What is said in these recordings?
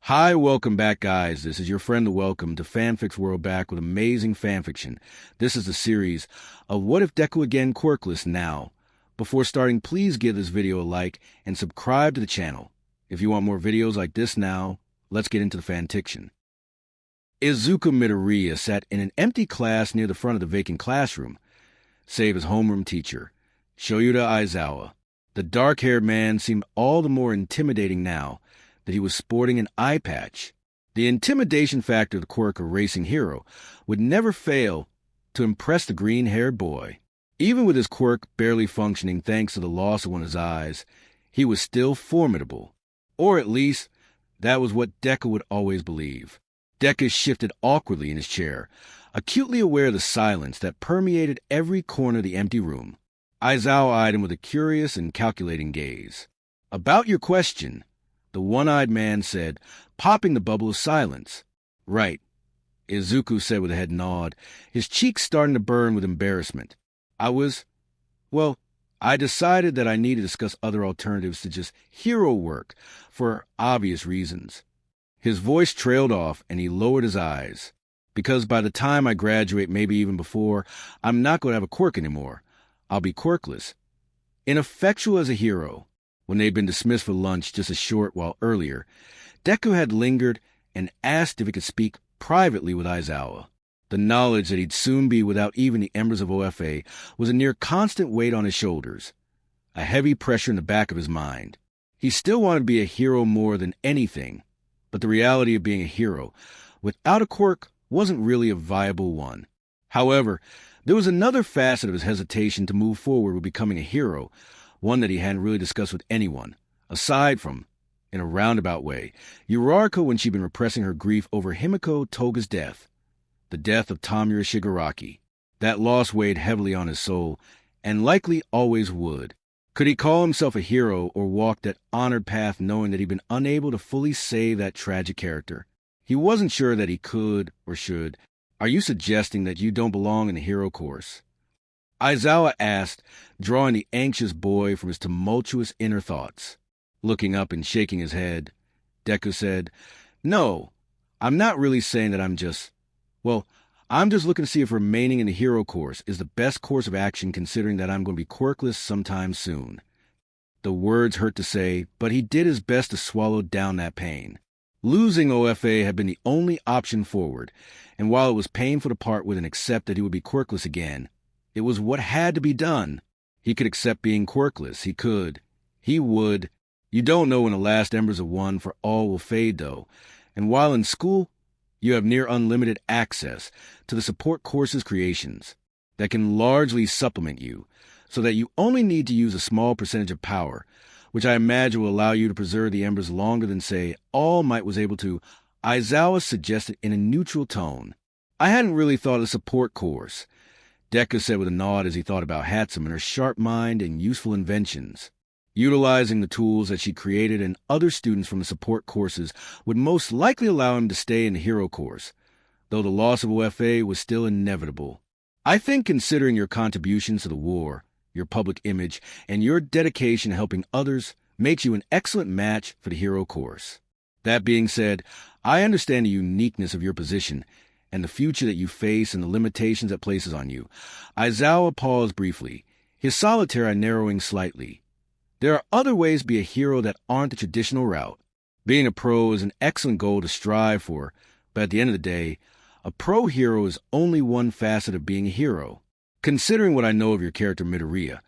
Hi, welcome back, guys. This is your friend, the Welcome, to Fanfics World, back with amazing fanfiction. This is the series of What If Deku Again Qurikless now. Before starting, please give this video a like and subscribe to the channel. If you want more videos like this now, let's get into the fanfiction. Izuku Midoriya sat in an empty class near the front of the vacant classroom, save his homeroom teacher, Shoyuta Aizawa. The dark-haired man seemed all the more intimidating now that he was sporting an eye patch. The intimidation factor of the quirk of racing hero would never fail to impress the green-haired boy. Even with his quirk barely functioning thanks to the loss of one of his eyes, he was still formidable. Or at least, that was what Deku would always believe. Deku shifted awkwardly in his chair, acutely aware of the silence that permeated every corner of the empty room. Aizawa eyed him with a curious and calculating gaze. "About your question," the one-eyed man said, popping the bubble of silence. "Right," Izuku said with a head nod, his cheeks starting to burn with embarrassment. I decided that I need to discuss other alternatives to just hero work for obvious reasons." His voice trailed off, and he lowered his eyes. "Because by the time I graduate, maybe even before, I'm not going to have a quirk anymore. I'll be quirkless. Ineffectual as a hero." When they'd been dismissed for lunch just a short while earlier, Deku had lingered and asked if he could speak privately with Aizawa. The knowledge that he'd soon be without even the embers of OFA was a near constant weight on his shoulders, a heavy pressure in the back of his mind. He still wanted to be a hero more than anything, but the reality of being a hero without a quirk wasn't really a viable one. However, there was another facet of his hesitation to move forward with becoming a hero, one that he hadn't really discussed with anyone, aside from, in a roundabout way, Uraraka when she'd been repressing her grief over Himiko Toga's death, the death of Tamura Shigaraki. That loss weighed heavily on his soul, and likely always would. Could he call himself a hero or walk that honored path knowing that he'd been unable to fully save that tragic character? He wasn't sure that he could or should. "Are you suggesting that you don't belong in the hero course?" Aizawa asked, drawing the anxious boy from his tumultuous inner thoughts. Looking up and shaking his head, Deku said, "No, I'm not really saying that I'm just looking to see if remaining in the hero course is the best course of action considering that I'm going to be quirkless sometime soon." The words hurt to say, but he did his best to swallow down that pain. Losing OFA had been the only option forward, and while it was painful to part with and accept that he would be quirkless again, it was what had to be done. He could accept being quirkless. He would. You don't know when the last embers of one for all will fade, though. And while in school, you have near unlimited access to the support course's creations that can largely supplement you, so that you only need to use a small percentage of power, which I imagine will allow you to preserve the embers longer than, say, All Might was able to. Aizawa suggested in a neutral tone. "I hadn't really thought of the support course," Deku said with a nod as he thought about Hatsum and her sharp mind and useful inventions. Utilizing the tools that she created and other students from the support courses would most likely allow him to stay in the hero course, though the loss of OFA was still inevitable. "I think considering your contributions to the war, your public image, and your dedication to helping others makes you an excellent match for the hero course. That being said, I understand the uniqueness of your position and the future that you face and the limitations it places on you." Aizawa paused briefly, his solitary eye narrowing slightly. "There are other ways to be a hero that aren't the traditional route. Being a pro is an excellent goal to strive for, but at the end of the day, a pro hero is only one facet of being a hero. Considering what I know of your character Midoriya,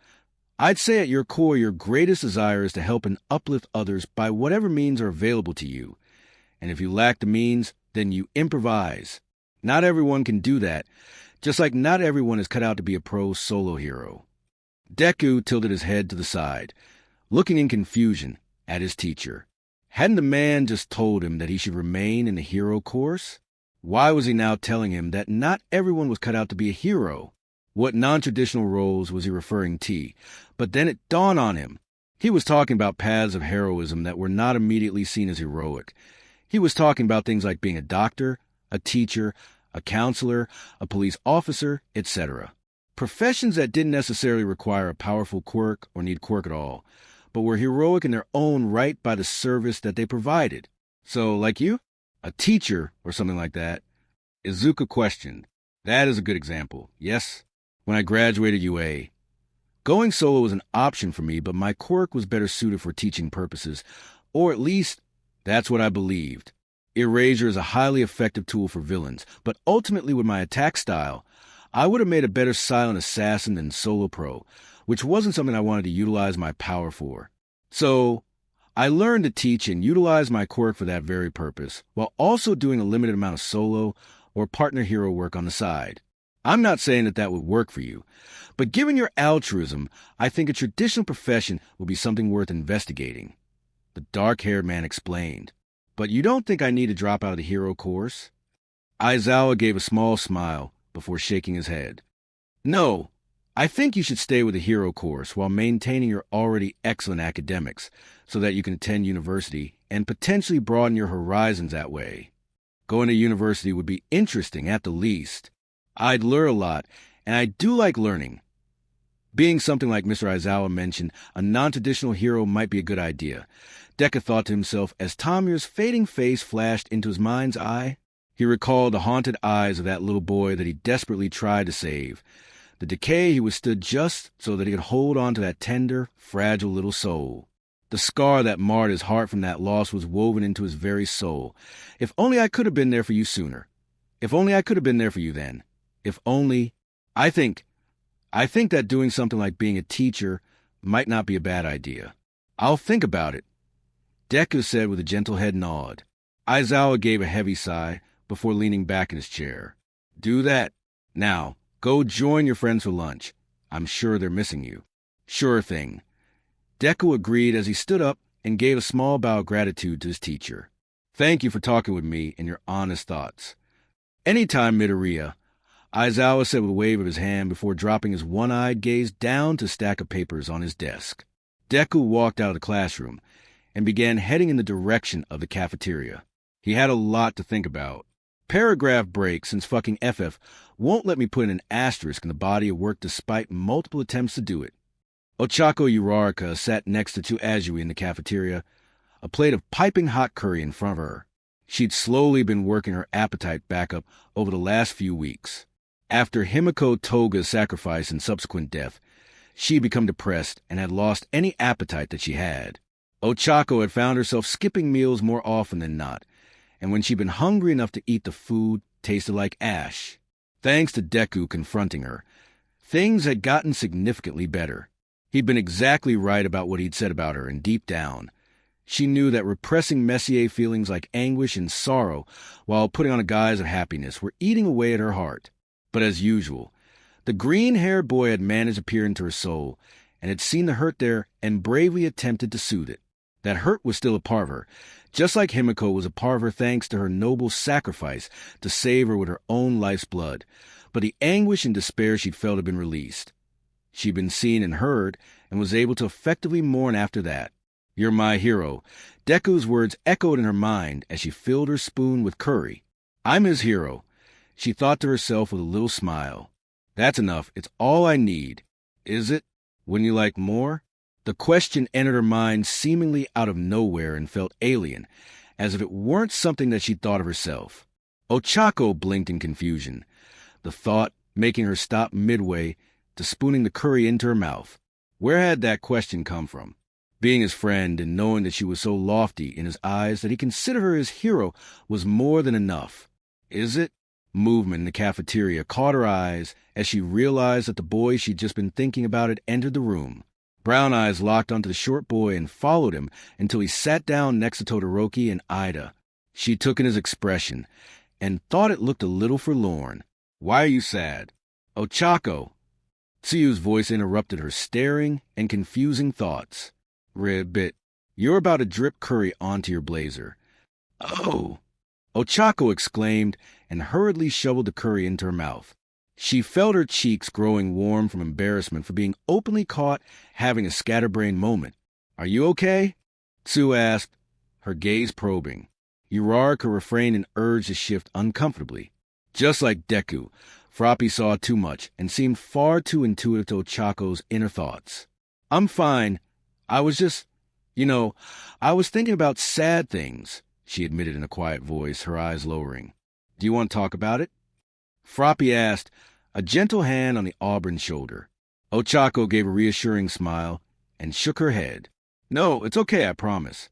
I'd say at your core your greatest desire is to help and uplift others by whatever means are available to you. And if you lack the means, then you improvise. Not everyone can do that, just like not everyone is cut out to be a pro solo hero." Deku tilted his head to the side, looking in confusion at his teacher. Hadn't the man just told him that he should remain in the hero course? Why was he now telling him that not everyone was cut out to be a hero? What non-traditional roles was he referring to? But then it dawned on him. He was talking about paths of heroism that were not immediately seen as heroic. He was talking about things like being a doctor, a teacher, a counselor, a police officer, etc. Professions that didn't necessarily require a powerful quirk or need quirk at all, but were heroic in their own right by the service that they provided. So, like you? A teacher or something like that? Izuku questioned. That is a good example. Yes, when I graduated UA. Going solo was an option for me, but my quirk was better suited for teaching purposes, or at least that's what I believed. Erasure is a highly effective tool for villains, but ultimately with my attack style, I would have made a better silent assassin than solo pro, which wasn't something I wanted to utilize my power for. So, I learned to teach and utilize my quirk for that very purpose, while also doing a limited amount of solo or partner hero work on the side. I'm not saying that would work for you, but given your altruism, I think a traditional profession would be something worth investigating. The dark-haired man explained. But you don't think I need to drop out of the hero course? Aizawa gave a small smile before shaking his head. No, I think you should stay with the hero course while maintaining your already excellent academics so that you can attend university and potentially broaden your horizons that way. Going to university would be interesting at the least. I'd learn a lot, and I do like learning. Being something like Mr. Aizawa mentioned, a non-traditional hero might be a good idea. Deku thought to himself as Tamir's fading face flashed into his mind's eye. He recalled the haunted eyes of that little boy that he desperately tried to save. The decay he withstood just so that he could hold on to that tender, fragile little soul. The scar that marred his heart from that loss was woven into his very soul. If only I could have been there for you sooner. If only I could have been there for you then. If only... I think that doing something like being a teacher might not be a bad idea. I'll think about it, Deku said with a gentle head nod. Aizawa gave a heavy sigh before leaning back in his chair. Do that. Now, go join your friends for lunch. I'm sure they're missing you. Sure thing. Deku agreed as he stood up and gave a small bow of gratitude to his teacher. Thank you for talking with me and your honest thoughts. Anytime, Midoriya, Aizawa said with a wave of his hand before dropping his one-eyed gaze down to a stack of papers on his desk. Deku walked out of the classroom and began heading in the direction of the cafeteria. He had a lot to think about. Paragraph break since fucking FF won't let me put an asterisk in the body of work despite multiple attempts to do it. Ochako Uraraka sat next to two Azui in the cafeteria, a plate of piping hot curry in front of her. She'd slowly been working her appetite back up over the last few weeks. After Himiko Toga's sacrifice and subsequent death, she'd become depressed and had lost any appetite that she had. Ochako had found herself skipping meals more often than not, and when she'd been hungry enough to eat, the food tasted like ash. Thanks to Deku confronting her, things had gotten significantly better. He'd been exactly right about what he'd said about her, and deep down, she knew that repressing Messier feelings like anguish and sorrow while putting on a guise of happiness were eating away at her heart. But as usual, the green-haired boy had managed to peer into her soul and had seen the hurt there and bravely attempted to soothe it. That hurt was still a part of her, just like Himiko was a part of her thanks to her noble sacrifice to save her with her own life's blood. But the anguish and despair she'd felt had been released. She'd been seen and heard and was able to effectively mourn after that. You're my hero. Deku's words echoed in her mind as she filled her spoon with curry. I'm his hero, she thought to herself with a little smile. That's enough. It's all I need. Is it? Wouldn't you like more? The question entered her mind seemingly out of nowhere and felt alien, as if it weren't something that she'd thought of herself. Ochako blinked in confusion, the thought making her stop midway to spooning the curry into her mouth. Where had that question come from? Being his friend and knowing that she was so lofty in his eyes that he considered her his hero was more than enough. Is it? Movement in the cafeteria caught her eyes as she realized that the boy she'd just been thinking about had entered the room. Brown eyes locked onto the short boy and followed him until he sat down next to Todoroki and Ida. She took in his expression and thought it looked a little forlorn. Why are you sad? Ochako! Tsuyu's voice interrupted her staring and confusing thoughts. Ribbit, you're about to drip curry onto your blazer. Oh! Ochako exclaimed and hurriedly shoveled the curry into her mouth. She felt her cheeks growing warm from embarrassment for being openly caught having a scatterbrained moment. Are you okay? Tsu asked, her gaze probing. Uraraka refrained an urge to shift uncomfortably. Just like Deku, Froppy saw too much and seemed far too intuitive to Ochako's inner thoughts. I'm fine. I was just, I was thinking about sad things. she admitted in a quiet voice, her eyes lowering. Do you want to talk about it? Froppy asked, a gentle hand on the auburn shoulder. Ochako gave a reassuring smile and shook her head. No, it's okay, I promise.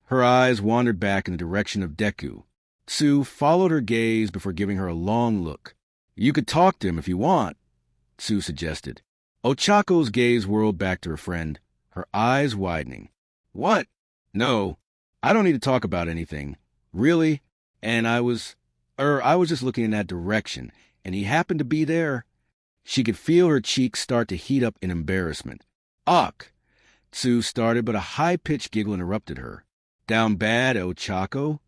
Her eyes wandered back in the direction of Deku. Tsu followed her gaze before giving her a long look. You could talk to him if you want, Tsu suggested. Ochako's gaze whirled back to her friend, her eyes widening. What? No, I don't need to talk about anything. Really? And I was just looking in that direction, and he happened to be there. She could feel her cheeks start to heat up in embarrassment. Ugh! Tsu started, but a high-pitched giggle interrupted her. Down bad, Ochako?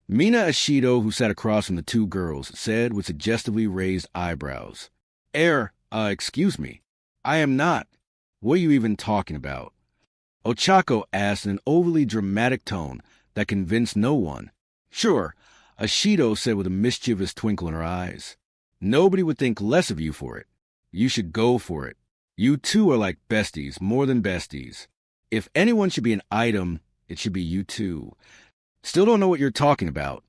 Mina Ashido, who sat across from the two girls, said with suggestively raised eyebrows. Excuse me. I am not. What are you even talking about? Ochako asked in an overly dramatic tone that convinced no one. Sure, Ashido said with a mischievous twinkle in her eyes. Nobody would think less of you for it. You should go for it. You two are like besties, more than besties. If anyone should be an item, it should be you two. Still don't know what you're talking about.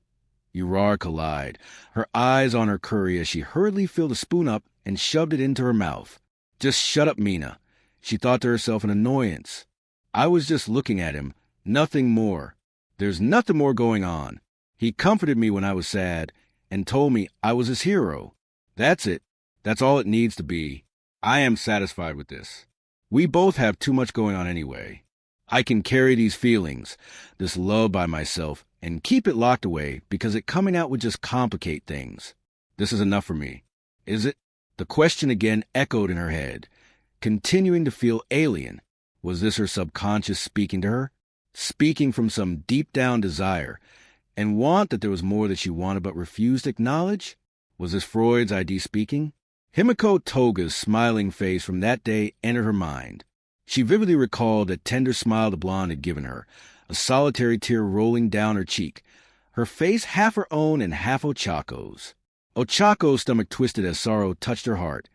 Uraraka lied, her eyes on her curry as she hurriedly filled a spoon up and shoved it into her mouth. Just shut up, Mina. She thought to herself in annoyance. I was just looking at him, nothing more. There's nothing more going on. He comforted me when I was sad and told me I was his hero. That's it. That's all it needs to be. I am satisfied with this. We both have too much going on anyway. I can carry these feelings, this love by myself, and keep it locked away because it coming out would just complicate things. This is enough for me. Is it? The question again echoed in her head, continuing to feel alien. Was this her subconscious speaking to her? Speaking from some deep-down desire and want that there was more that she wanted but refused to acknowledge? Was this Freud's ID speaking? Himiko Toga's smiling face from that day entered her mind. She vividly recalled that tender smile the blonde had given her, a solitary tear rolling down her cheek, her face half her own and half Ochako's. Ochako's stomach twisted as sorrow touched her heart,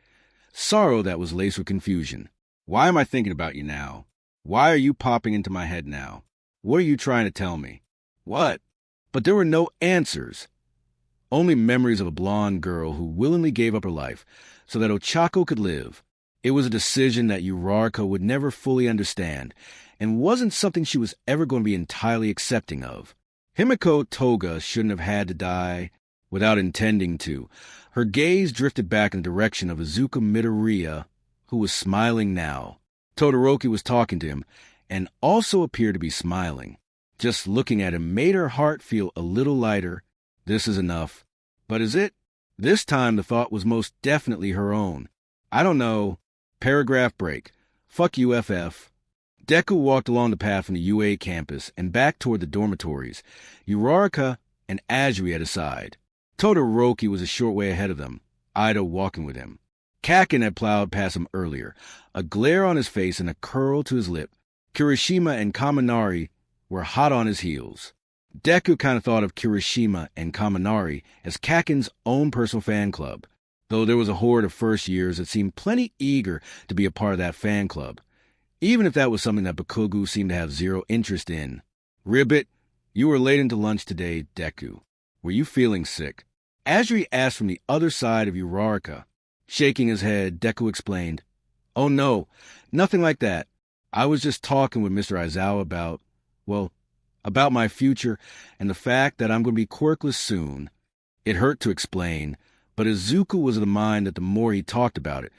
sorrow that was laced with confusion. Why am I thinking about you now? Why are you popping into my head now? What are you trying to tell me? What? But there were no answers. Only memories of a blonde girl who willingly gave up her life so that Ochako could live. It was a decision that Uraraka would never fully understand and wasn't something she was ever going to be entirely accepting of. Himiko Toga shouldn't have had to die without intending to. Her gaze drifted back in the direction of Izuku Midoriya, who was smiling now. Todoroki was talking to him and also appeared to be smiling. Just looking at him made her heart feel a little lighter. This is enough. But is it? This time the thought was most definitely her own. I don't know. Paragraph break. Fuck UFF. Deku walked along the path from the UA campus and back toward the dormitories, Uraraka and Azuri at his side. Todoroki was a short way ahead of them, Ida walking with him. Kakin had plowed past him earlier, a glare on his face and a curl to his lip. Kirishima and Kaminari were hot on his heels. Deku kind of thought of Kirishima and Kaminari as Kakin's own personal fan club, though there was a horde of first years that seemed plenty eager to be a part of that fan club, even if that was something that Bakugo seemed to have zero interest in. Ribbit, you were late into lunch today, Deku. Were you feeling sick? Azuri asked from the other side of Uraraka. Shaking his head, Deku explained, Oh no, nothing like that. I was just talking with Mr. Aizawa about my future and the fact that I'm going to be quirkless soon. It hurt to explain, but Izuku was of the mind that the more he talked about it,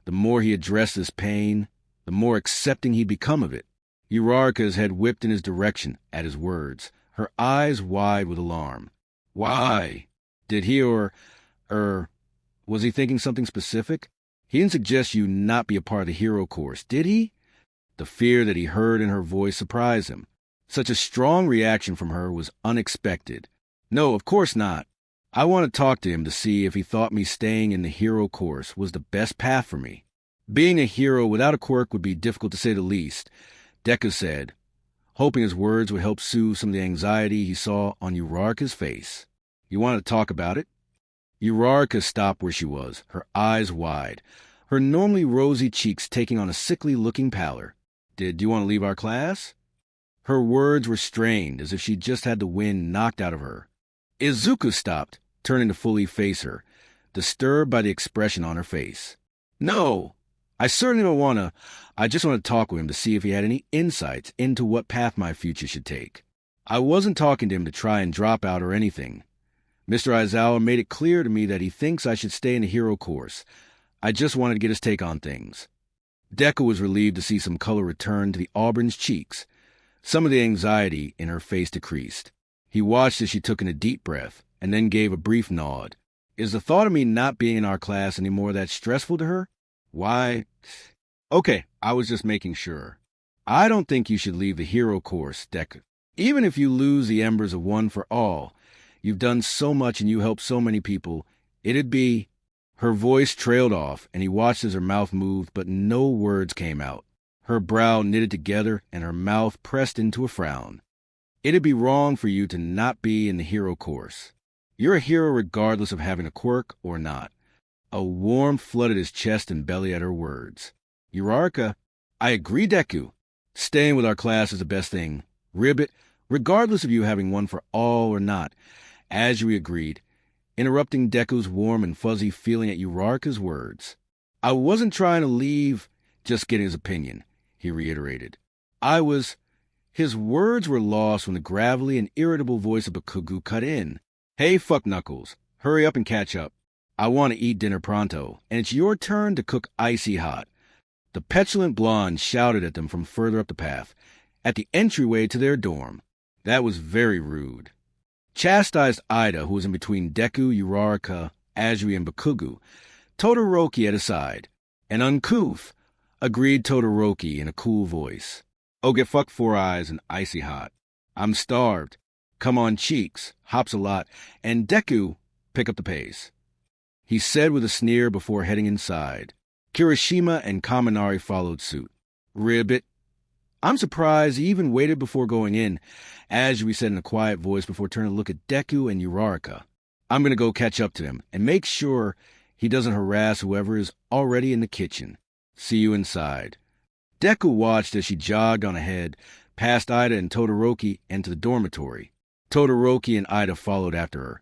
the more he addressed his pain, the more accepting he'd become of it. Uraraka's head whipped in his direction at his words, her eyes wide with alarm. Why? Did he was he thinking something specific? He didn't suggest you not be a part of the hero course, did he? The fear that he heard in her voice surprised him. Such a strong reaction from her was unexpected. No, of course not. I want to talk to him to see if he thought me staying in the hero course was the best path for me. Being a hero without a quirk would be difficult to say the least, Deku said, hoping his words would help soothe some of the anxiety he saw on Uraraka's face. You want to talk about it? Uraraka stopped where she was, her eyes wide, her normally rosy cheeks taking on a sickly-looking pallor. Did you want to leave our class? Her words were strained, as if she'd just had the wind knocked out of her. Izuku stopped, turning to fully face her, disturbed by the expression on her face. No, I certainly don't want to. I just want to talk with him to see if he had any insights into what path my future should take. I wasn't talking to him to try and drop out or anything. Mr. Izuocha made it clear to me that he thinks I should stay in the hero course. I just wanted to get his take on things. Deku was relieved to see some color return to the Auburn's cheeks. Some of the anxiety in her face decreased. He watched as she took in a deep breath, and then gave a brief nod. Is the thought of me not being in our class any more that stressful to her? Why? Okay, I was just making sure. I don't think you should leave the hero course, Deku. Even if you lose the embers of One for All, you've done so much and you helped so many people. It'd be... Her voice trailed off, and he watched as her mouth moved, but no words came out. Her brow knitted together, and her mouth pressed into a frown. It'd be wrong for you to not be in the hero course. You're a hero regardless of having a quirk or not. A warmth flooded his chest and belly at her words. Uraraka, I agree, Deku. Staying with our class is the best thing. Ribbit, regardless of you having One for All or not, as we agreed, interrupting Deku's warm and fuzzy feeling at Uraraka's words. I wasn't trying to leave, just getting his opinion, he reiterated. His words were lost when the gravelly and irritable voice of Bakugu cut in. Hey, fuck Knuckles, hurry up and catch up. I want to eat dinner pronto, and it's your turn to cook icy hot. The petulant blonde shouted at them from further up the path, at the entryway to their dorm. That was very rude. Chastised Ida, who was in between Deku, Uraraka, Azuri, and Bakugu, Todoroki at his side. And uncouth, agreed Todoroki in a cool voice. Oh, get fucked 4 eyes and icy hot. I'm starved. Come on cheeks, hops a lot, and Deku, pick up the pace. He said with a sneer before heading inside. Kirishima and Kaminari followed suit. Ribbit. I'm surprised he even waited before going in, Azuri said in a quiet voice before turning to look at Deku and Uraraka. I'm going to go catch up to him and make sure he doesn't harass whoever is already in the kitchen. See you inside. Deku watched as she jogged on ahead, past Ida and Todoroki, and to the dormitory. Todoroki and Ida followed after her,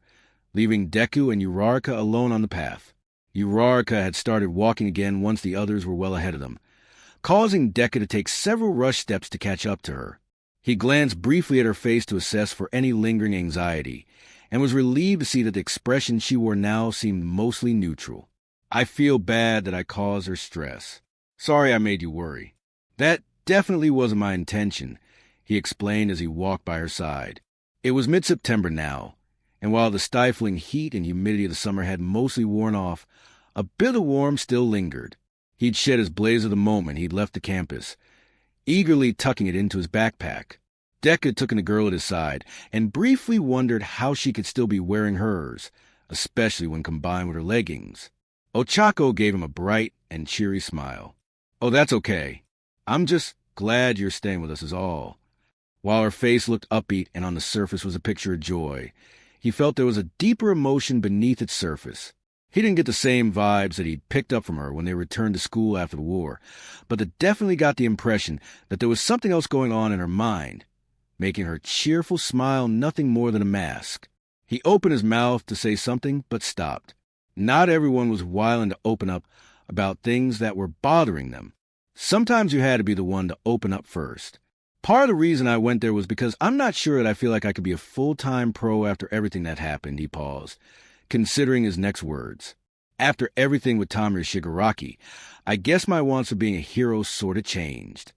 leaving Deku and Uraraka alone on the path. Uraraka had started walking again once the others were well ahead of them, causing Deku to take several rush steps to catch up to her. He glanced briefly at her face to assess for any lingering anxiety, and was relieved to see that the expression she wore now seemed mostly neutral. I feel bad that I caused her stress. Sorry I made you worry. That definitely wasn't my intention, he explained as he walked by her side. It was mid-September now, and while the stifling heat and humidity of the summer had mostly worn off, a bit of warmth still lingered. He'd shed his blazer the moment he'd left the campus, eagerly tucking it into his backpack. Deku took in the girl at his side, and briefly wondered how she could still be wearing hers, especially when combined with her leggings. Ochako gave him a bright and cheery smile. Oh, that's okay. I'm just glad you're staying with us is all. While her face looked upbeat and on the surface was a picture of joy, he felt there was a deeper emotion beneath its surface. He didn't get the same vibes that he'd picked up from her when they returned to school after the war, but they definitely got the impression that there was something else going on in her mind, making her cheerful smile nothing more than a mask. He opened his mouth to say something, but stopped. Not everyone was willing to open up about things that were bothering them. Sometimes you had to be the one to open up first. Part of the reason I went there was because I'm not sure that I feel like I could be a full-time pro after everything that happened, he paused, considering his next words. After everything with Tamura Shigaraki, I guess my wants of being a hero sort of changed.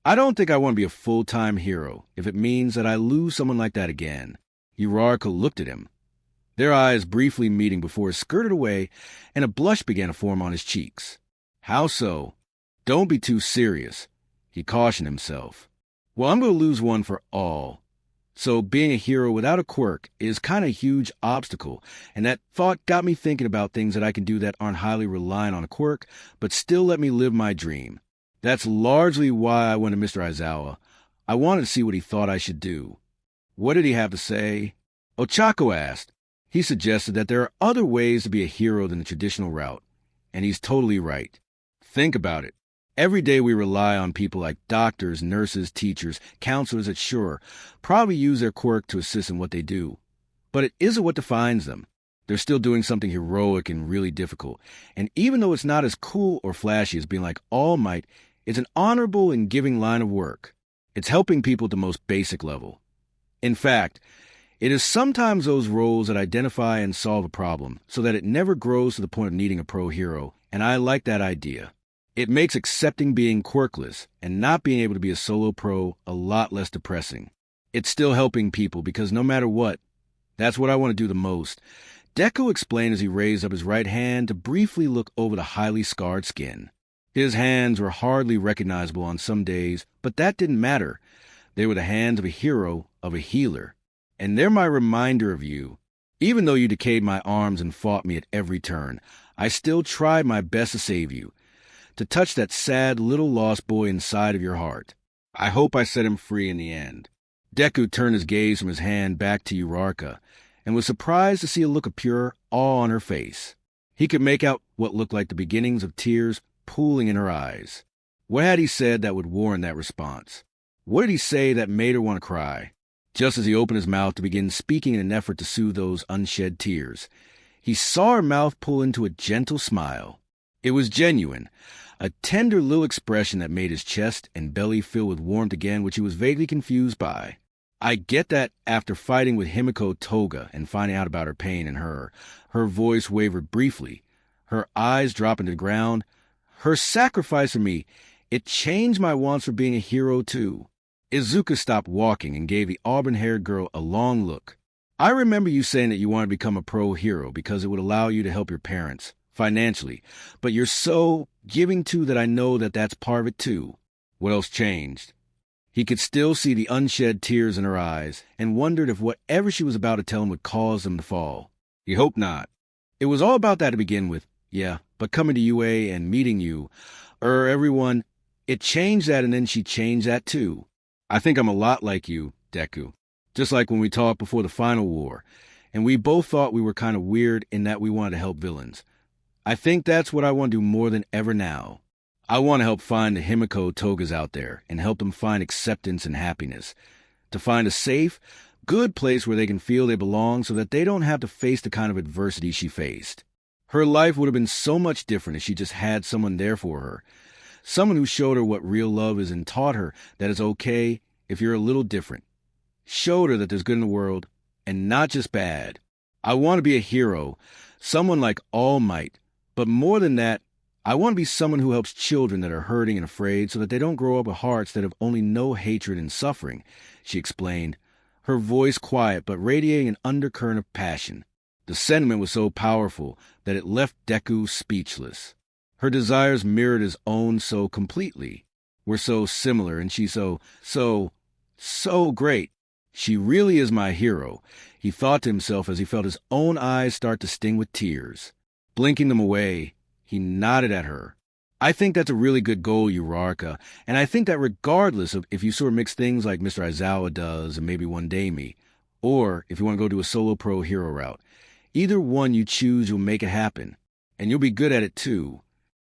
I don't think I want to be a full-time hero if it means that I lose someone like that again. Uraraka looked at him, their eyes briefly meeting before it skirted away and a blush began to form on his cheeks. How so? Don't be too serious, he cautioned himself. Well, I'm going to lose One for All. So being a hero without a quirk is kind of a huge obstacle, and that thought got me thinking about things that I can do that aren't highly reliant on a quirk, but still let me live my dream. That's largely why I went to Mr. Izuocha. I wanted to see what he thought I should do. What did he have to say? Ochako asked. He suggested that there are other ways to be a hero than the traditional route, and he's totally right. Think about it. Every day we rely on people like doctors, nurses, teachers, counselors that sure probably use their quirk to assist in what they do. But it isn't what defines them. They're still doing something heroic and really difficult. And even though it's not as cool or flashy as being like All Might, it's an honorable and giving line of work. It's helping people at the most basic level. In fact, it is sometimes those roles that identify and solve a problem so that it never grows to the point of needing a pro hero, and I like that idea. It makes accepting being quirkless and not being able to be a solo pro a lot less depressing. It's still helping people because no matter what, that's what I want to do the most. Deku explained as he raised up his right hand to briefly look over the highly scarred skin. His hands were hardly recognizable on some days, but that didn't matter. They were the hands of a hero, of a healer. And they're my reminder of you. Even though you decayed my arms and fought me at every turn, I still tried my best to save you, to touch that sad little lost boy inside of your heart. I hope I set him free in the end. Deku turned his gaze from his hand back to Uraraka, and was surprised to see a look of pure awe on her face. He could make out what looked like the beginnings of tears pooling in her eyes. What had he said that would warrant that response? What did he say that made her want to cry? Just as he opened his mouth to begin speaking in an effort to soothe those unshed tears, he saw her mouth pull into a gentle smile. It was genuine, a tender little expression that made his chest and belly fill with warmth again, which he was vaguely confused by. I get that after fighting with Himiko Toga and finding out about her pain in her voice wavered briefly, her eyes dropping to the ground. Her sacrifice for me, it changed my wants for being a hero too. Izuku stopped walking and gave the auburn-haired girl a long look. I remember you saying that you wanted to become a pro hero because it would allow you to help your parents, financially, but you're so giving too that I know that that's part of it too. What else changed? He could still see the unshed tears in her eyes and wondered if whatever she was about to tell him would cause them to fall. He hoped not. It was all about that to begin with, yeah, but coming to UA and meeting you, everyone, it changed that and then she changed that too. I think I'm a lot like you, Deku. Just like when we talked before the final war, and we both thought we were kind of weird in that we wanted to help villains. I think that's what I want to do more than ever now. I want to help find the Himiko Togas out there and help them find acceptance and happiness. To find a safe, good place where they can feel they belong so that they don't have to face the kind of adversity she faced. Her life would have been so much different if she just had someone there for her. Someone who showed her what real love is and taught her that it's okay if you're a little different. Showed her that there's good in the world and not just bad. I want to be a hero, someone like All Might, but more than that, I want to be someone who helps children that are hurting and afraid so that they don't grow up with hearts that have only no hatred and suffering, she explained, her voice quiet but radiating an undercurrent of passion. The sentiment was so powerful that it left Deku speechless. Her desires mirrored his own so completely, were so similar, and she's so great. She really is my hero, he thought to himself as he felt his own eyes start to sting with tears. Blinking them away, he nodded at her. I think that's a really good goal, Uraraka, and I think that regardless of if you sort of mix things like Mr. Aizawa does and maybe one day me, or if you want to go to a solo pro hero route, either one you choose, you'll make it happen, and you'll be good at it too.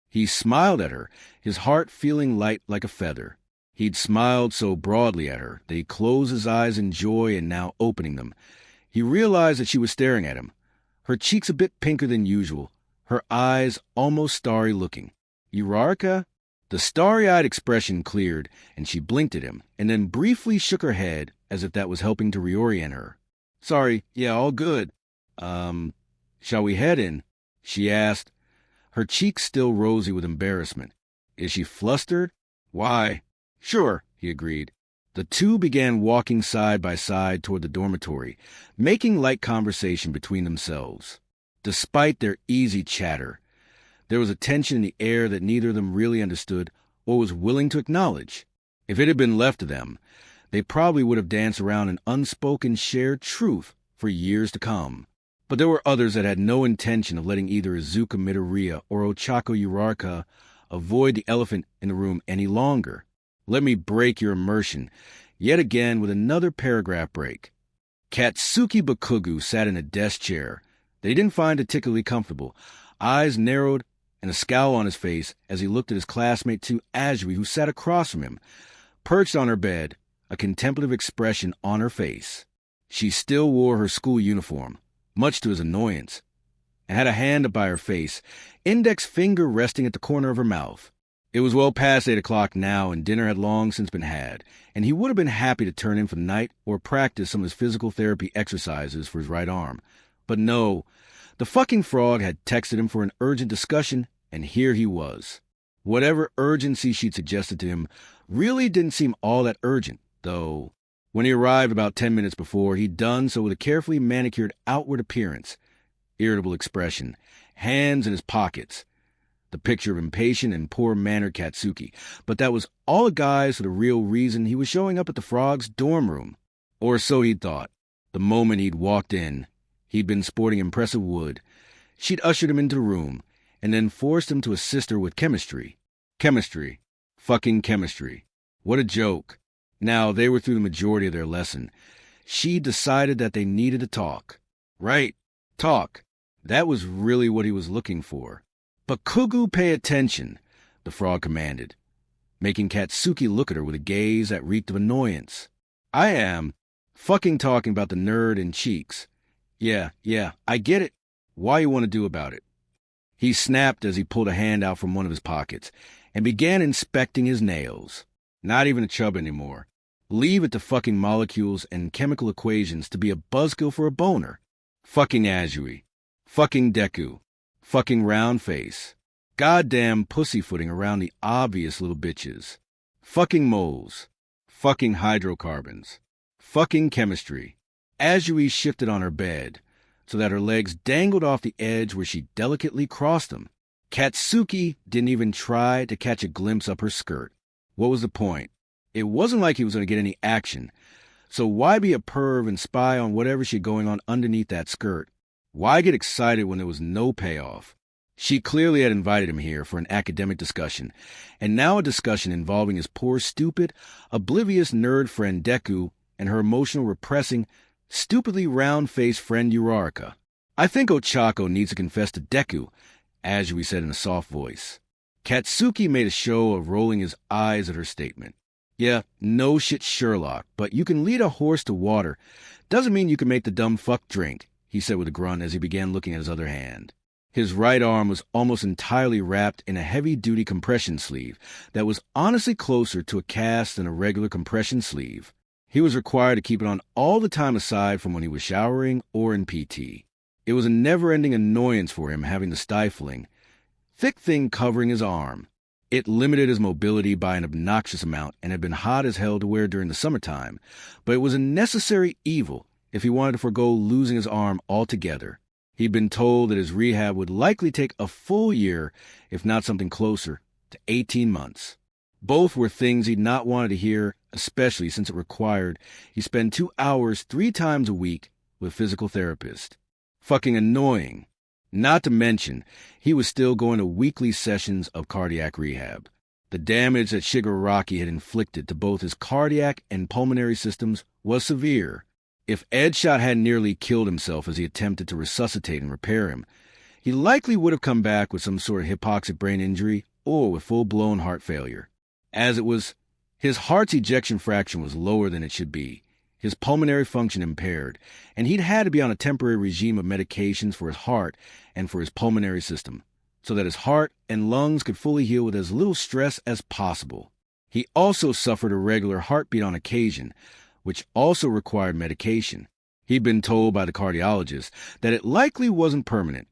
He smiled at her, his heart feeling light like a feather. He'd smiled so broadly at her that he closed his eyes in joy and now opening them. He realized that she was staring at him, her cheeks a bit pinker than usual, her eyes almost starry looking. Uraraka? The starry-eyed expression cleared, and she blinked at him, and then briefly shook her head as if that was helping to reorient her. Sorry, yeah, all good. Shall we head in? She asked, her cheeks still rosy with embarrassment. Is she flustered? Why? Sure, he agreed. The two began walking side by side toward the dormitory, making light conversation between themselves. Despite their easy chatter, there was a tension in the air that neither of them really understood or was willing to acknowledge. If it had been left to them, they probably would have danced around an unspoken shared truth for years to come. But there were others that had no intention of letting either Izuku Midoriya or Ochako Uraraka avoid the elephant in the room any longer. Let me break your immersion, yet again with another paragraph break. Katsuki Bakugu sat in a desk chair. They didn't find it particularly comfortable. Eyes narrowed, and a scowl on his face as he looked at his classmate to Azui, who sat across from him, perched on her bed, a contemplative expression on her face. She still wore her school uniform, much to his annoyance, and had a hand up by her face, index finger resting at the corner of her mouth. It was well past 8 o'clock now, and dinner had long since been had, and he would have been happy to turn in for the night or practice some of his physical therapy exercises for his right arm. But no, the fucking frog had texted him for an urgent discussion, and here he was. Whatever urgency she'd suggested to him really didn't seem all that urgent, though. When he arrived about 10 minutes before, he'd done so with a carefully manicured outward appearance, irritable expression, hands in his pockets, the picture of impatient and poor-mannered Katsuki. But that was all a guise for the real reason he was showing up at the frog's dorm room. Or so he'd thought. The moment he'd walked in, he'd been sporting impressive wood. She'd ushered him into the room, and then forced him to assist her with chemistry. Chemistry. Fucking chemistry. What a joke. Now, they were through the majority of their lesson. She decided that they needed to talk. Right. Talk. That was really what he was looking for. But Kugu, pay attention, the frog commanded, making Katsuki look at her with a gaze that reeked of annoyance. I am fucking talking about the nerd in cheeks. Yeah, I get it. Why you want to do about it? He snapped as he pulled a hand out from one of his pockets and began inspecting his nails. Not even a chub anymore. Leave it to fucking molecules and chemical equations to be a buzzkill for a boner. Fucking Azui. Fucking Deku. Fucking round face. Goddamn pussyfooting around the obvious little bitches. Fucking moles. Fucking hydrocarbons. Fucking chemistry. Azui shifted on her bed so that her legs dangled off the edge where she delicately crossed them. Katsuki didn't even try to catch a glimpse up her skirt. What was the point? It wasn't like he was going to get any action, so why be a perv and spy on whatever she had going on underneath that skirt? Why get excited when there was no payoff? She clearly had invited him here for an academic discussion, and now a discussion involving his poor, stupid, oblivious nerd friend Deku and her emotional, repressing, stupidly round-faced friend Uraraka. I think Ochako needs to confess to Deku, Azui said in a soft voice. Katsuki made a show of rolling his eyes at her statement. Yeah, no shit Sherlock, but you can lead a horse to water. Doesn't mean you can make the dumb fuck drink, he said with a grunt as he began looking at his other hand. His right arm was almost entirely wrapped in a heavy-duty compression sleeve that was honestly closer to a cast than a regular compression sleeve. He was required to keep it on all the time aside from when he was showering or in PT. It was a never-ending annoyance for him having the stifling, thick thing covering his arm. It limited his mobility by an obnoxious amount and had been hot as hell to wear during the summertime, but it was a necessary evil if he wanted to forgo losing his arm altogether. He'd been told that his rehab would likely take a full year, if not something closer to 18 months. Both were things he'd not wanted to hear, especially since it required he spend 2 hours 3 times a week with a physical therapist. Fucking annoying. Not to mention, he was still going to weekly sessions of cardiac rehab. The damage that Shigaraki had inflicted to both his cardiac and pulmonary systems was severe. If Edshot hadn't nearly killed himself as he attempted to resuscitate and repair him, he likely would have come back with some sort of hypoxic brain injury or with full-blown heart failure. As it was, his heart's ejection fraction was lower than it should be, his pulmonary function impaired, and he'd had to be on a temporary regime of medications for his heart and for his pulmonary system, so that his heart and lungs could fully heal with as little stress as possible. He also suffered a regular heartbeat on occasion, which also required medication. He'd been told by the cardiologist that it likely wasn't permanent,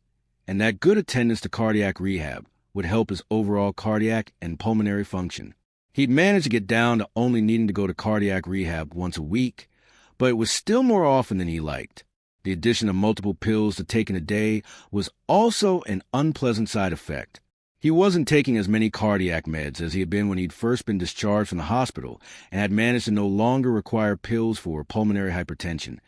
and that good attendance to cardiac rehab would help his overall cardiac and pulmonary function. He'd managed to get down to only needing to go to cardiac rehab once a week, but it was still more often than he liked. The addition of multiple pills to take in a day was also an unpleasant side effect. He wasn't taking as many cardiac meds as he had been when he'd first been discharged from the hospital and had managed to no longer require pills for pulmonary hypertension,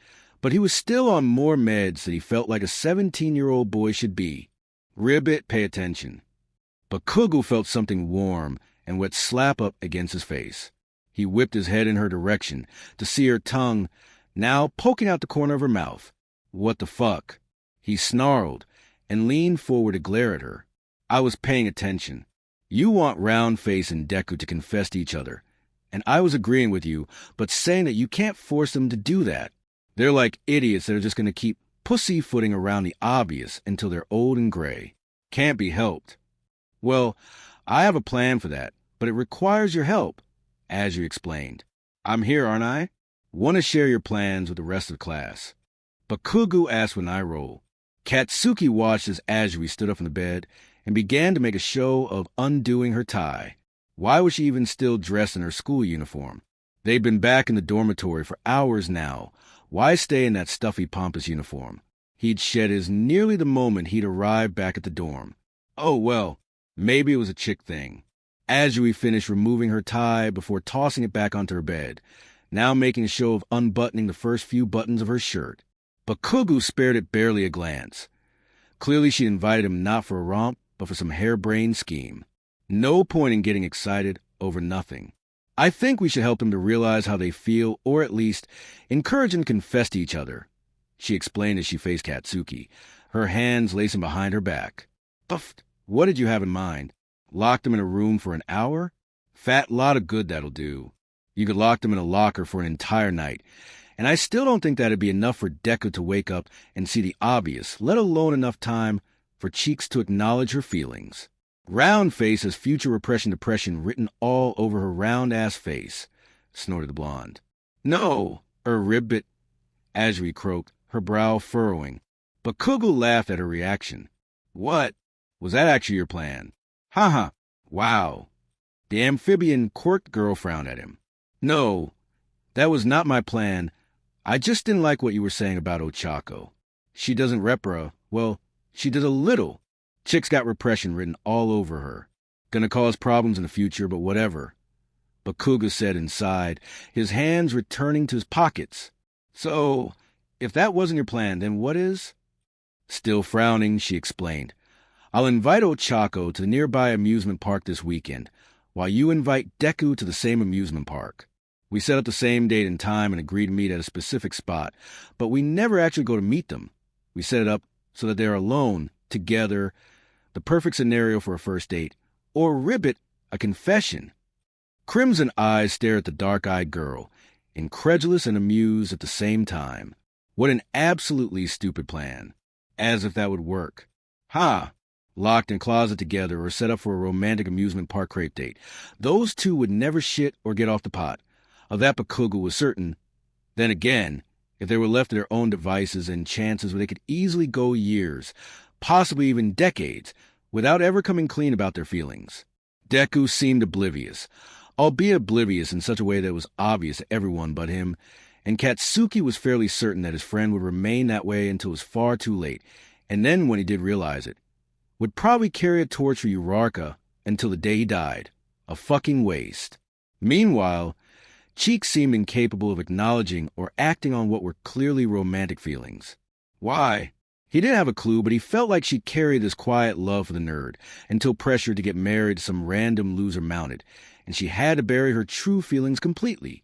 but he was still on more meds than he felt like a 17-year-old boy should be. Ribbit, pay attention. But Kugu felt something warm and wet slap up against his face. He whipped his head in her direction to see her tongue now poking out the corner of her mouth. What the fuck? He snarled and leaned forward to glare at her. I was paying attention. You want Round Face and Deku to confess to each other, and I was agreeing with you, but saying that you can't force them to do that. They're like idiots that are just going to keep pussyfooting around the obvious until they're old and gray. Can't be helped. Well, I have a plan for that, but it requires your help, as you explained. I'm here, aren't I? Want to share your plans with the rest of the class. Bakugo asked when I roll. Katsuki watched as Azuri stood up from the bed and began to make a show of undoing her tie. Why was she even still dressed in her school uniform? They'd been back in the dormitory for hours now. Why stay in that stuffy, pompous uniform? He'd shed his nearly the moment he'd arrived back at the dorm. Oh, well, maybe it was a chick thing. Azuri finished removing her tie before tossing it back onto her bed, now making a show of unbuttoning the first few buttons of her shirt. Bakugo spared it barely a glance. Clearly she'd invited him not for a romp, but for some harebrained scheme. No point in getting excited over nothing. I think we should help them to realize how they feel, or at least encourage them to confess to each other, she explained as she faced Katsuki, her hands lacing behind her back. Buffed. What did you have in mind? Lock them in a room for an hour? Fat lot of good that'll do. You could lock them in a locker for an entire night, and I still don't think that'd be enough for Deku to wake up and see the obvious, let alone enough time for Cheeks to acknowledge her feelings. Round Face has future repression depression written all over her round-ass face, snorted the blonde. No, ribbit, Azuri croaked, her brow furrowing. Bakugo laughed at her reaction. What? Was that actually your plan? Haha, wow. The amphibian quirked girl frowned at him. No, that was not my plan. I just didn't like what you were saying about Ochako. She doesn't well, she did a little. Chick's got repression written all over her. Gonna cause problems in the future, but whatever. Bakugo said inside, his hands returning to his pockets. So, if that wasn't your plan, then what is? Still frowning, she explained. I'll invite Ochako to the nearby amusement park this weekend, while you invite Deku to the same amusement park. We set up the same date and time and agreed to meet at a specific spot, but we never actually go to meet them. We set it up so that they're alone, together, the perfect scenario for a first date, or ribbit, a confession. Crimson eyes stare at the dark-eyed girl, incredulous and amused at the same time. What an absolutely stupid plan. As if that would work. Ha! Locked in closet together or set up for a romantic amusement park crepe date. Those two would never shit or get off the pot. Of that Bakugo was certain. Then again, if they were left to their own devices and chances where they could easily go years, possibly even decades, without ever coming clean about their feelings. Deku seemed oblivious, albeit oblivious in such a way that was obvious to everyone but him, and Katsuki was fairly certain that his friend would remain that way until it was far too late, and then when he did realize it, would probably carry a torch for Uraraka until the day he died. A fucking waste. Meanwhile, Cheeks seemed incapable of acknowledging or acting on what were clearly romantic feelings. Why? He didn't have a clue, but he felt like she'd carried this quiet love for the nerd until pressured to get married to some random loser mounted, and she had to bury her true feelings completely,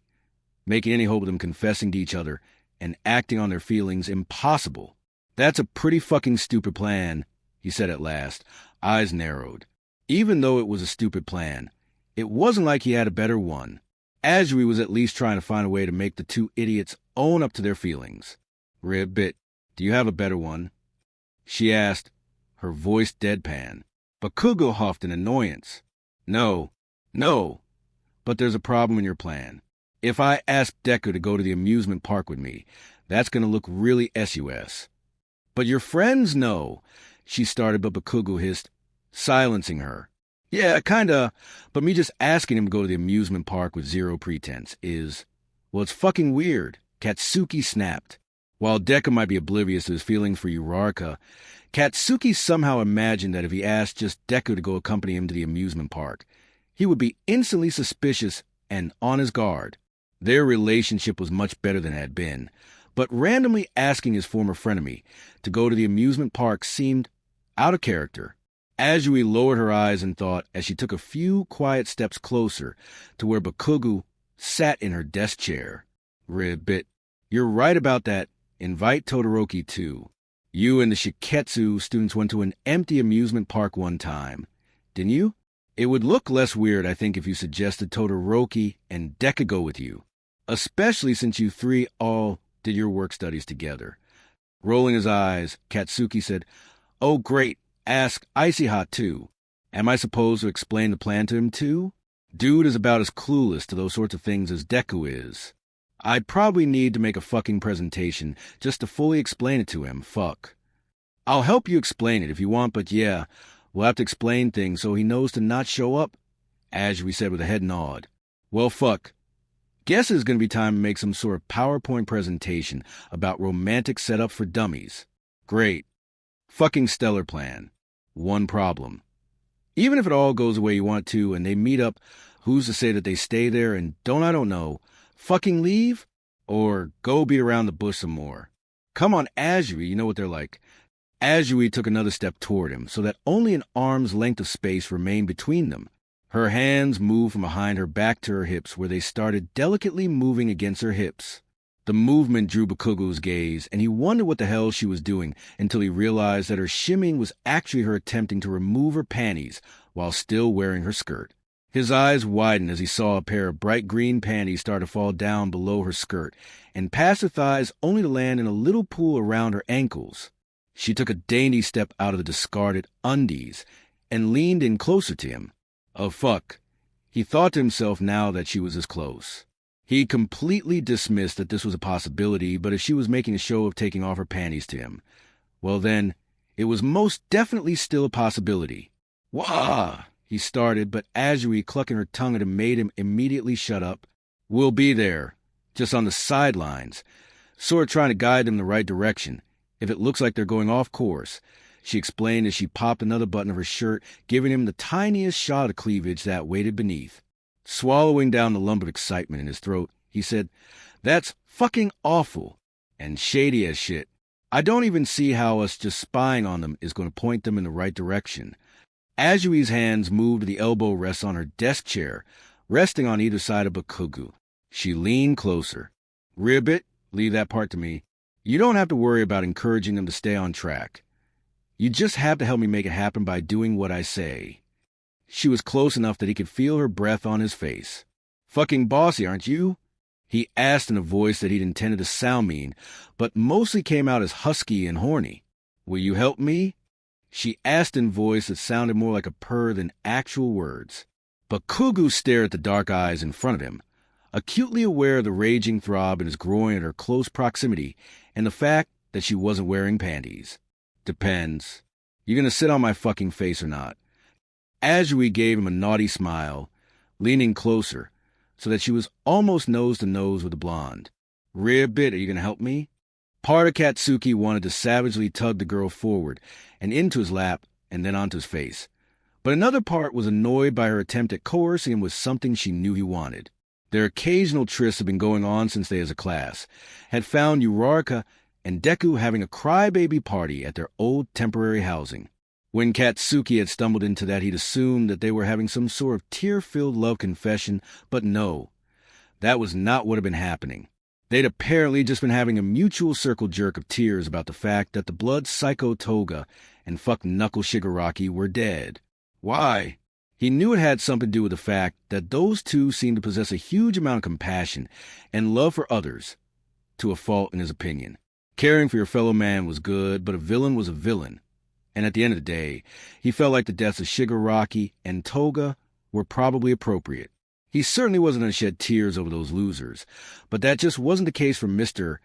making any hope of them confessing to each other and acting on their feelings impossible. That's a pretty fucking stupid plan, he said at last, eyes narrowed. Even though it was a stupid plan, it wasn't like he had a better one. Azuri was at least trying to find a way to make the two idiots own up to their feelings. Ribbit, do you have a better one? She asked, her voice deadpan. Bakugo huffed in annoyance. No, but there's a problem in your plan. If I ask Deku to go to the amusement park with me, that's going to look really sus. But your friends know, she started, but Bakugo hissed, silencing her. Yeah, kinda, but me just asking him to go to the amusement park with zero pretense is, well, it's fucking weird, Katsuki snapped. While Deku might be oblivious to his feelings for Uraraka, Katsuki somehow imagined that if he asked just Deku to go accompany him to the amusement park, he would be instantly suspicious and on his guard. Their relationship was much better than it had been, but randomly asking his former frenemy to go to the amusement park seemed out of character. Azuri lowered her eyes in thought as she took a few quiet steps closer to where Bakugo sat in her desk chair. Ribbit, you're right about that. Invite Todoroki too. You and the Shiketsu students went to an empty amusement park one time, didn't you? It would look less weird, I think, if you suggested Todoroki and Deku go with you, especially since you three all did your work studies together. Rolling his eyes, Katsuki said, "Oh, great, ask Icy-Hot too. Am I supposed to explain the plan to him too? Dude is about as clueless to those sorts of things as Deku is. I'd probably need to make a fucking presentation just to fully explain it to him, fuck. I'll help you explain it if you want, but yeah, we'll have to explain things so he knows to not show up," Ajui said with a head nod. "Well, fuck. Guess it's gonna be time to make some sort of PowerPoint presentation about romantic setup for dummies. Great. Fucking stellar plan. One problem. Even if it all goes the way you want to and they meet up, who's to say that they stay there and I don't know, fucking leave? Or go beat around the bush some more? Come on, Ajui, you know what they're like." Ajui took another step toward him so that only an arm's length of space remained between them. Her hands moved from behind her back to her hips where they started delicately moving against her hips. The movement drew Bakugo's gaze, and he wondered what the hell she was doing until he realized that her shimmying was actually her attempting to remove her panties while still wearing her skirt. His eyes widened as he saw a pair of bright green panties start to fall down below her skirt and past her thighs only to land in a little pool around her ankles. She took a dainty step out of the discarded undies and leaned in closer to him. Oh, fuck. He thought to himself now that she was this close. He completely dismissed that this was a possibility, but if she was making a show of taking off her panties to him, well then, it was most definitely still a possibility. "Wah!" he started, but Ajui, clucking her tongue at him, made him immediately shut up. "We'll be there, just on the sidelines, sort of trying to guide them in the right direction, if it looks like they're going off course," she explained as she popped another button of her shirt, giving him the tiniest shot of cleavage that waited beneath. Swallowing down the lump of excitement in his throat, he said, "That's fucking awful and shady as shit. I don't even see how us just spying on them is going to point them in the right direction." Ajui's hands moved to the elbow rests on her desk chair, resting on either side of Bakugo. She leaned closer. "Ribbit, leave that part to me. You don't have to worry about encouraging them to stay on track. You just have to help me make it happen by doing what I say." She was close enough that he could feel her breath on his face. "Fucking bossy, aren't you?" he asked in a voice that he'd intended to sound mean, but mostly came out as husky and horny. "Will you help me?" she asked in voice that sounded more like a purr than actual words. Bakugo stared at the dark eyes in front of him, acutely aware of the raging throb in his groin at her close proximity and the fact that she wasn't wearing panties. "Depends. You gonna sit on my fucking face or not?" Ajui gave him a naughty smile, leaning closer, so that she was almost nose to nose with the blonde. "Ribbit, are you gonna help me?" Part of Katsuki wanted to savagely tug the girl forward and into his lap and then onto his face, but another part was annoyed by her attempt at coercing him with something she knew he wanted. Their occasional trysts had been going on since they as a class had found Uraraka and Deku having a crybaby party at their old temporary housing. When Katsuki had stumbled into that, he'd assumed that they were having some sort of tear-filled love confession, but no, that was not what had been happening. They'd apparently just been having a mutual circle jerk of tears about the fact that the blood psycho Toga and fuck knuckle Shigaraki were dead. Why? He knew it had something to do with the fact that those two seemed to possess a huge amount of compassion and love for others, to a fault in his opinion. Caring for your fellow man was good, but a villain was a villain. And at the end of the day, he felt like the deaths of Shigaraki and Toga were probably appropriate. He certainly wasn't going to shed tears over those losers, but that just wasn't the case for Mr.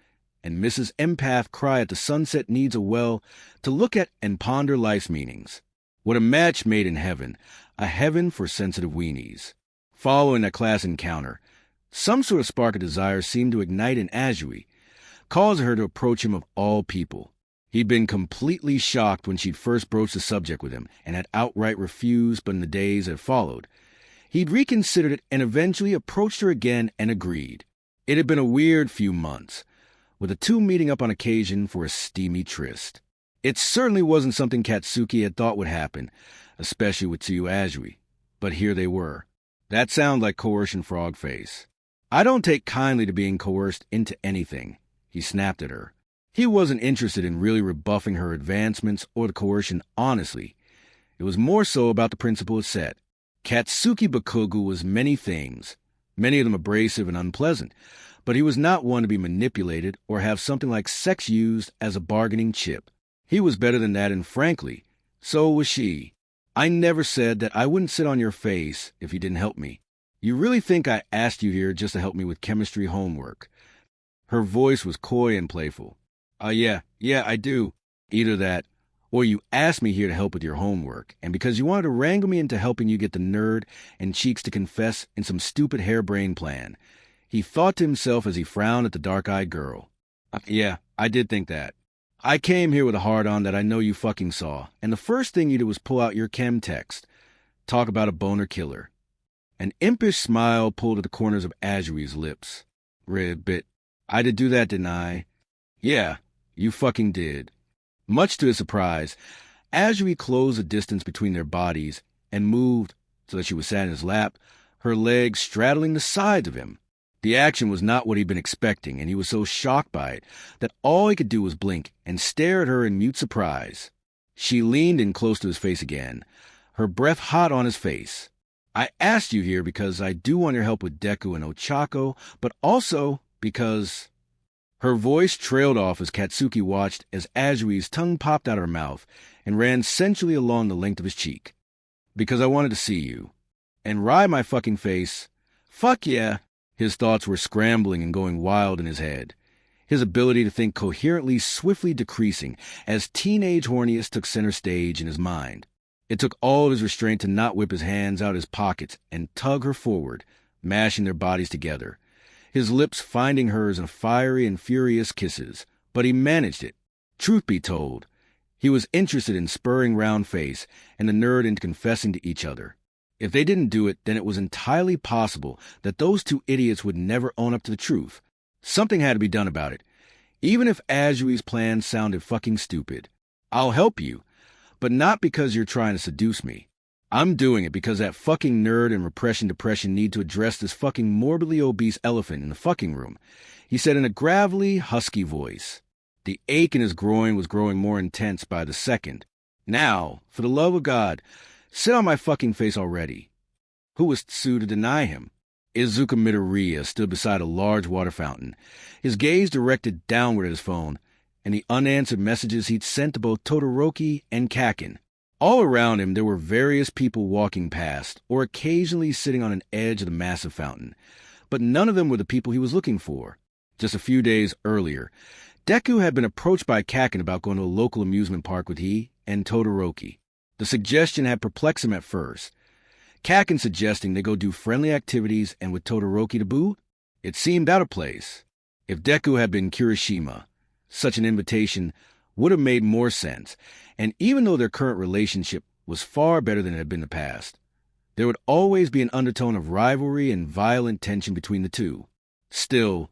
and Mrs. Empath cry at the sunset needs a well to look at and ponder life's meanings. What a match made in heaven, a heaven for sensitive weenies. Following that class encounter, some sort of spark of desire seemed to ignite in Ajui, causing her to approach him of all people. He'd been completely shocked when she'd first broached the subject with him and had outright refused, but in the days that followed, he'd reconsidered it and eventually approached her again and agreed. It had been a weird few months, with the two meeting up on occasion for a steamy tryst. It certainly wasn't something Katsuki had thought would happen, especially with Tsuyu Ajui, but here they were. That sounded like coercion, frog face. "I don't take kindly to being coerced into anything," he snapped at her. He wasn't interested in really rebuffing her advancements or the coercion honestly. It was more so about the principle it set. Katsuki Bakugo was many things, many of them abrasive and unpleasant, but he was not one to be manipulated or have something like sex used as a bargaining chip. He was better than that, and frankly, so was she. I never said that I wouldn't sit on your face if you didn't help me. You really think I asked you here just to help me with chemistry homework? Her voice was coy and playful. Yeah, I do. Either that, or you asked me here to help with your homework, and because you wanted to wrangle me into helping you get the nerd and Cheeks to confess in some stupid harebrained plan. He thought to himself as he frowned at the dark-eyed girl. Yeah, I did think that. I came here with a hard-on that I know you fucking saw, and the first thing you did was pull out your chem text. Talk about a boner killer. An impish smile pulled at the corners of Azui's lips. Ribbit. I did do that, didn't I? Yeah, you fucking did. Much to his surprise, Azui closed the distance between their bodies and moved so that she was sat in his lap, her legs straddling the sides of him. The action was not what he'd been expecting, and he was so shocked by it that all he could do was blink and stare at her in mute surprise. She leaned in close to his face again, her breath hot on his face. I asked you here because I do want your help with Deku and Ochako, but also because... Her voice trailed off as Katsuki watched as Azui's tongue popped out of her mouth and ran sensually along the length of his cheek. Because I wanted to see you. And ride my fucking face. Fuck yeah. His thoughts were scrambling and going wild in his head. His ability to think coherently swiftly decreasing as teenage horniness took center stage in his mind. It took all of his restraint to not whip his hands out of his pockets and tug her forward, mashing their bodies together. His lips finding hers in fiery and furious kisses, but he managed it. Truth be told, he was interested in spurring round face and the nerd into confessing to each other. If they didn't do it, then it was entirely possible that those two idiots would never own up to the truth. Something had to be done about it, even if Azui's plan sounded fucking stupid. I'll help you, but not because you're trying to seduce me. I'm doing it because that fucking nerd and repression depression need to address this fucking morbidly obese elephant in the fucking room, he said in a gravelly, husky voice. The ache in his groin was growing more intense by the second. Now, for the love of God, sit on my fucking face already. Who was Tsu to deny him? Izuku Midoriya stood beside a large water fountain, his gaze directed downward at his phone, and the unanswered messages he'd sent to both Todoroki and Kaken. All around him there were various people walking past, or occasionally sitting on an edge of the massive fountain, but none of them were the people he was looking for. Just a few days earlier, Deku had been approached by Kaken about going to a local amusement park with he and Todoroki. The suggestion had perplexed him at first. Kaken suggesting they go do friendly activities and with Todoroki to boot? It seemed out of place. If Deku had been Kirishima, such an invitation would have made more sense, and even though their current relationship was far better than it had been in the past, there would always be an undertone of rivalry and violent tension between the two. Still,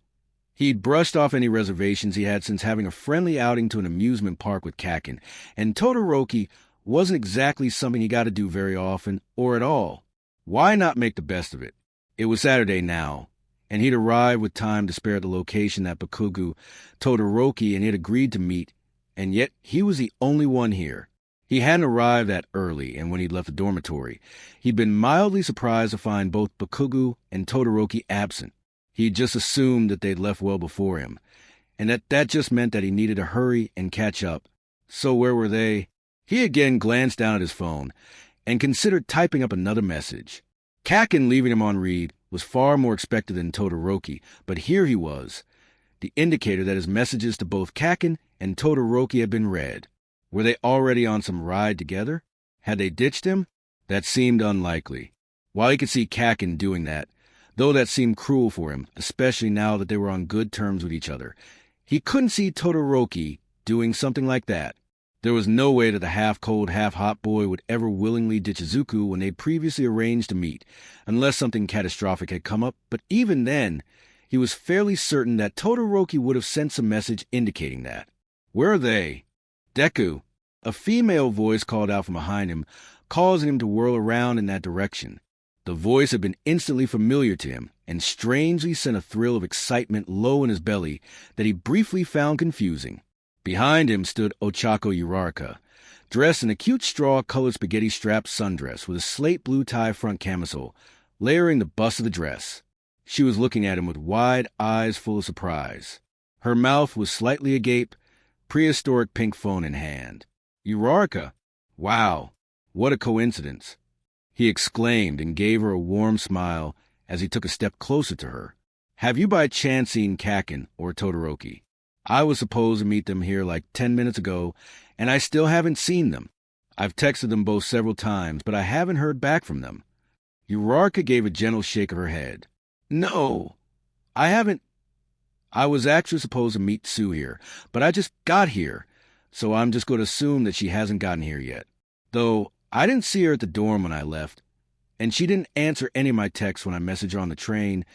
he'd brushed off any reservations he had since having a friendly outing to an amusement park with Kaken, and Todoroki wasn't exactly something he got to do very often, or at all. Why not make the best of it? It was Saturday now, and he'd arrived with time to spare at the location that Bakugo, Todoroki, and he had agreed to meet, and yet he was the only one here. He hadn't arrived that early, and when he'd left the dormitory, he'd been mildly surprised to find both Bakugo and Todoroki absent. He'd just assumed that they'd left well before him, and that just meant that he needed to hurry and catch up. So where were they? He again glanced down at his phone and considered typing up another message. Kaken leaving him on read was far more expected than Todoroki, but here he was, the indicator that his messages to both Kaken and Todoroki had been read. Were they already on some ride together? Had they ditched him? That seemed unlikely. While he could see Kaken doing that, though that seemed cruel for him, especially now that they were on good terms with each other, he couldn't see Todoroki doing something like that. There was no way that the half-cold, half-hot boy would ever willingly ditch Izuku when they'd previously arranged to meet, unless something catastrophic had come up, but even then, he was fairly certain that Todoroki would have sent some message indicating that. Where are they? Deku. A female voice called out from behind him, causing him to whirl around in that direction. The voice had been instantly familiar to him, and strangely sent a thrill of excitement low in his belly that he briefly found confusing. Behind him stood Ochako Uraraka, dressed in a cute straw-colored spaghetti-straped sundress with a slate blue tie front camisole, layering the bust of the dress. She was looking at him with wide eyes full of surprise. Her mouth was slightly agape, prehistoric pink phone in hand. Uraraka? Wow, what a coincidence, he exclaimed and gave her a warm smile as he took a step closer to her. Have you by chance seen Kaken or Todoroki? I was supposed to meet them here like 10 minutes ago, and I still haven't seen them. I've texted them both several times, but I haven't heard back from them. Uraraka gave a gentle shake of her head. No, I haven't. I was actually supposed to meet Sue here, but I just got here, so I'm just going to assume that she hasn't gotten here yet. Though I didn't see her at the dorm when I left, and she didn't answer any of my texts when I messaged her on the train,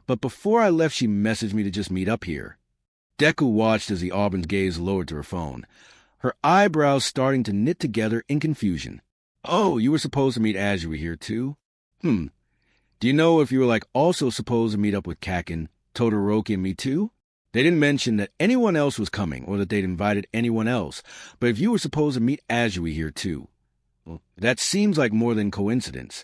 but before I left she messaged me to just meet up here. Deku watched as the Auburn's gaze lowered to her phone, her eyebrows starting to knit together in confusion. Oh, you were supposed to meet Azuri here too? Do you know if you were also supposed to meet up with Kaken, Todoroki, and me too? They didn't mention that anyone else was coming or that they'd invited anyone else, but if you were supposed to meet Azuri here too, well, that seems like more than coincidence.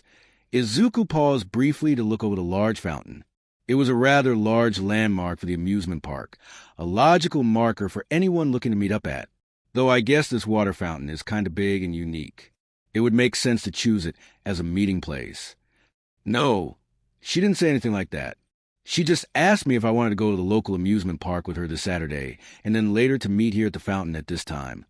Izuku paused briefly to look over the large fountain. It was a rather large landmark for the amusement park, a logical marker for anyone looking to meet up at. Though I guess this water fountain is kind of big and unique. It would make sense to choose it as a meeting place. No, she didn't say anything like that. She just asked me if I wanted to go to the local amusement park with her this Saturday, and then later to meet here at the fountain at this time.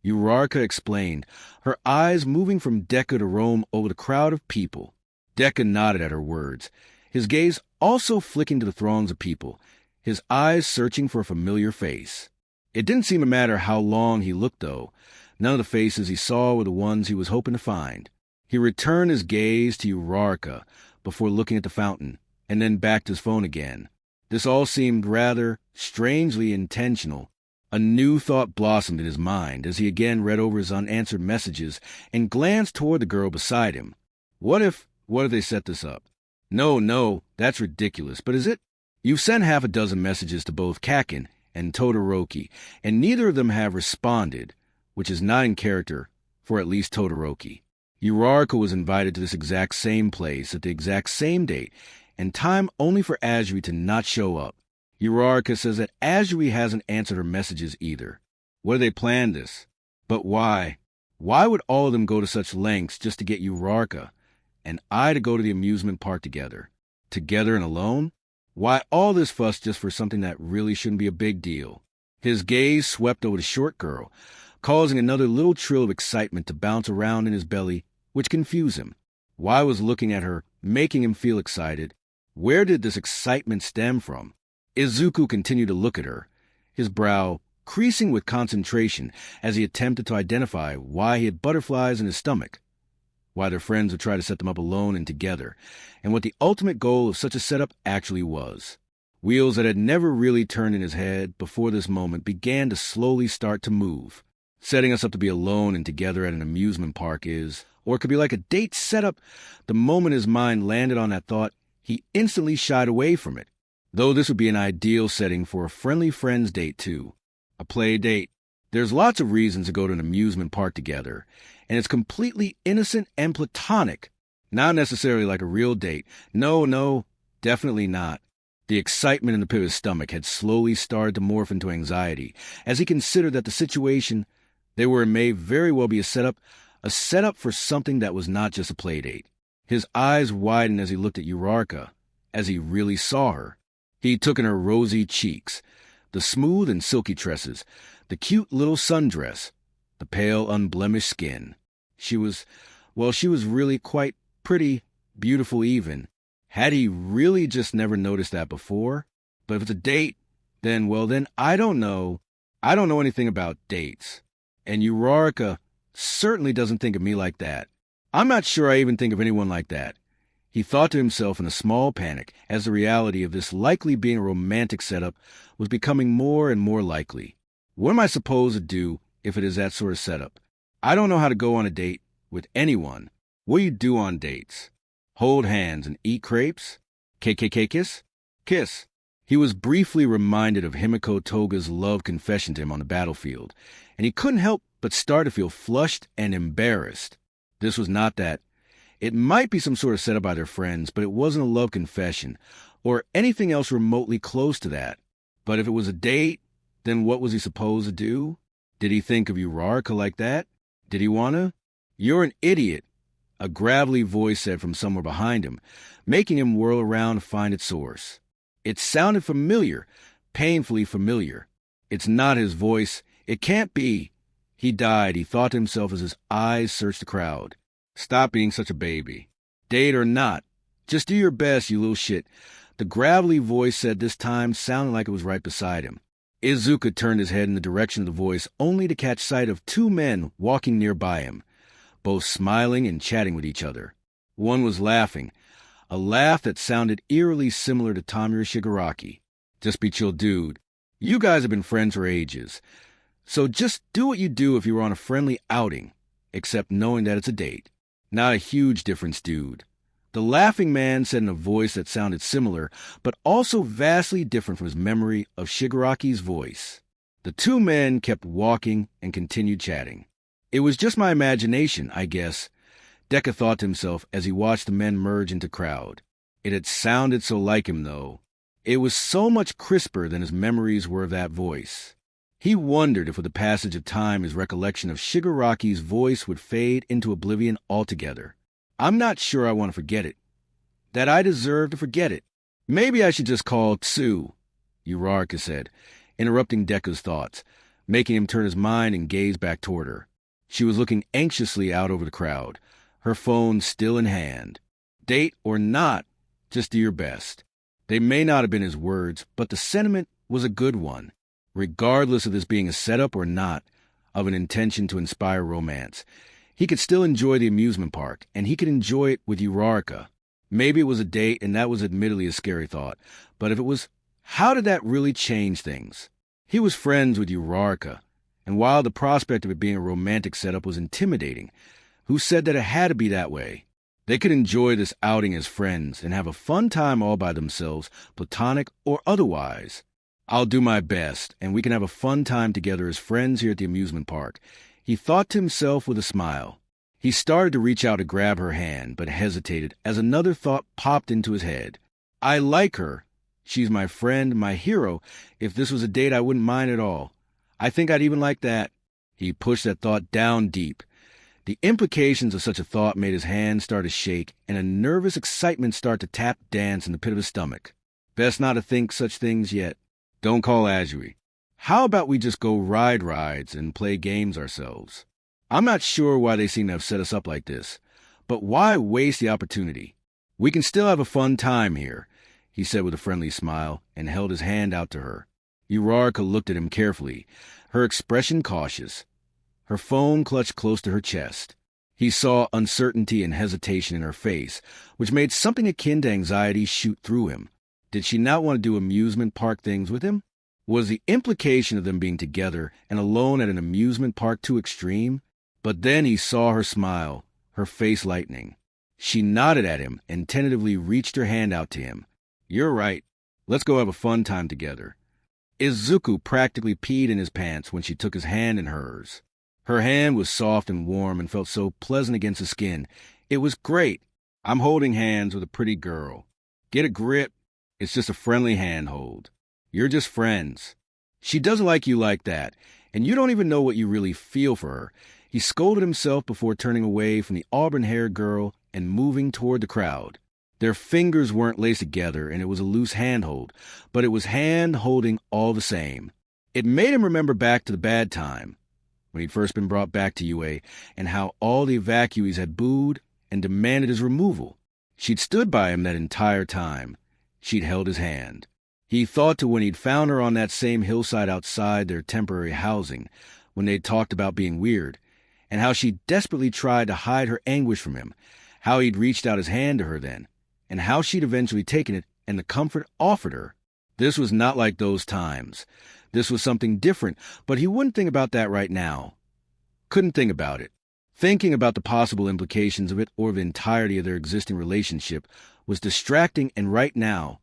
Uraraka explained, her eyes moving from Deku to roam over the crowd of people. Deku nodded at her words, his gaze also flicking to the throngs of people, his eyes searching for a familiar face. It didn't seem to matter how long he looked, though. None of the faces he saw were the ones he was hoping to find. He returned his gaze to Uraraka before looking at the fountain, and then back to his phone again. This all seemed rather strangely intentional. A new thought blossomed in his mind as he again read over his unanswered messages and glanced toward the girl beside him. What if they set this up? No, that's ridiculous, but is it? You've sent half a dozen messages to both Kaken and Todoroki, and neither of them have responded, which is not in character for at least Todoroki. Uraraka was invited to this exact same place at the exact same date, and time only for Azuri to not show up. Uraraka says that Azuri hasn't answered her messages either. What do they plan this? But why? Why would all of them go to such lengths just to get Uraraka and I to go to the amusement park together? Together and alone? Why all this fuss just for something that really shouldn't be a big deal? His gaze swept over the short girl, causing another little trill of excitement to bounce around in his belly, which confused him. Why was looking at her making him feel excited? Where did this excitement stem from? Izuku continued to look at her, his brow creasing with concentration as he attempted to identify why he had butterflies in his stomach, why their friends would try to set them up alone and together, and what the ultimate goal of such a setup actually was. Wheels that had never really turned in his head before this moment began to slowly start to move. Setting us up to be alone and together at an amusement park is, or it could be like a date setup. The moment his mind landed on that thought, he instantly shied away from it. Though this would be an ideal setting for a friendly friends date too. A play date. There's lots of reasons to go to an amusement park together, and it's completely innocent and platonic. Not necessarily like a real date. No, definitely not. The excitement in the pit of his stomach had slowly started to morph into anxiety as he considered that the situation they were in may very well be a setup for something that was not just a play date. His eyes widened as he looked at Uraraka, as he really saw her. He took in her rosy cheeks, the smooth and silky tresses, the cute little sundress, the pale, unblemished skin. She was really quite pretty, beautiful even. Had he really just never noticed that before? But if it's a date, then I don't know. I don't know anything about dates. And Uraraka certainly doesn't think of me like that. I'm not sure I even think of anyone like that. He thought to himself in a small panic as the reality of this likely being a romantic setup was becoming more and more likely. What am I supposed to do if it is that sort of setup? I don't know how to go on a date with anyone. What do you do on dates? Hold hands and eat crepes? KKK kiss? Kiss. He was briefly reminded of Himiko Toga's love confession to him on the battlefield, and he couldn't help but start to feel flushed and embarrassed. This was not that. It might be some sort of setup by their friends, but it wasn't a love confession, or anything else remotely close to that. But if it was a date, then what was he supposed to do? Did he think of Uraraka like that? Did he wanna? "You're an idiot," a gravelly voice said from somewhere behind him, making him whirl around to find its source. It sounded familiar, painfully familiar. It's not his voice. It can't be. He died, he thought to himself as his eyes searched the crowd. Stop being such a baby. Date or not, just do your best, you little shit. The gravelly voice said this time sounded like it was right beside him. Izuku turned his head in the direction of the voice only to catch sight of two men walking nearby him, both smiling and chatting with each other. One was laughing, a laugh that sounded eerily similar to Tamura Shigaraki. "Just be chill, dude. You guys have been friends for ages. So just do what you do if you were on a friendly outing, except knowing that it's a date. Not a huge difference, dude." The laughing man said in a voice that sounded similar, but also vastly different from his memory of Shigaraki's voice. The two men kept walking and continued chatting. It was just my imagination, I guess, Deku thought to himself as he watched the men merge into crowd. It had sounded so like him, though. It was so much crisper than his memories were of that voice. He wondered if with the passage of time his recollection of Shigaraki's voice would fade into oblivion altogether. I'm not sure I want to forget it. That I deserve to forget it. Maybe I should just call Tsu, Uraraka said, interrupting Deku's thoughts, making him turn his mind and gaze back toward her. She was looking anxiously out over the crowd, her phone still in hand. Date or not, just do your best. They may not have been his words, but the sentiment was a good one, regardless of this being a setup or not, of an intention to inspire romance. He could still enjoy the amusement park, and he could enjoy it with Uraraka. Maybe it was a date, and that was admittedly a scary thought. But if it was, how did that really change things? He was friends with Uraraka, and while the prospect of it being a romantic setup was intimidating, who said that it had to be that way? They could enjoy this outing as friends and have a fun time all by themselves, platonic or otherwise. I'll do my best, and we can have a fun time together as friends here at the amusement park, he thought to himself with a smile. He started to reach out to grab her hand, but hesitated as another thought popped into his head. I like her. She's my friend, my hero. If this was a date, I wouldn't mind at all. I think I'd even like that. He pushed that thought down deep. The implications of such a thought made his hand start to shake and a nervous excitement start to tap dance in the pit of his stomach. Best not to think such things yet. Don't call Azui. How about we just go ride rides and play games ourselves? I'm not sure why they seem to have set us up like this, but why waste the opportunity? We can still have a fun time here, he said with a friendly smile and held his hand out to her. Uraraka looked at him carefully, her expression cautious, her phone clutched close to her chest. He saw uncertainty and hesitation in her face, which made something akin to anxiety shoot through him. Did she not want to do amusement park things with him? Was the implication of them being together and alone at an amusement park too extreme? But then he saw her smile, her face lightening. She nodded at him and tentatively reached her hand out to him. You're right. Let's go have a fun time together. Izuku practically peed in his pants when she took his hand in hers. Her hand was soft and warm and felt so pleasant against his skin. It was great. I'm holding hands with a pretty girl. Get a grip. It's just a friendly handhold. You're just friends. She doesn't like you like that, and you don't even know what you really feel for her. He scolded himself before turning away from the auburn-haired girl and moving toward the crowd. Their fingers weren't laced together, and it was a loose handhold, but it was hand-holding all the same. It made him remember back to the bad time, when he'd first been brought back to UA, and how all the evacuees had booed and demanded his removal. She'd stood by him that entire time. She'd held his hand. He thought to when he'd found her on that same hillside outside their temporary housing, when they'd talked about being weird, and how she desperately tried to hide her anguish from him, how he'd reached out his hand to her then, and how she'd eventually taken it and the comfort offered her. This was not like those times. This was something different, but he wouldn't think about that right now. Couldn't think about it. Thinking about the possible implications of it or the entirety of their existing relationship was distracting, and right now,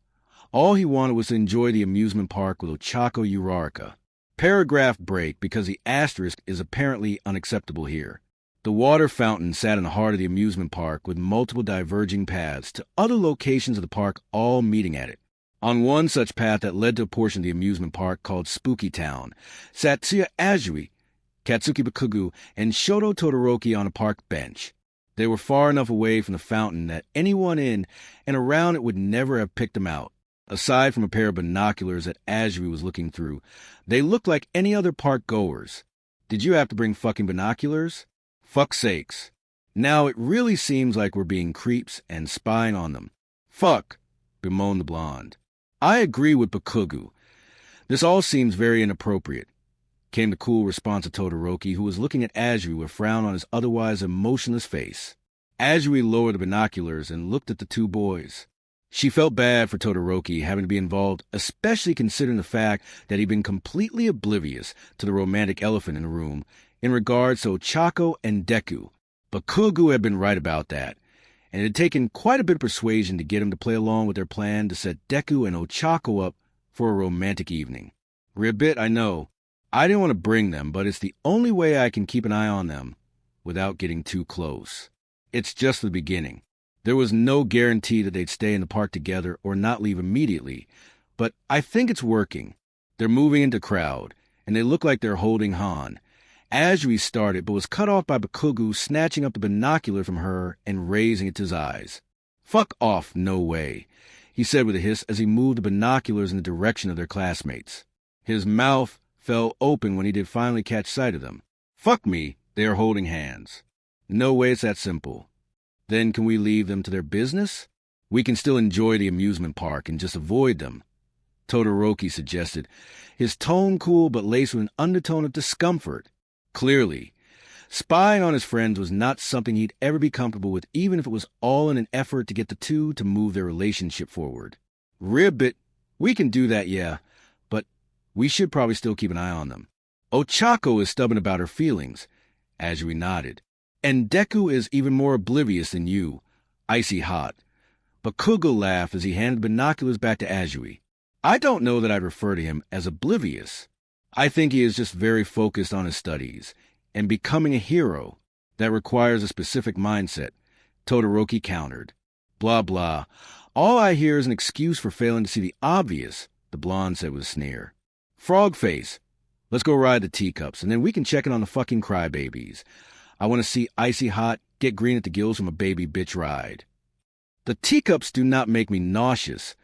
All he wanted was to enjoy the amusement park with Ochako Uraraka. Paragraph break because the asterisk is apparently unacceptable here. The water fountain sat in the heart of the amusement park with multiple diverging paths to other locations of the park all meeting at it. On one such path that led to a portion of the amusement park called Spooky Town, sat Tsuya Azui, Katsuki Bakugu, and Shoto Todoroki on a park bench. They were far enough away from the fountain that anyone in and around it would never have picked them out. Aside from a pair of binoculars that Azui was looking through, they looked like any other park goers. Did you have to bring fucking binoculars? Fuck's sakes. Now it really seems like we're being creeps and spying on them. Fuck, bemoaned the blonde. I agree with Bakugu. This all seems very inappropriate, came the cool response of Todoroki, who was looking at Azui with a frown on his otherwise emotionless face. Azui lowered the binoculars and looked at the two boys. She felt bad for Todoroki having to be involved, especially considering the fact that he'd been completely oblivious to the romantic elephant in the room in regards to Ochako and Deku. Bakugu had been right about that, and it had taken quite a bit of persuasion to get him to play along with their plan to set Deku and Ochako up for a romantic evening. Ribbit, I know. I didn't want to bring them, but it's the only way I can keep an eye on them without getting too close. It's just the beginning. There was no guarantee that they'd stay in the park together or not leave immediately, but I think it's working. They're moving into crowd, and they look like they're holding Han. Azui started, but was cut off by Bakugu snatching up the binocular from her and raising it to his eyes. Fuck off, no way, he said with a hiss as he moved the binoculars in the direction of their classmates. His mouth fell open when he did finally catch sight of them. Fuck me, they are holding hands. No way it's that simple. Then can we leave them to their business? We can still enjoy the amusement park and just avoid them, Todoroki suggested, his tone cool but laced with an undertone of discomfort. Clearly, spying on his friends was not something he'd ever be comfortable with, even if it was all in an effort to get the two to move their relationship forward. Ribbit, we can do that, yeah, but we should probably still keep an eye on them. Ochako is stubborn about her feelings, Azui nodded. And Deku is even more oblivious than you, icy hot. Bakugo laughed as he handed binoculars back to Azui. I don't know that I'd refer to him as oblivious. I think he is just very focused on his studies, and becoming a hero that requires a specific mindset, Todoroki countered. Blah, blah. All I hear is an excuse for failing to see the obvious, the blonde said with a sneer. Frog face, let's go ride the teacups, and then we can check in on the fucking crybabies. I want to see icy hot, get green at the gills from a baby bitch ride. The teacups do not make me nauseous,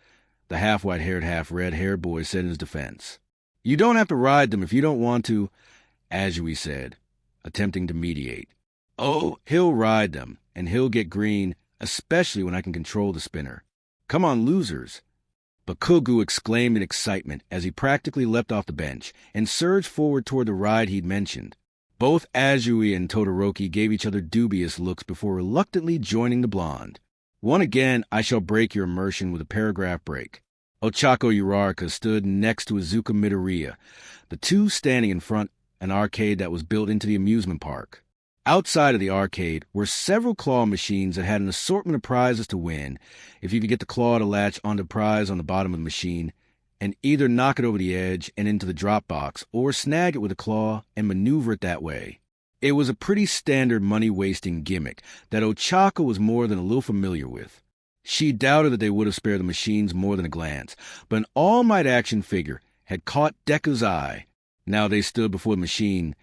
the half-white-haired, half-red-haired boy said in his defense. You don't have to ride them if you don't want to, Azui said, attempting to mediate. Oh, he'll ride them, and he'll get green, especially when I can control the spinner. Come on, losers. Bakugu exclaimed in excitement as he practically leapt off the bench and surged forward toward the ride he'd mentioned. Both Azui and Todoroki gave each other dubious looks before reluctantly joining the blonde. Once again, I shall break your immersion with a paragraph break. Ochako Uraraka stood next to Izuku Midoriya, the two standing in front an arcade that was built into the amusement park. Outside of the arcade were several claw machines that had an assortment of prizes to win if you could get the claw to latch onto the prize on the bottom of the machine and either knock it over the edge and into the drop box or snag it with a claw and maneuver it that way. It was a pretty standard money-wasting gimmick that Ochako was more than a little familiar with. She doubted that they would have spared the machines more than a glance, but an All Might action figure had caught Deku's eye. Now they stood before the machine,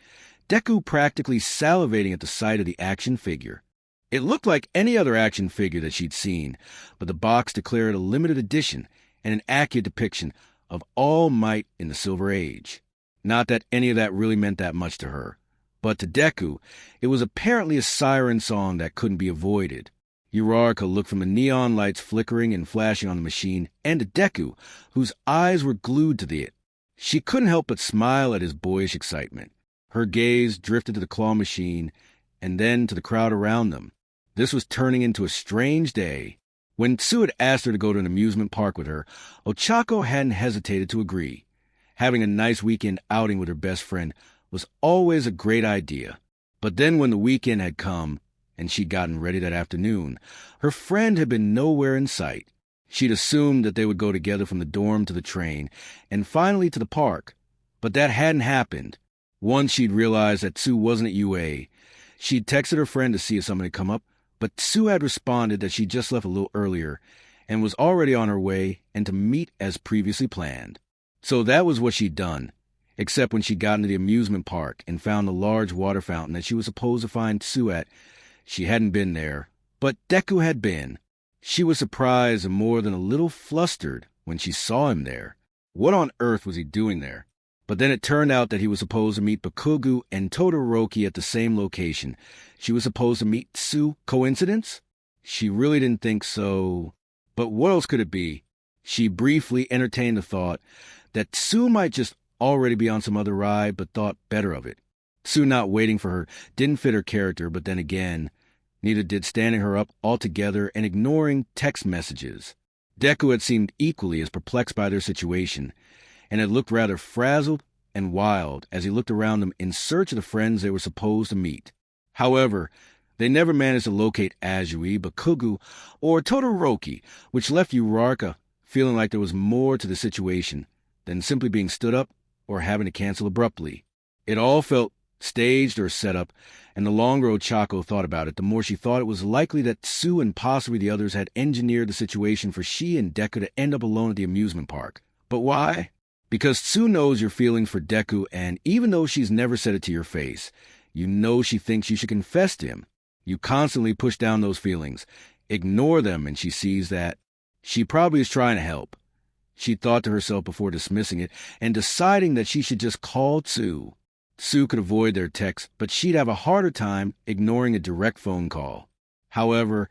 Deku practically salivating at the sight of the action figure. It looked like any other action figure that she'd seen, but the box declared a limited edition and an accurate depiction of All Might in the Silver Age. Not that any of that really meant that much to her, but to Deku, it was apparently a siren song that couldn't be avoided. Uraraka looked from the neon lights flickering and flashing on the machine and to Deku, whose eyes were glued to it. She couldn't help but smile at his boyish excitement. Her gaze drifted to the claw machine and then to the crowd around them. This was turning into a strange day. When Tsu had asked her to go to an amusement park with her, Ochako hadn't hesitated to agree. Having a nice weekend outing with her best friend was always a great idea. But then when the weekend had come, and she'd gotten ready that afternoon, her friend had been nowhere in sight. She'd assumed that they would go together from the dorm to the train, and finally to the park. But that hadn't happened. Once she'd realized that Sue wasn't at UA. She'd texted her friend to see if someone had come up, but Sue had responded that she'd just left a little earlier and was already on her way and to meet as previously planned. So that was what she'd done, except when she'd gotten to the amusement park and found the large water fountain that she was supposed to find Sue at. She hadn't been there, but Deku had been. She was surprised and more than a little flustered when she saw him there. What on earth was he doing there? But then it turned out that he was supposed to meet Bakugo and Todoroki at the same location. She was supposed to meet Sue. Coincidence? She really didn't think so. But what else could it be? She briefly entertained the thought that Sue might just already be on some other ride, but thought better of it. Sue not waiting for her didn't fit her character, but then again, neither did standing her up altogether and ignoring text messages. Deku had seemed equally as perplexed by their situation, and had looked rather frazzled and wild as he looked around them in search of the friends they were supposed to meet. However, they never managed to locate Azui, Bakugo, or Todoroki, which left Uraraka feeling like there was more to the situation than simply being stood up or having to cancel abruptly. It all felt staged or set up, and the longer Ochako thought about it, the more she thought it was likely that Sue and possibly the others had engineered the situation for she and Deku to end up alone at the amusement park. But why? Because Sue knows your feelings for Deku, and even though she's never said it to your face, you know she thinks you should confess to him. You constantly push down those feelings, ignore them, and she sees that. She probably is trying to help. She thought to herself before dismissing it and deciding that she should just call Sue. Sue could avoid their texts, but she'd have a harder time ignoring a direct phone call. However,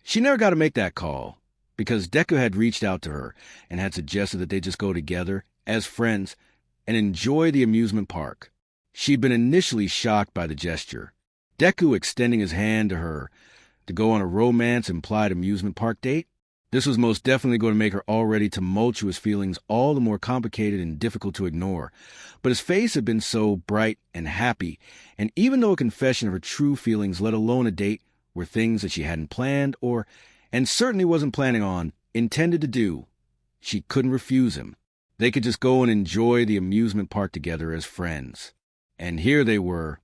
she never got to make that call, because Deku had reached out to her and had suggested that they just go together as friends and enjoy the amusement park. She'd been initially shocked by the gesture. Deku extending his hand to her to go on a romance-implied amusement park date? This was most definitely going to make her already tumultuous feelings all the more complicated and difficult to ignore. But his face had been so bright and happy, and even though a confession of her true feelings, let alone a date, were things that she hadn't planned or, and certainly wasn't planning on, intended to do, she couldn't refuse him. They could just go and enjoy the amusement park together as friends. And here they were,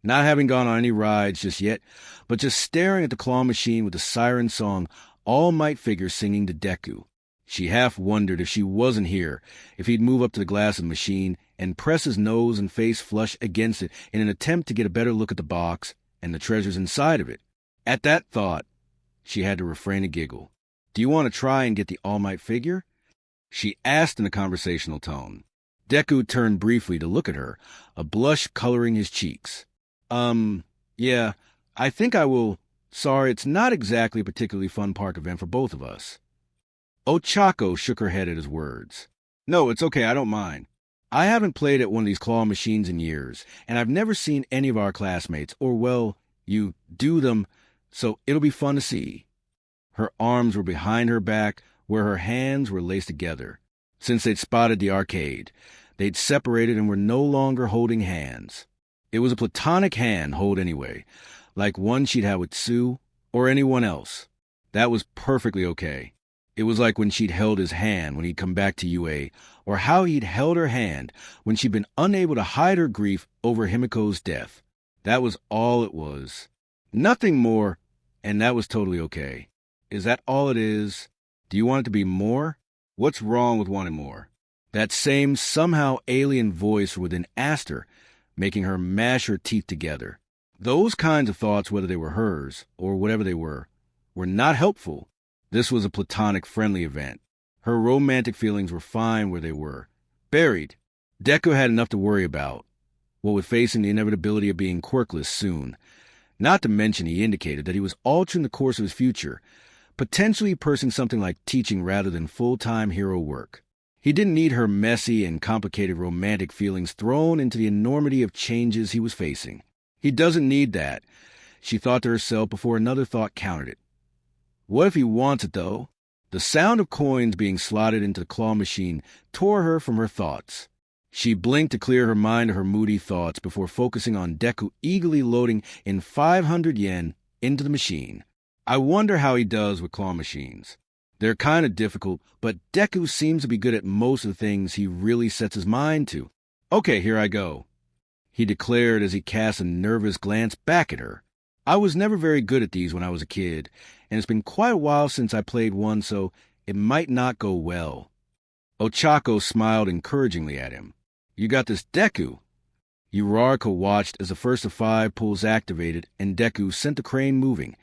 not having gone on any rides just yet, but just staring at the claw machine with the siren song All Might figure singing to Deku. She half wondered if she wasn't here, if he'd move up to the glass of the machine and press his nose and face flush against it in an attempt to get a better look at the box and the treasures inside of it. At that thought, she had to refrain a giggle. "Do you want to try and get the All Might figure?" she asked in a conversational tone. Deku turned briefly to look at her, a blush coloring his cheeks. Yeah, I think I will. Sorry, it's not exactly a particularly fun park event for both of us." Ochako shook her head at his words. "No, it's okay, I don't mind. I haven't played at one of these claw machines in years, and I've never seen any of our classmates, or, well, you do them, so it'll be fun to see." Her arms were behind her back, where her hands were laced together. Since they'd spotted the arcade, they'd separated and were no longer holding hands. It was a platonic hand hold anyway, like one she'd had with Sue or anyone else. That was perfectly okay. It was like when she'd held his hand when he'd come back to UA, or how he'd held her hand when she'd been unable to hide her grief over Himiko's death. That was all it was. Nothing more, and that was totally okay. Is that all it is? Do you want it to be more? What's wrong with wanting more? That same somehow alien voice within asked her, making her mash her teeth together. Those kinds of thoughts, whether they were hers or whatever they were not helpful. This was a platonic friendly event. Her romantic feelings were fine where they were. Buried. Deku had enough to worry about, what with facing the inevitability of being Qurikless soon. Not to mention he indicated that he was altering the course of his future, potentially pursuing something like teaching rather than full-time hero work. He didn't need her messy and complicated romantic feelings thrown into the enormity of changes he was facing. He doesn't need that, she thought to herself before another thought countered it. What if he wants it, though? The sound of coins being slotted into the claw machine tore her from her thoughts. She blinked to clear her mind of her moody thoughts before focusing on Deku eagerly loading in 500 yen into the machine. I wonder how he does with claw machines. They're kind of difficult, but Deku seems to be good at most of the things he really sets his mind to. Okay, here I go, he declared as he cast a nervous glance back at her. I was never very good at these when I was a kid, and it's been quite a while since I played one, so it might not go well. Ochako smiled encouragingly at him. You got this, Deku. Uraraka watched as the first of 5 pulls activated and Deku sent the crane moving,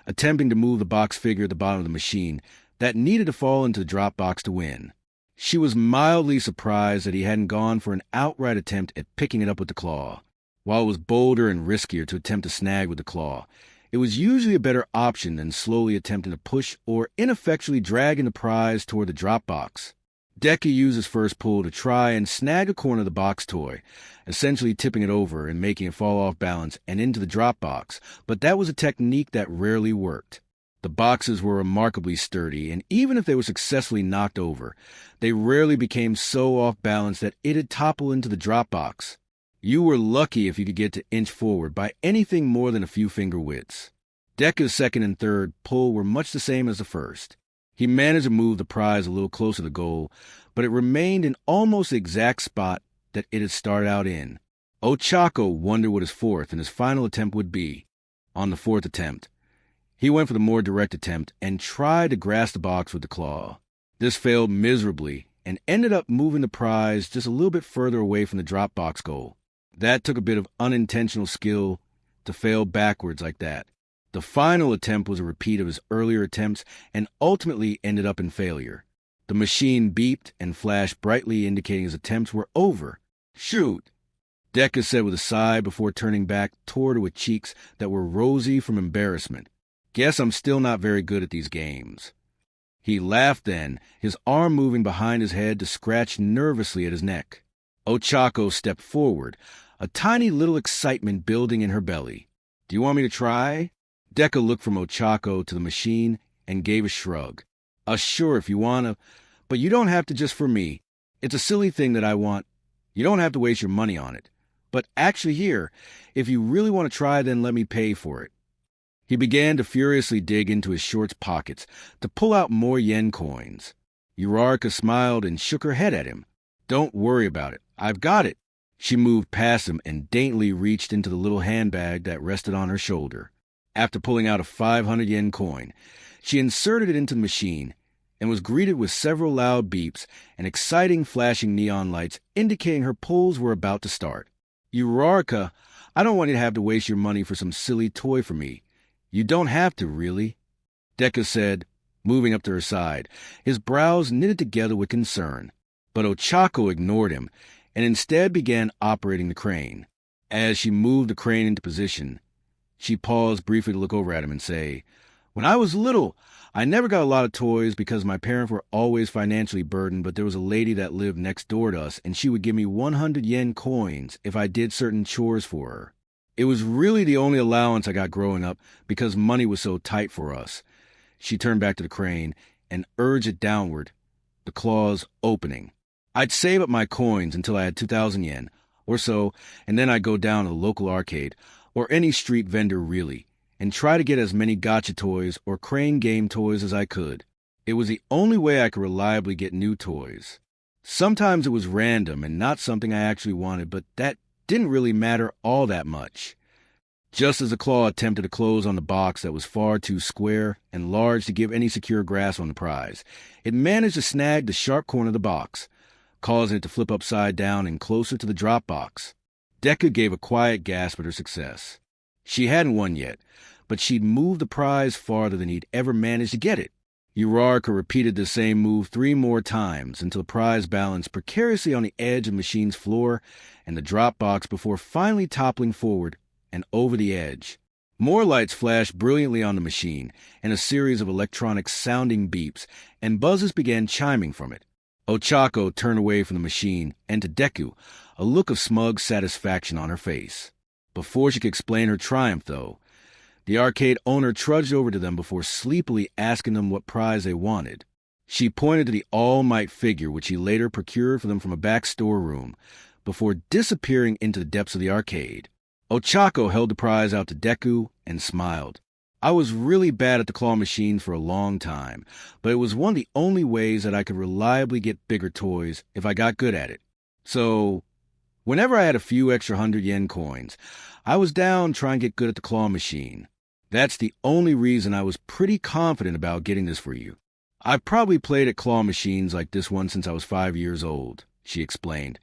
attempting to move the box figure at the bottom of the machine that needed to fall into the drop box to win. She was mildly surprised that he hadn't gone for an outright attempt at picking it up with the claw. While it was bolder and riskier to attempt to snag with the claw, it was usually a better option than slowly attempting to push or ineffectually dragging the prize toward the drop box. Deku used his first pull to try and snag a corner of the box toy, essentially tipping it over and making it fall off balance and into the drop box, but that was a technique that rarely worked. The boxes were remarkably sturdy, and even if they were successfully knocked over, they rarely became so off balance that it'd topple into the drop box. You were lucky if you could get to inch forward by anything more than a few finger widths. Deku's second and third pull were much the same as the first. He managed to move the prize a little closer to the goal, but it remained in almost the exact spot that it had started out in. Ochako wondered what his fourth and his final attempt would be. On the fourth attempt, he went for the more direct attempt and tried to grasp the box with the claw. This failed miserably and ended up moving the prize just a little bit further away from the drop box goal. That took a bit of unintentional skill to fail backwards like that. The final attempt was a repeat of his earlier attempts and ultimately ended up in failure. The machine beeped and flashed brightly, indicating his attempts were over. Shoot, Deku said with a sigh before turning back toward her with cheeks that were rosy from embarrassment. Guess I'm still not very good at these games. He laughed then, his arm moving behind his head to scratch nervously at his neck. Ochako stepped forward, a tiny little excitement building in her belly. Do you want me to try? Deku looked from Ochako to the machine and gave a shrug. Sure, if you want to, but you don't have to just for me. It's a silly thing that I want. You don't have to waste your money on it. But actually here, if you really want to try, then let me pay for it. He began to furiously dig into his shorts pockets to pull out more yen coins. Uraraka smiled and shook her head at him. Don't worry about it. I've got it. She moved past him and daintily reached into the little handbag that rested on her shoulder. After pulling out a 500 yen coin, she inserted it into the machine and was greeted with several loud beeps and exciting flashing neon lights indicating her pulls were about to start. Uraraka, I don't want you to have to waste your money for some silly toy for me. You don't have to, really, Deku said, moving up to her side, his brows knitted together with concern. But Ochako ignored him and instead began operating the crane. As she moved the crane into position, she paused briefly to look over at him and say, When I was little, I never got a lot of toys because my parents were always financially burdened, but there was a lady that lived next door to us, and she would give me 100 yen coins if I did certain chores for her. It was really the only allowance I got growing up because money was so tight for us. She turned back to the crane and urged it downward, the claws opening. I'd save up my coins until I had 2,000 yen or so, and then I'd go down to the local arcade, or any street vendor really, and try to get as many gacha toys or crane game toys as I could. It was the only way I could reliably get new toys. Sometimes it was random and not something I actually wanted, but that didn't really matter all that much. Just as the claw attempted to close on the box that was far too square and large to give any secure grasp on the prize, it managed to snag the sharp corner of the box, causing it to flip upside down and closer to the drop box. Deku gave a quiet gasp at her success. She hadn't won yet, but she'd moved the prize farther than he'd ever managed to get it. Uraraka repeated the same move 3 more times until the prize balanced precariously on the edge of the machine's floor and the drop box before finally toppling forward and over the edge. More lights flashed brilliantly on the machine, and a series of electronic sounding beeps and buzzes began chiming from it. Ochako turned away from the machine and to Deku, a look of smug satisfaction on her face. Before she could explain her triumph, though, the arcade owner trudged over to them before sleepily asking them what prize they wanted. She pointed to the All Might figure, which he later procured for them from a back storeroom, before disappearing into the depths of the arcade. Ochako held the prize out to Deku and smiled. I was really bad at the claw machine for a long time, but it was one of the only ways that I could reliably get bigger toys if I got good at it. So, whenever I had a few extra 100 yen coins, I was down trying to get good at the claw machine. That's the only reason I was pretty confident about getting this for you. I've probably played at claw machines like this one since I was 5 years old, she explained,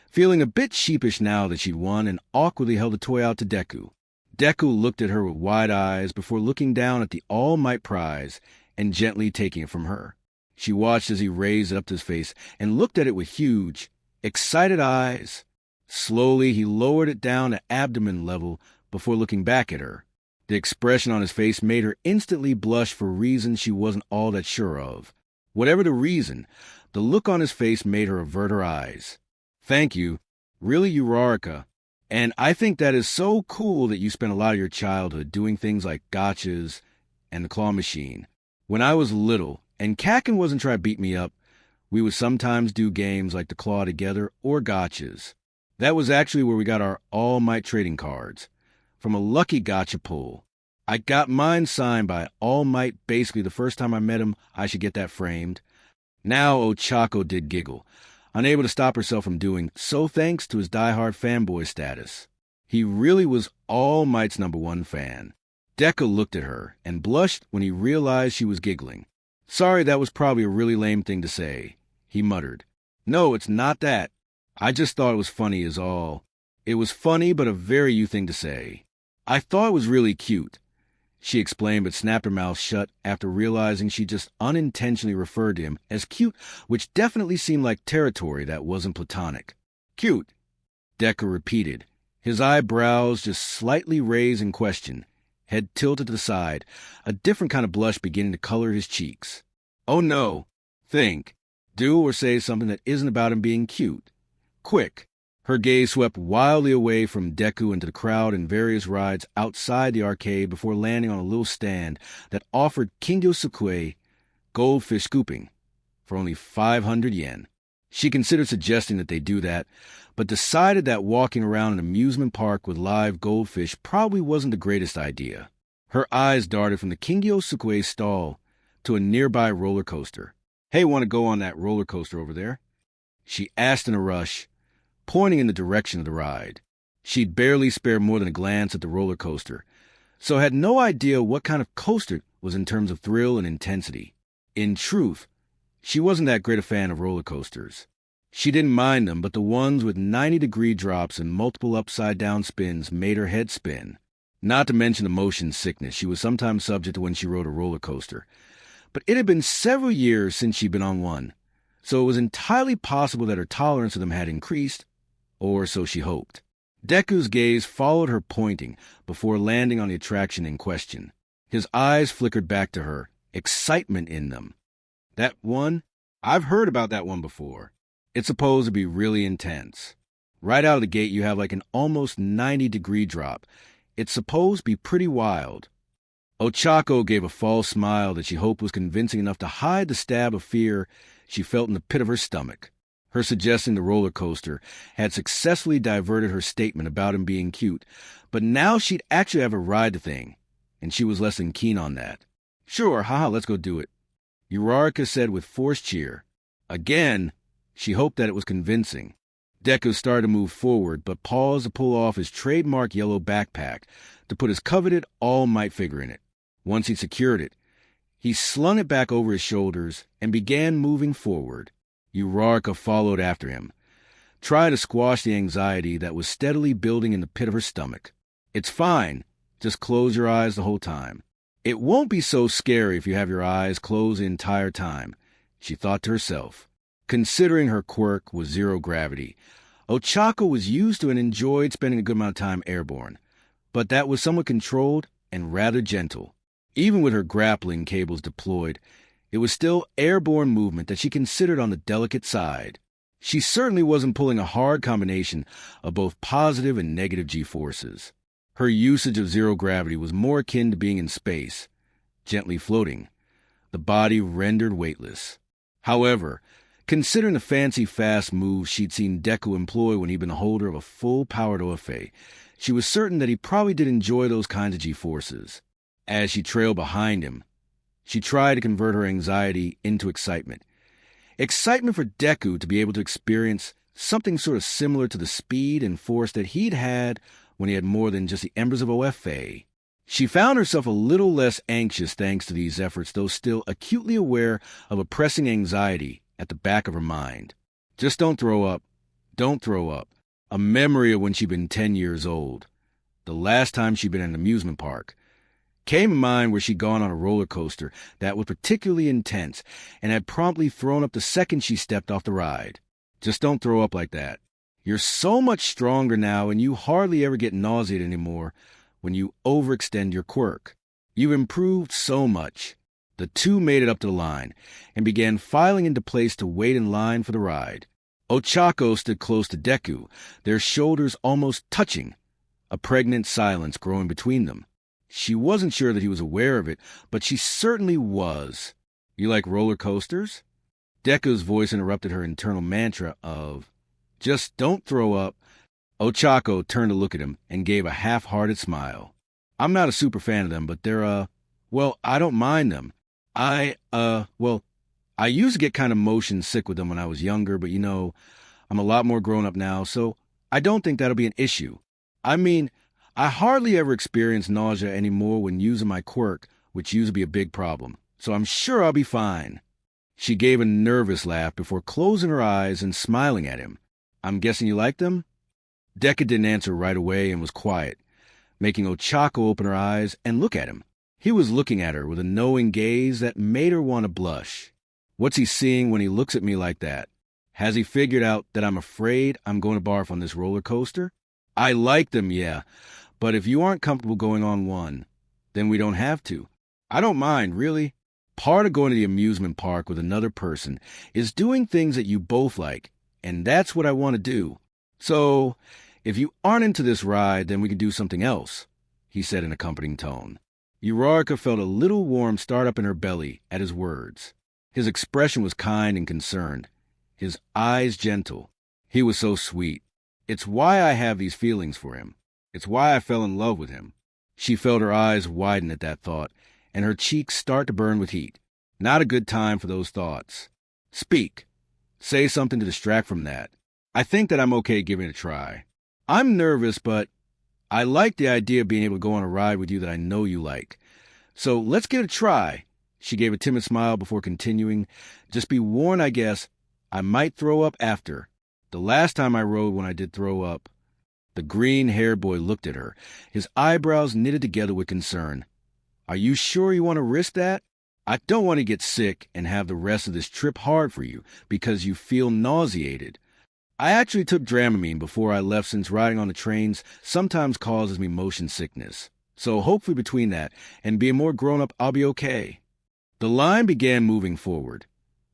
feeling a bit sheepish now that she'd won and awkwardly held the toy out to Deku. Deku looked at her with wide eyes before looking down at the All Might prize and gently taking it from her. She watched as he raised it up to his face and looked at it with huge, excited eyes. Slowly, he lowered it down to abdomen level before looking back at her. The expression on his face made her instantly blush for reasons she wasn't all that sure of. Whatever the reason, the look on his face made her avert her eyes. Thank you. Really, Uraraka. And I think that is so cool that you spent a lot of your childhood doing things like gotchas and the claw machine. When I was little, and Kakin wasn't trying to beat me up, we would sometimes do games like the claw together or gotchas. That was actually where we got our All Might trading cards, from a lucky gotcha pull. I got mine signed by All Might basically the first time I met him. I should get that framed. Now Ochako did giggle, unable to stop herself from doing so thanks to his diehard fanboy status. He really was All Might's #1 fan. Deku looked at her and blushed when he realized she was giggling. Sorry, that was probably a really lame thing to say, he muttered. No, it's not that. I just thought it was funny is all. It was funny, but a very you thing to say. I thought it was really cute, she explained, but snapped her mouth shut after realizing she just unintentionally referred to him as cute, which definitely seemed like territory that wasn't platonic. Cute, Deku repeated, his eyebrows just slightly raised in question, head tilted to the side, a different kind of blush beginning to color his cheeks. Oh no, think, do or say something that isn't about him being cute. Quick. Her gaze swept wildly away from Deku into the crowd and various rides outside the arcade before landing on a little stand that offered Kingyo goldfish scooping for only 500 yen. She considered suggesting that they do that, but decided that walking around an amusement park with live goldfish probably wasn't the greatest idea. Her eyes darted from the Kingyo stall to a nearby roller coaster. Hey, want to go on that roller coaster over there? She asked in a rush, pointing in the direction of the ride. She'd barely spared more than a glance at the roller coaster, so had no idea what kind of coaster it was in terms of thrill and intensity. In truth, she wasn't that great a fan of roller coasters. She didn't mind them, but the ones with 90-degree drops and multiple upside-down spins made her head spin. Not to mention the motion sickness she was sometimes subject to when she rode a roller coaster. But it had been several years since she'd been on one, so it was entirely possible that her tolerance to them had increased, or so she hoped. Deku's gaze followed her pointing before landing on the attraction in question. His eyes flickered back to her, excitement in them. That one? I've heard about that one before. It's supposed to be really intense. Right out of the gate, you have like an almost 90-degree drop. It's supposed to be pretty wild. Ochako gave a false smile that she hoped was convincing enough to hide the stab of fear she felt in the pit of her stomach. Her suggesting the roller coaster had successfully diverted her statement about him being cute, but now she'd actually have her ride the thing, and she was less than keen on that. Sure, haha, let's go do it, Uraraka said with forced cheer. Again, she hoped that it was convincing. Deku started to move forward, but paused to pull off his trademark yellow backpack to put his coveted All Might figure in it. Once he secured it, he slung it back over his shoulders and began moving forward. Uraraka followed after him, trying to squash the anxiety that was steadily building in the pit of her stomach. It's fine. Just close your eyes the whole time. It won't be so scary if you have your eyes closed the entire time, she thought to herself. Considering her quirk was zero gravity, Ochako was used to and enjoyed spending a good amount of time airborne, but that was somewhat controlled and rather gentle. Even with her grappling cables deployed, it was still airborne movement that she considered on the delicate side. She certainly wasn't pulling a hard combination of both positive and negative G-forces. Her usage of zero gravity was more akin to being in space, gently floating, the body rendered weightless. However, considering the fancy fast moves she'd seen Deku employ when he'd been the holder of a full-powered Ofe, she was certain that he probably did enjoy those kinds of G-forces. As she trailed behind him, she tried to convert her anxiety into excitement. Excitement for Deku to be able to experience something sort of similar to the speed and force that he'd had when he had more than just the embers of OFA. She found herself a little less anxious thanks to these efforts, though still acutely aware of a pressing anxiety at the back of her mind. Just don't throw up. Don't throw up. A memory of when she'd been 10 years old, the last time she'd been in an amusement park, came in mind where she'd gone on a roller coaster that was particularly intense and had promptly thrown up the second she stepped off the ride. Just don't throw up like that. You're so much stronger now, and you hardly ever get nauseated anymore when you overextend your quirk. You've improved so much. The two made it up to the line and began filing into place to wait in line for the ride. Ochako stood close to Deku, their shoulders almost touching, a pregnant silence growing between them. She wasn't sure that he was aware of it, but she certainly was. You like roller coasters? Deku's voice interrupted her internal mantra of, just don't throw up. Ochako turned to look at him and gave a half-hearted smile. I'm not a super fan of them, but they're, well, I don't mind them. I used to get kind of motion sick with them when I was younger, but I'm a lot more grown up now, so I don't think that'll be an issue. I mean, I hardly ever experience nausea anymore when using my quirk, which used to be a big problem, so I'm sure I'll be fine. She gave a nervous laugh before closing her eyes and smiling at him. I'm guessing you like them? Deku didn't answer right away and was quiet, making Ochako open her eyes and look at him. He was looking at her with a knowing gaze that made her want to blush. What's he seeing when he looks at me like that? Has he figured out that I'm afraid I'm going to barf on this roller coaster? I like them, yeah, but if you aren't comfortable going on one, then we don't have to. I don't mind, really. Part of going to the amusement park with another person is doing things that you both like, and that's what I want to do. So, if you aren't into this ride, then we can do something else, he said in a comforting tone. Uraraka felt a little warm start up in her belly at his words. His expression was kind and concerned, his eyes gentle. He was so sweet. It's why I have these feelings for him. It's why I fell in love with him. She felt her eyes widen at that thought, and her cheeks start to burn with heat. Not a good time for those thoughts. Speak. Say something to distract from that. I think that I'm okay giving it a try. I'm nervous, but I like the idea of being able to go on a ride with you that I know you like. So let's give it a try. She gave a timid smile before continuing. Just be warned, I guess, I might throw up after. The last time I rode when I did throw up. The green-haired boy looked at her, his eyebrows knitted together with concern. Are you sure you want to risk that? I don't want to get sick and have the rest of this trip hard for you because you feel nauseated. I actually took Dramamine before I left since riding on the trains sometimes causes me motion sickness. So hopefully between that and being more grown-up, I'll be okay. The line began moving forward,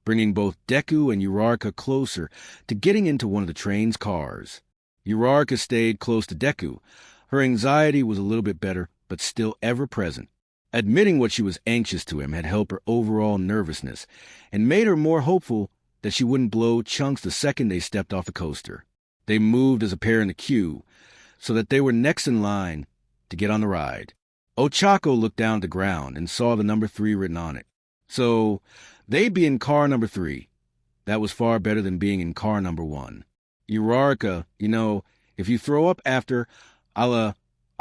bringing both Deku and Uraraka closer to getting into one of the train's cars. Uraraka stayed close to Deku. Her anxiety was a little bit better, but still ever present. Admitting what she was anxious to him had helped her overall nervousness and made her more hopeful that she wouldn't blow chunks the second they stepped off the coaster. They moved as a pair in the queue so that they were next in line to get on the ride. Ochako looked down at the ground and saw the number 3 written on it. So they'd be in car number 3. That was far better than being in car number 1. Uraraka, if you throw up after, I'll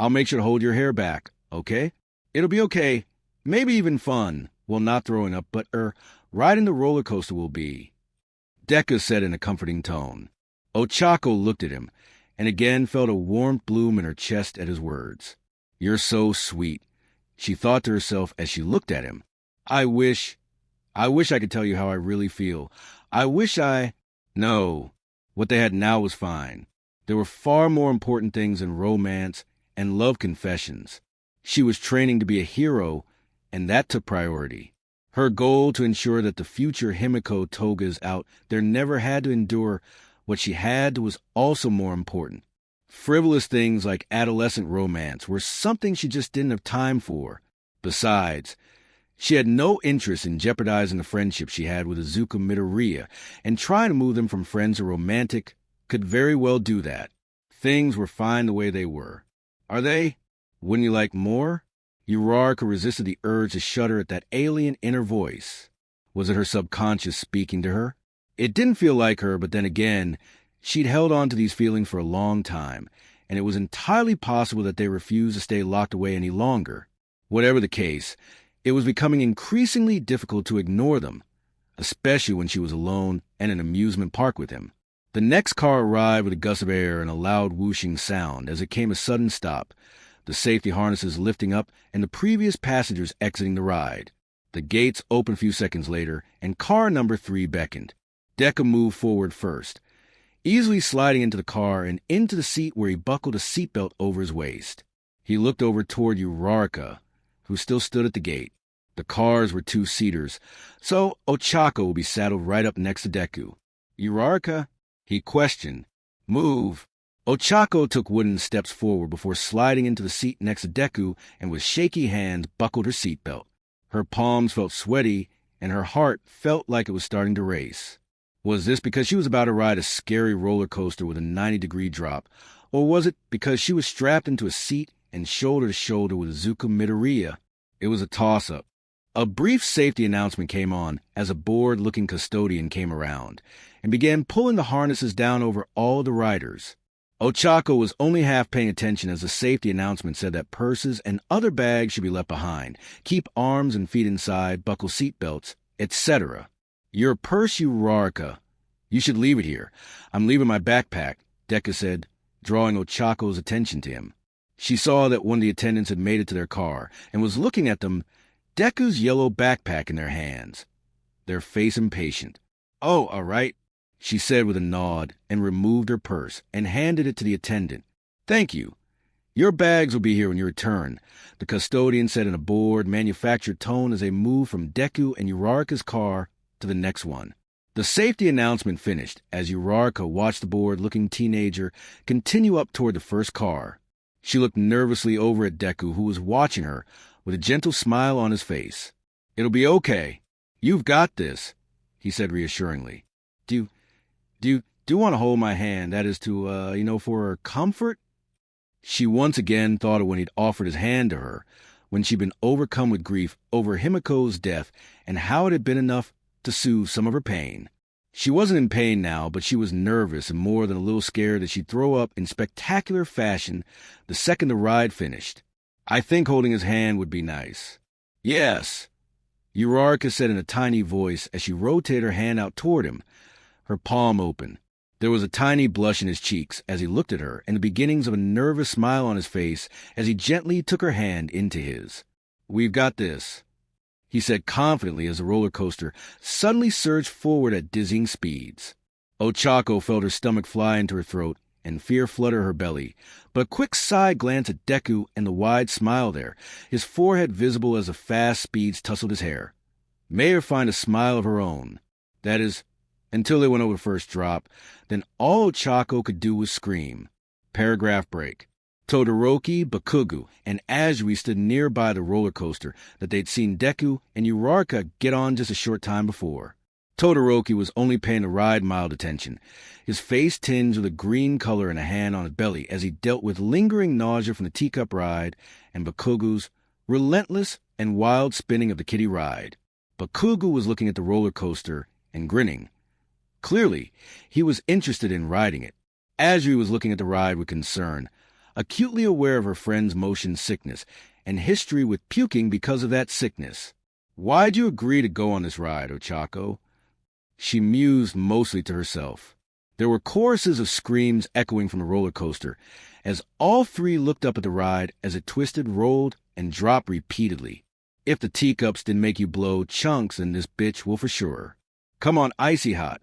make sure to hold your hair back, okay? It'll be okay. Maybe even fun. Well, not throwing up, but riding the roller coaster will be. Deku said in a comforting tone. Ochako looked at him, and again felt a warmth bloom in her chest at his words. You're so sweet, she thought to herself as she looked at him. I wish I could tell you how I really feel. No, what they had now was fine. There were far more important things than romance and love confessions. She was training to be a hero, and that took priority. Her goal to ensure that the future Himiko Togas out there never had to endure what she had was also more important. Frivolous things like adolescent romance were something she just didn't have time for. Besides, she had no interest in jeopardizing the friendship she had with Izuku Midoriya, and trying to move them from friends to romantic could very well do that. Things were fine the way they were. Are they? Wouldn't you like more? Uraraka resisted the urge to shudder at that alien inner voice. Was it her subconscious speaking to her? It didn't feel like her, but then again, she'd held on to these feelings for a long time, and it was entirely possible that they refused to stay locked away any longer. Whatever the case, it was becoming increasingly difficult to ignore them, especially when she was alone and in an amusement park with him. The next car arrived with a gust of air and a loud whooshing sound as it came a sudden stop, the safety harnesses lifting up and the previous passengers exiting the ride. The gates opened a few seconds later, and car number 3 beckoned. Deku moved forward first, easily sliding into the car and into the seat where he buckled a seatbelt over his waist. He looked over toward Uraraka, who still stood at the gate. The cars were 2-seaters, so Ochako will be saddled right up next to Deku. "Uraraka?" he questioned. "Move." Ochako took wooden steps forward before sliding into the seat next to Deku and with shaky hands buckled her seatbelt. Her palms felt sweaty, and her heart felt like it was starting to race. Was this because she was about to ride a scary roller coaster with a 90-degree drop, or was it because she was strapped into a seat and shoulder to shoulder with Izuku Midoriya? It was a toss-up. A brief safety announcement came on as a bored-looking custodian came around and began pulling the harnesses down over all the riders. Ochako was only half paying attention as the safety announcement said that purses and other bags should be left behind, keep arms and feet inside, buckle seatbelts, etc. "Your purse, Uraraka. You should leave it here. I'm leaving my backpack," Deku said, drawing Ochako's attention to him. She saw that one of the attendants had made it to their car and was looking at them, Deku's yellow backpack in their hands, their face impatient. "Oh, all right," she said with a nod and removed her purse and handed it to the attendant. "Thank you. Your bags will be here when you return," the custodian said in a bored, manufactured tone as they moved from Deku and Uraraka's car to the next one. The safety announcement finished as Uraraka watched the bored-looking teenager continue up toward the first car. She looked nervously over at Deku, who was watching her with a gentle smile on his face. "It'll be okay. You've got this," he said reassuringly. Do you want to hold my hand? That is for her comfort?" She once again thought of when he'd offered his hand to her, when she'd been overcome with grief over Himiko's death and how it had been enough to soothe some of her pain. She wasn't in pain now, but she was nervous and more than a little scared that she'd throw up in spectacular fashion the second the ride finished. "I think holding his hand would be nice." "Yes," Uraraka said in a tiny voice as she rotated her hand out toward him, her palm open. There was a tiny blush in his cheeks as he looked at her and the beginnings of a nervous smile on his face as he gently took her hand into his. "We've got this," he said confidently as the roller coaster suddenly surged forward at dizzying speeds. Ochako felt her stomach fly into her throat and fear flutter her belly, but a quick side glance at Deku and the wide smile there, his forehead visible as the fast speeds tussled his hair, made her find a smile of her own. That is, until they went over the first drop, then all Ochako could do was scream. Paragraph break. Todoroki, Bakugo, and Azui stood nearby the roller coaster that they'd seen Deku and Uraraka get on just a short time before. Todoroki was only paying the ride mild attention, his face tinged with a green color and a hand on his belly as he dealt with lingering nausea from the teacup ride and Bakugo's relentless and wild spinning of the kiddie ride. Bakugo was looking at the roller coaster and grinning. Clearly, he was interested in riding it. Azui was looking at the ride with concern, acutely aware of her friend's motion sickness and history with puking because of that sickness. "Why'd you agree to go on this ride, Ochako?" She mused mostly to herself. There were choruses of screams echoing from the roller coaster as all three looked up at the ride as it twisted, rolled, and dropped repeatedly. If the teacups didn't make you blow chunks, then this bitch will for sure. "Come on, Icy Hot.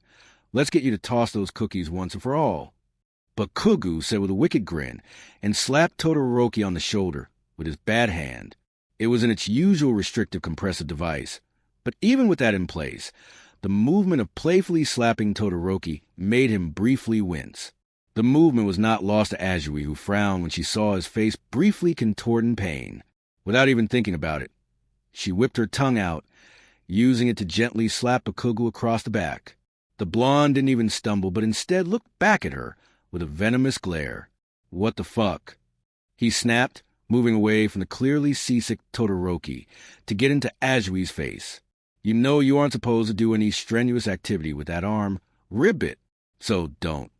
Let's get you to toss those cookies once and for all." Bakugo said with a wicked grin and slapped Todoroki on the shoulder with his bad hand. It was in its usual restrictive compressive device, but even with that in place, the movement of playfully slapping Todoroki made him briefly wince. The movement was not lost to Azui, who frowned when she saw his face briefly contort in pain. Without even thinking about it, she whipped her tongue out, using it to gently slap Bakugo across the back. The blonde didn't even stumble, but instead looked back at her with a venomous glare. "What the fuck?" he snapped, moving away from the clearly seasick Todoroki to get into Ajui's face. You know you aren't supposed to do any strenuous activity with that arm. Ribbit. So don't.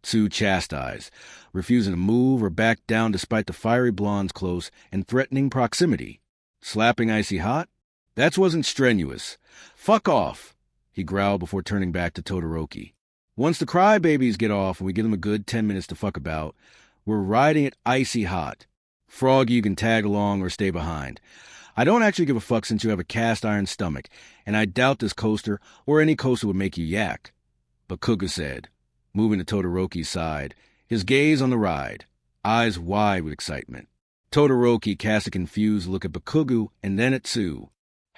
Tsu chastised, refusing to move or back down despite the fiery blonde's close and threatening proximity. Slapping icy hot? That wasn't strenuous. Fuck off, he growled before turning back to Todoroki. Once the crybabies get off and we give them a good 10 minutes to fuck about, we're riding it icy hot. Froggy, you can tag along or stay behind. I don't actually give a fuck since you have a cast iron stomach, and I doubt this coaster or any coaster would make you yak. Bakuga said, moving to Todoroki's side, his gaze on the ride, eyes wide with excitement. Todoroki cast a confused look at Bakuga and then at Tsu.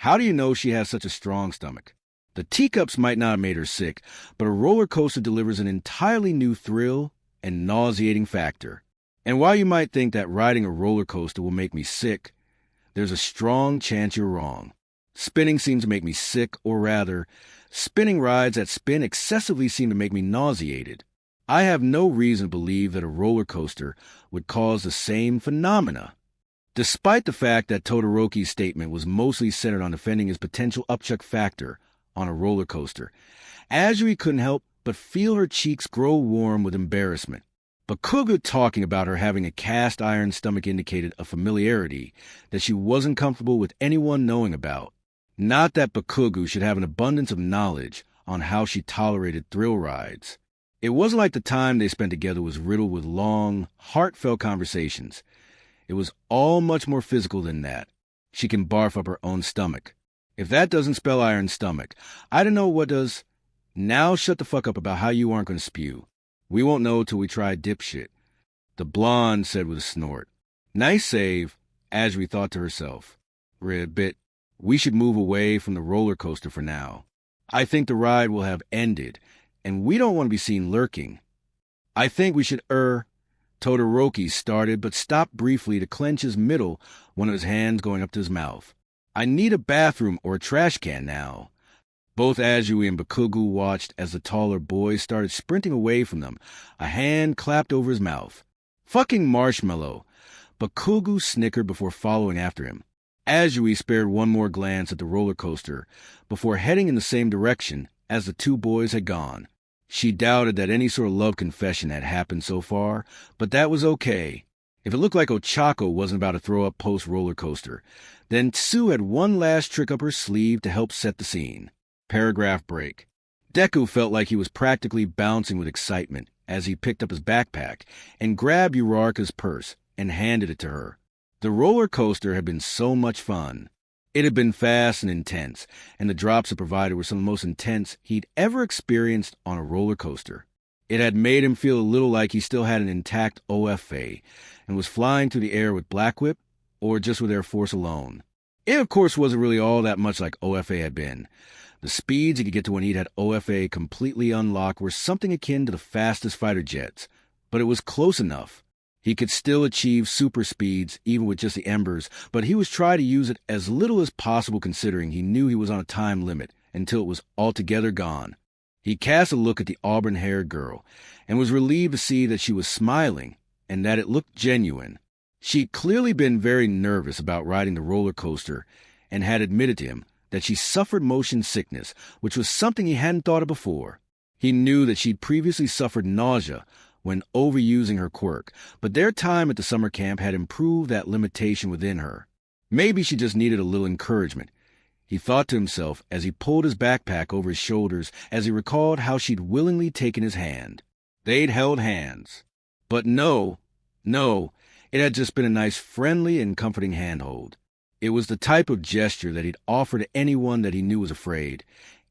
How do you know she has such a strong stomach? The teacups might not have made her sick, but a roller coaster delivers an entirely new thrill and nauseating factor. And while you might think that riding a roller coaster will make me sick, there's a strong chance you're wrong. Spinning seems to make me sick, or rather, spinning rides that spin excessively seem to make me nauseated. I have no reason to believe that a roller coaster would cause the same phenomena. Despite the fact that Todoroki's statement was mostly centered on defending his potential upchuck factor on a roller coaster, Azuri couldn't help but feel her cheeks grow warm with embarrassment. Bakuga talking about her having a cast iron stomach indicated a familiarity that she wasn't comfortable with anyone knowing about. Not that Bakuga should have an abundance of knowledge on how she tolerated thrill rides. It wasn't like the time they spent together was riddled with long, heartfelt conversations. It was all much more physical than that. She can barf up her own stomach. If that doesn't spell iron stomach, I don't know what does. Now shut the fuck up about how you aren't going to spew. We won't know till we try dipshit, the blonde said with a snort. Nice save, Azuri thought to herself. Ribbit, we should move away from the roller coaster for now. I think the ride will have ended, and we don't want to be seen lurking. I think we should Todoroki started, but stopped briefly to clench his middle, one of his hands going up to his mouth. I need a bathroom or a trash can now. Both Azui and Bakuga watched as the taller boy started sprinting away from them, a hand clapped over his mouth. Fucking marshmallow! Bakuga snickered before following after him. Azui spared one more glance at the roller coaster before heading in the same direction as the two boys had gone. She doubted that any sort of love confession had happened so far, but that was okay. If it looked like Ochako wasn't about to throw up post-roller coaster, then Tsu had one last trick up her sleeve to help set the scene. Paragraph break. Deku felt like he was practically bouncing with excitement as he picked up his backpack and grabbed Uraraka's purse and handed it to her. The roller coaster had been so much fun. It had been fast and intense, and the drops it provided were some of the most intense he'd ever experienced on a roller coaster. It had made him feel a little like he still had an intact OFA and was flying through the air with Black Whip or just with Air Force alone. It, of course, wasn't really all that much like OFA had been. The speeds he could get to when he'd had OFA completely unlocked were something akin to the fastest fighter jets, but it was close enough. He could still achieve super speeds even with just the embers, but he was trying to use it as little as possible considering he knew he was on a time limit until it was altogether gone. He cast a look at the auburn-haired girl and was relieved to see that she was smiling and that it looked genuine. She'd clearly been very nervous about riding the roller coaster and had admitted to him that she suffered motion sickness, which was something he hadn't thought of before. He knew that she'd previously suffered nausea when overusing her quirk, but their time at the summer camp had improved that limitation within her. Maybe she just needed a little encouragement, he thought to himself as he pulled his backpack over his shoulders as he recalled how she'd willingly taken his hand. They'd held hands. But no, it had just been a nice, friendly, and comforting handhold. It was the type of gesture that he'd offer to anyone that he knew was afraid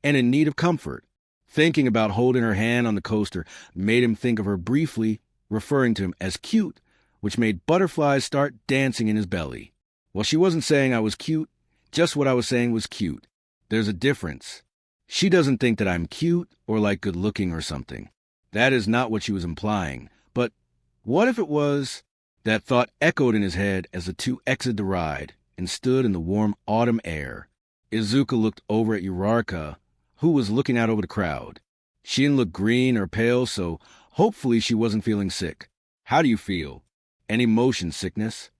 and in need of comfort. Thinking about holding her hand on the coaster made him think of her briefly, referring to him as cute, which made butterflies start dancing in his belly. Well, she wasn't saying I was cute, just what I was saying was cute. There's a difference. She doesn't think that I'm cute or like good-looking or something. That is not what she was implying. But what if it was? That thought echoed in his head as the two exited the ride and stood in the warm autumn air. Izuku looked over at Uraraka, who was looking out over the crowd. She didn't look green or pale, so hopefully she wasn't feeling sick. How do you feel? Any motion sickness?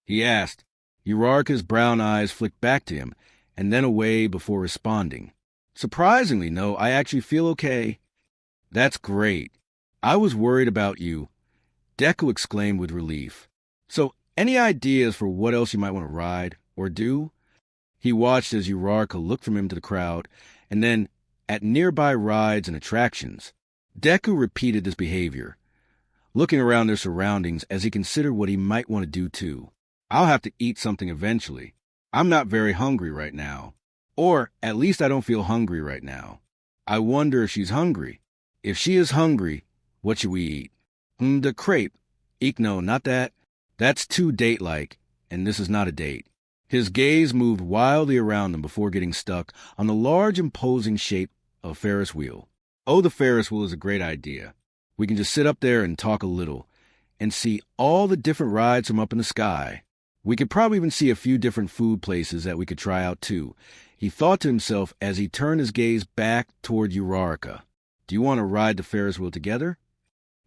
he asked. Uraraka's brown eyes flicked back to him, and then away before responding. Surprisingly, no, I actually feel okay. That's great. I was worried about you, Deku exclaimed with relief. So, any ideas for what else you might want to ride or do? He watched as Uraraka looked from him to the crowd, and then at nearby rides and attractions. Deku repeated this behavior, looking around their surroundings as he considered what he might want to do too. I'll have to eat something eventually. I'm not very hungry right now. Or, at least I don't feel hungry right now. I wonder if she's hungry. If she is hungry, what should we eat? The crepe. Eek, no, not that. That's too date-like, and this is not a date. His gaze moved wildly around them before getting stuck on the large, imposing shape of a Ferris wheel. Oh, the Ferris wheel is a great idea. We can just sit up there and talk a little, and see all the different rides from up in the sky. We could probably even see a few different food places that we could try out too, he thought to himself as he turned his gaze back toward Uraraka. Do you want to ride the Ferris wheel together?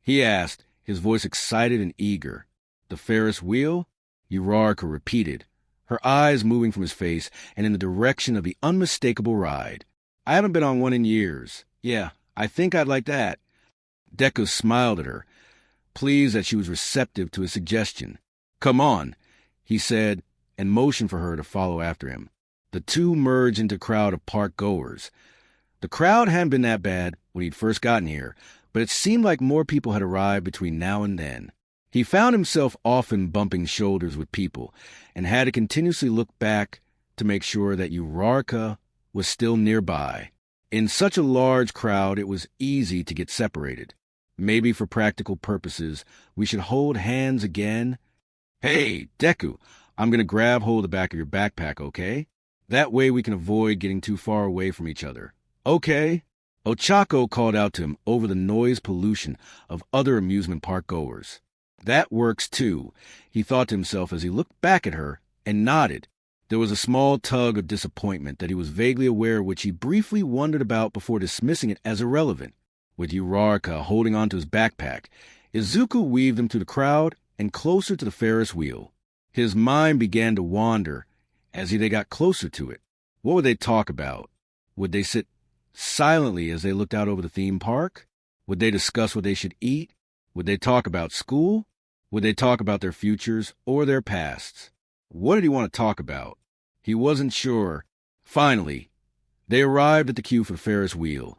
He asked, his voice excited and eager. The Ferris wheel? Uraraka repeated, her eyes moving from his face and in the direction of the unmistakable ride. I haven't been on one in years. Yeah, I think I'd like that. Deku smiled at her, pleased that she was receptive to his suggestion. Come on, he said, and motioned for her to follow after him. The two merged into a crowd of park goers. The crowd hadn't been that bad when he'd first gotten here, but it seemed like more people had arrived between now and then. He found himself often bumping shoulders with people and had to continuously look back to make sure that Uraraka was still nearby. In such a large crowd, it was easy to get separated. Maybe for practical purposes, we should hold hands again. Hey, Deku, I'm going to grab hold of the back of your backpack, okay? That way we can avoid getting too far away from each other. Okay? Ochako called out to him over the noise pollution of other amusement park goers. That works too, he thought to himself as he looked back at her and nodded. There was a small tug of disappointment that he was vaguely aware of, which he briefly wondered about before dismissing it as irrelevant. With Uraraka holding onto his backpack, Izuku weaved him through the crowd and closer to the Ferris wheel. His mind began to wander as they got closer to it. What would they talk about? Would they sit silently as they looked out over the theme park? Would they discuss what they should eat? Would they talk about school? Would they talk about their futures or their pasts? What did he want to talk about? He wasn't sure. Finally, they arrived at the queue for the Ferris wheel,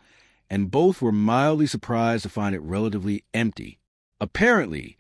and both were mildly surprised to find it relatively empty. Apparently,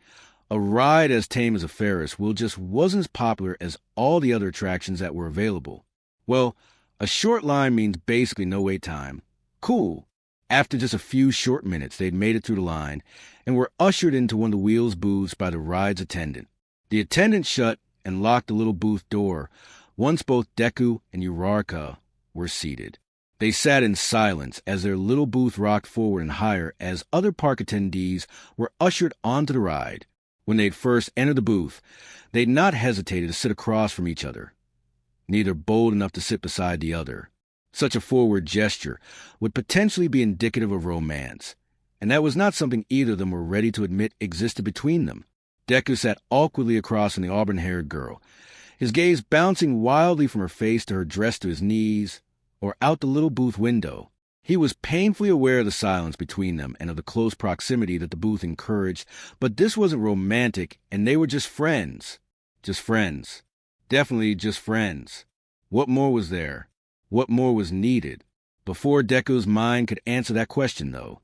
a ride as tame as a Ferris wheel just wasn't as popular as all the other attractions that were available. Well, a short line means basically no wait time. Cool. After just a few short minutes, they'd made it through the line and were ushered into one of the wheel's booths by the ride's attendant. The attendant shut and locked the little booth door once both Deku and Uraraka were seated. They sat in silence as their little booth rocked forward and higher as other park attendees were ushered onto the ride. When they'd first entered the booth, they'd not hesitated to sit across from each other, neither bold enough to sit beside the other. Such a forward gesture would potentially be indicative of romance, and that was not something either of them were ready to admit existed between them. Deku sat awkwardly across from the auburn-haired girl, his gaze bouncing wildly from her face to her dress to his knees, or out the little booth window. He was painfully aware of the silence between them and of the close proximity that the booth encouraged, but this wasn't romantic, and they were just friends. Just friends. Definitely just friends. What more was there? What more was needed? Before Deku's mind could answer that question, though,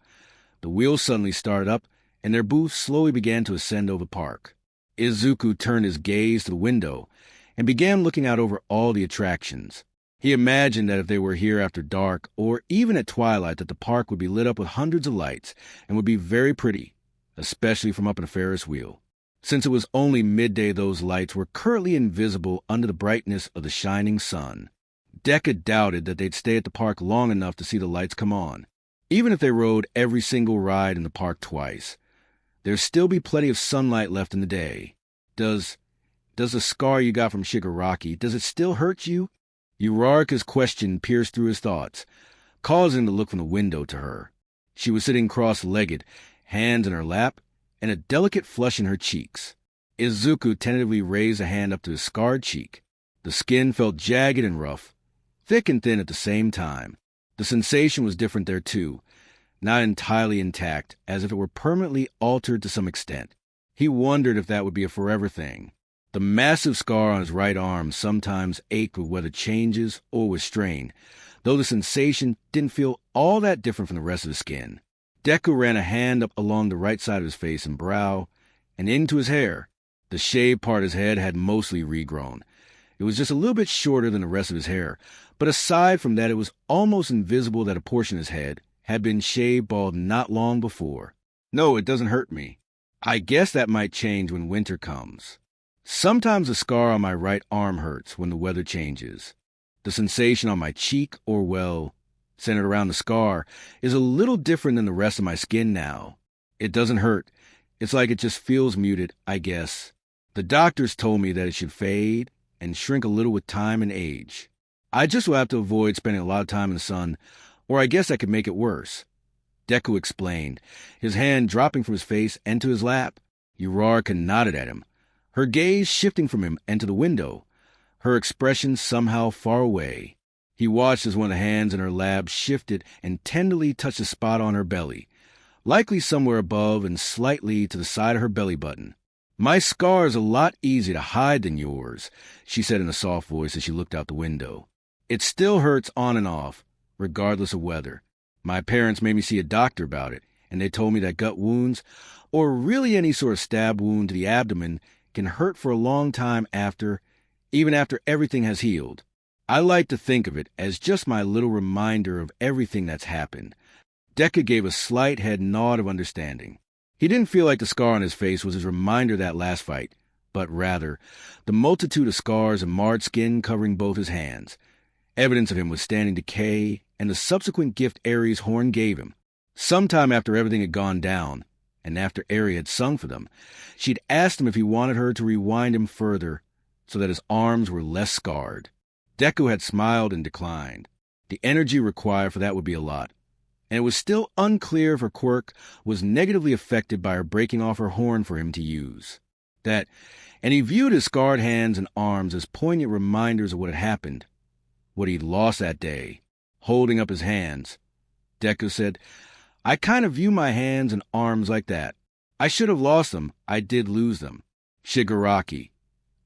the wheel suddenly started up, and their booth slowly began to ascend over the park. Izuku turned his gaze to the window and began looking out over all the attractions. He imagined that if they were here after dark, or even at twilight, that the park would be lit up with hundreds of lights and would be very pretty, especially from up in a Ferris wheel. Since it was only midday, those lights were currently invisible under the brightness of the shining sun. Deku doubted that they'd stay at the park long enough to see the lights come on. Even if they rode every single ride in the park twice, there'd still be plenty of sunlight left in the day. Does the scar you got from Shigaraki, does it still hurt you? Uraraka's question pierced through his thoughts, causing him to look from the window to her. She was sitting cross-legged, hands in her lap, and a delicate flush in her cheeks. Izuku tentatively raised a hand up to his scarred cheek. The skin felt jagged and rough, thick and thin at the same time. The sensation was different there too, not entirely intact, as if it were permanently altered to some extent. He wondered if that would be a forever thing. The massive scar on his right arm sometimes ached with weather changes or with strain, though the sensation didn't feel all that different from the rest of the skin. Deku ran a hand up along the right side of his face and brow, and into his hair. The shaved part of his head had mostly regrown. It was just a little bit shorter than the rest of his hair, but aside from that, it was almost invisible that a portion of his head had been shaved bald not long before. No, it doesn't hurt me. I guess that might change when winter comes. Sometimes the scar on my right arm hurts when the weather changes. The sensation on my cheek, or well, centered around the scar, is a little different than the rest of my skin now. It doesn't hurt. It's like it just feels muted, I guess. The doctors told me that it should fade and shrink a little with time and age. I just will have to avoid spending a lot of time in the sun, or I guess I could make it worse. Deku explained, his hand dropping from his face and to his lap. Uraraka nodded at him, her gaze shifting from him and to the window, her expression somehow far away. He watched as one of the hands in her lap shifted and tenderly touched a spot on her belly, likely somewhere above and slightly to the side of her belly button. My scar is a lot easier to hide than yours, she said in a soft voice as she looked out the window. It still hurts on and off, regardless of weather. My parents made me see a doctor about it, and they told me that gut wounds, or really any sort of stab wound to the abdomen, can hurt for a long time even after everything has healed. I like to think of it as just my little reminder of everything that's happened. Deku gave a slight head nod of understanding. He didn't feel like the scar on his face was his reminder of that last fight, but rather the multitude of scars and marred skin covering both his hands, evidence of him withstanding decay and the subsequent gift Ares' horn gave him. Sometime after everything had gone down, and after Ares had sung for them, she'd asked him if he wanted her to rewind him further so that his arms were less scarred. Deku had smiled and declined. The energy required for that would be a lot, and it was still unclear if her quirk was negatively affected by her breaking off her horn for him to use. And he viewed his scarred hands and arms as poignant reminders of what had happened, what he'd lost that day. Holding up his hands, Deku said, I kind of view my hands and arms like that. I should have lost them. I did lose them. Shigaraki.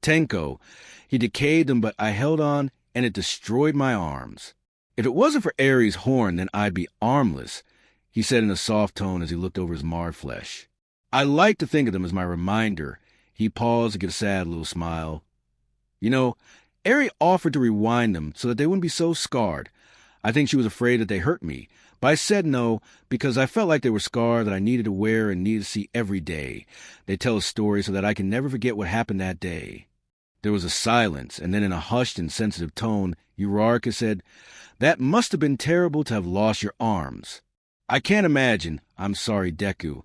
Tenko. He decayed them, but I held on, and it destroyed my arms. If it wasn't for Ares' horn, then I'd be armless, he said in a soft tone as he looked over his marred flesh. I like to think of them as my reminder. He paused to give a sad little smile. You know, Ares offered to rewind them so that they wouldn't be so scarred. I think she was afraid that they hurt me, but I said no because I felt like they were scars that I needed to wear and needed to see every day. They tell a story so that I can never forget what happened that day. There was a silence, and then in a hushed and sensitive tone, Uraraka said, That must have been terrible to have lost your arms. I can't imagine. I'm sorry, Deku.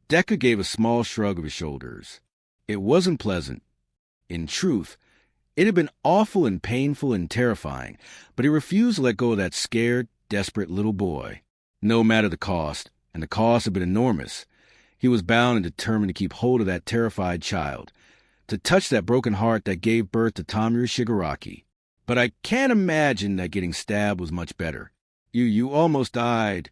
Deku gave a small shrug of his shoulders. It wasn't pleasant. In truth, it had been awful and painful and terrifying, but he refused to let go of that scared, desperate little boy. No matter the cost, and the cost had been enormous, he was bound and determined to keep hold of that terrified child, to touch that broken heart that gave birth to Tomura Shigaraki. But I can't imagine that getting stabbed was much better. You almost died.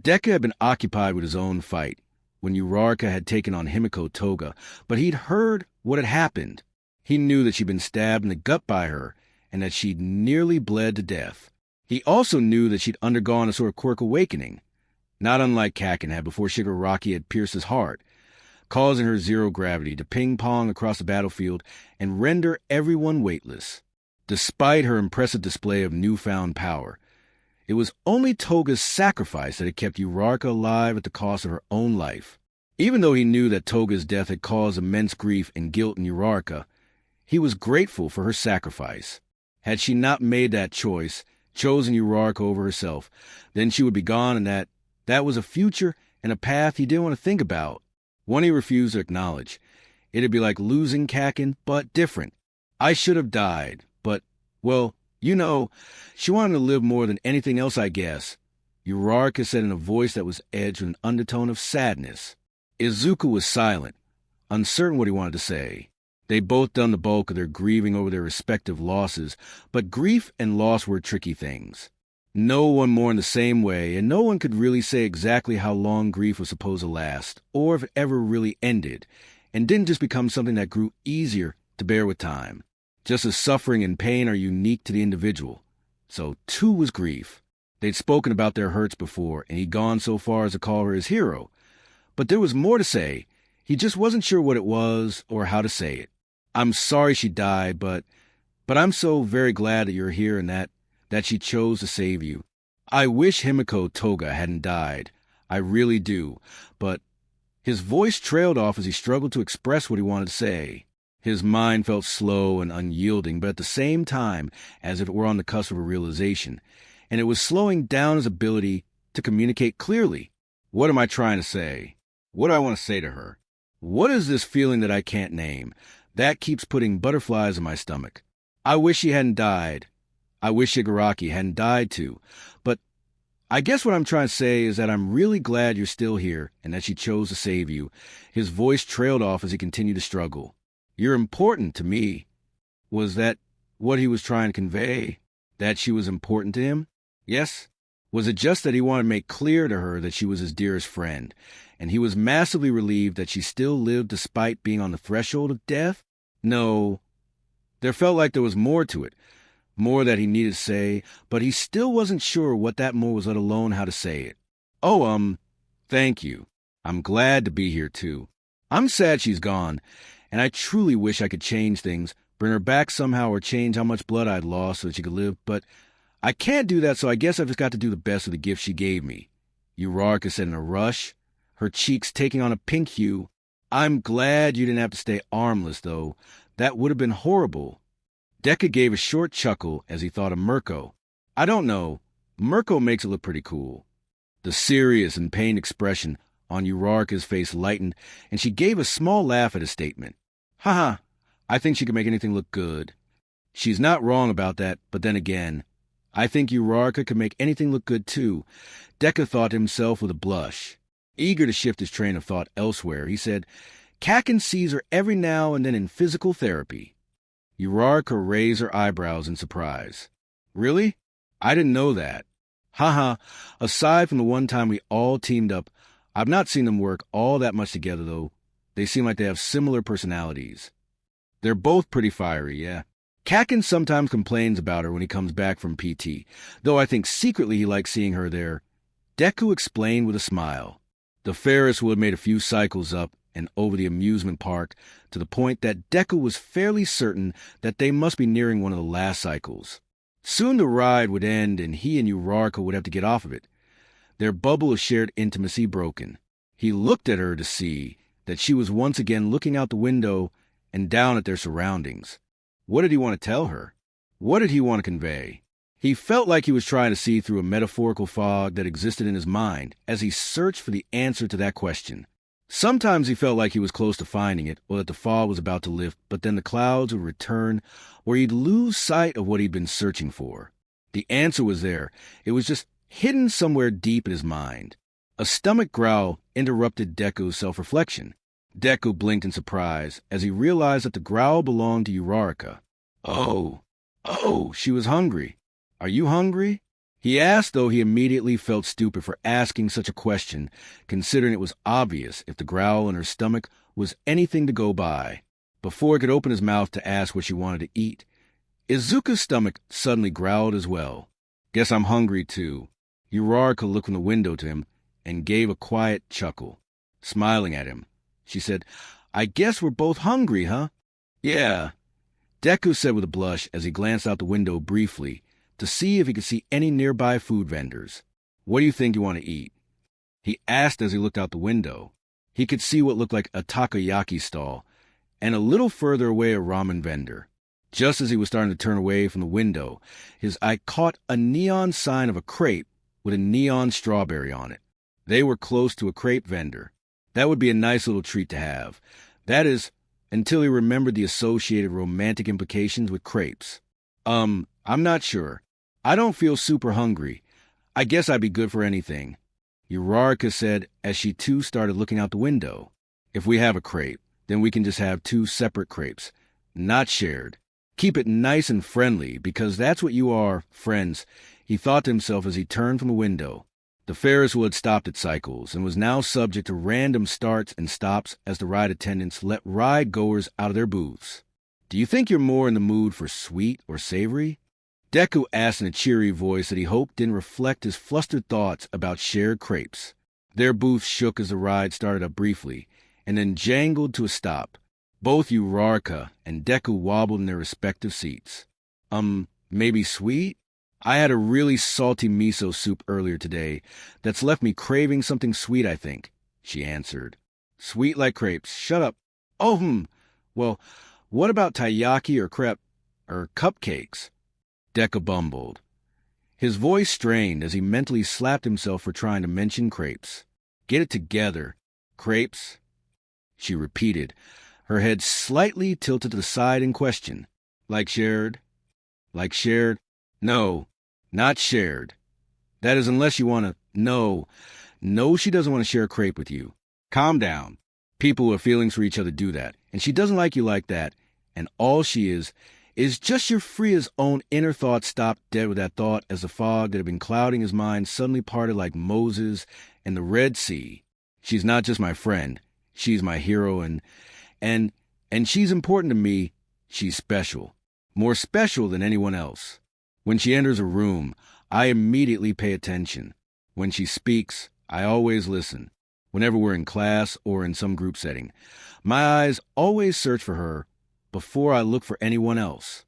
Deku had been occupied with his own fight when Uraraka had taken on Himiko Toga, but he'd heard what had happened. He knew that she'd been stabbed in the gut by her, and that she'd nearly bled to death. He also knew that she'd undergone a sort of quirk awakening, not unlike Kaken had before Shigaraki had pierced his heart, causing her zero gravity to ping-pong across the battlefield and render everyone weightless. Despite her impressive display of newfound power, it was only Toga's sacrifice that had kept Uraraka alive at the cost of her own life. Even though he knew that Toga's death had caused immense grief and guilt in Uraraka, he was grateful for her sacrifice. Had she not made that choice, chosen Uraraka over herself, then she would be gone, and that was a future and a path he didn't want to think about, one he refused to acknowledge. It'd be like losing Kaken, but different. I should have died, but, well, she wanted to live more than anything else, I guess, Uraraka said in a voice that was edged with an undertone of sadness. Izuku was silent, uncertain what he wanted to say. They'd both done the bulk of their grieving over their respective losses, but grief and loss were tricky things. No one mourned the same way, and no one could really say exactly how long grief was supposed to last, or if it ever really ended, and didn't just become something that grew easier to bear with time. Just as suffering and pain are unique to the individual. So, too was grief. They'd spoken about their hurts before, and he'd gone so far as to call her his hero. But there was more to say. He just wasn't sure what it was or how to say it. I'm sorry she died, but I'm so very glad that you're here and that she chose to save you. I wish Himiko Toga hadn't died. I really do. But his voice trailed off as he struggled to express what he wanted to say. His mind felt slow and unyielding, but at the same time, as if it were on the cusp of a realization, and it was slowing down his ability to communicate clearly. What am I trying to say? What do I want to say to her? What is this feeling that I can't name? That keeps putting butterflies in my stomach. I wish she hadn't died. I wish Shigaraki hadn't died too. But I guess what I'm trying to say is that I'm really glad you're still here and that she chose to save you. His voice trailed off as he continued to struggle. You're important to me. Was that what he was trying to convey? That she was important to him? Yes? Was it just that he wanted to make clear to her that she was his dearest friend, and he was massively relieved that she still lived despite being on the threshold of death? No. There felt like there was more to it, more that he needed to say, but he still wasn't sure what that more was, let alone how to say it. Oh, thank you. I'm glad to be here, too. I'm sad she's gone, and I truly wish I could change things, bring her back somehow or change how much blood I'd lost so that she could live, but I can't do that, so I guess I've just got to do the best with the gift she gave me. Uraraka said in a rush, her cheeks taking on a pink hue. I'm glad you didn't have to stay armless, though. That would have been horrible. Deku gave a short chuckle as he thought of Mirko. I don't know. Mirko makes it look pretty cool. The serious and pained expression on Uraraka's face lightened, and she gave a small laugh at his statement. Haha, I think she can make anything look good. She's not wrong about that, but then again, I think Uraraka could make anything look good too. Deku thought to himself with a blush. Eager to shift his train of thought elsewhere, he said, Kaken sees her every now and then in physical therapy. Uraraka raised her eyebrows in surprise. Really? I didn't know that. Haha, aside from the one time we all teamed up, I've not seen them work all that much together, though. They seem like they have similar personalities. They're both pretty fiery, yeah. Kaken sometimes complains about her when he comes back from PT, though I think secretly he likes seeing her there. Deku explained with a smile. The Ferris wheel had made a few cycles up and over the amusement park to the point that Deku was fairly certain that they must be nearing one of the last cycles. Soon the ride would end and he and Uraraka would have to get off of it. Their bubble of shared intimacy broken. He looked at her to see that she was once again looking out the window and down at their surroundings. What did he want to tell her? What did he want to convey? He felt like he was trying to see through a metaphorical fog that existed in his mind as he searched for the answer to that question. Sometimes he felt like he was close to finding it, or that the fog was about to lift, but then the clouds would return, or he'd lose sight of what he'd been searching for. The answer was there. It was just hidden somewhere deep in his mind. A stomach growl interrupted Deku's self-reflection. Deku blinked in surprise as he realized that the growl belonged to Uraraka. Oh, she was hungry. Are you hungry? He asked, though he immediately felt stupid for asking such a question, considering it was obvious if the growl in her stomach was anything to go by. Before he could open his mouth to ask what she wanted to eat, Izuku's stomach suddenly growled as well. Guess I'm hungry, too. Uraraka looked from the window to him and gave a quiet chuckle. Smiling at him, she said, I guess we're both hungry, huh? Yeah, Deku said with a blush as he glanced out the window briefly to see if he could see any nearby food vendors. What do you think you want to eat? He asked as he looked out the window. He could see what looked like a takoyaki stall, and a little further away a ramen vendor. Just as he was starting to turn away from the window, his eye caught a neon sign of a crepe with a neon strawberry on it. They were close to a crepe vendor. That would be a nice little treat to have. That is, until he remembered the associated romantic implications with crepes. I'm not sure. I don't feel super hungry. I guess I'd be good for anything. Uraraka said as she too started looking out the window. If we have a crepe, then we can just have two separate crepes, not shared. Keep it nice and friendly, because that's what you are, friends, he thought to himself as he turned from the window. The Ferris wheel had stopped its cycles and was now subject to random starts and stops as the ride attendants let ride-goers out of their booths. Do you think you're more in the mood for sweet or savory? Deku asked in a cheery voice that he hoped didn't reflect his flustered thoughts about shared crepes. Their booth shook as the ride started up briefly, and then jangled to a stop. Both Uraraka and Deku wobbled in their respective seats. Maybe sweet? I had a really salty miso soup earlier today that's left me craving something sweet, I think, she answered. Sweet like crepes. Shut up. Oh, well, what about taiyaki or crepe or cupcakes? Deku bumbled. His voice strained as he mentally slapped himself for trying to mention crepes. Get it together. Crepes? She repeated, her head slightly tilted to the side in question. Like shared? Like shared? No, not shared. That is, unless you want to... No, she doesn't want to share a crepe with you. Calm down. People who have feelings for each other do that, and she doesn't like you like that, and all she is just your free-as-own inner thought stopped dead with that thought as the fog that had been clouding his mind suddenly parted like Moses and the Red Sea. She's not just my friend. She's my hero, and she's important to me. She's special. More special than anyone else. When she enters a room, I immediately pay attention. When she speaks, I always listen. Whenever we're in class or in some group setting, my eyes always search for her before I look for anyone else.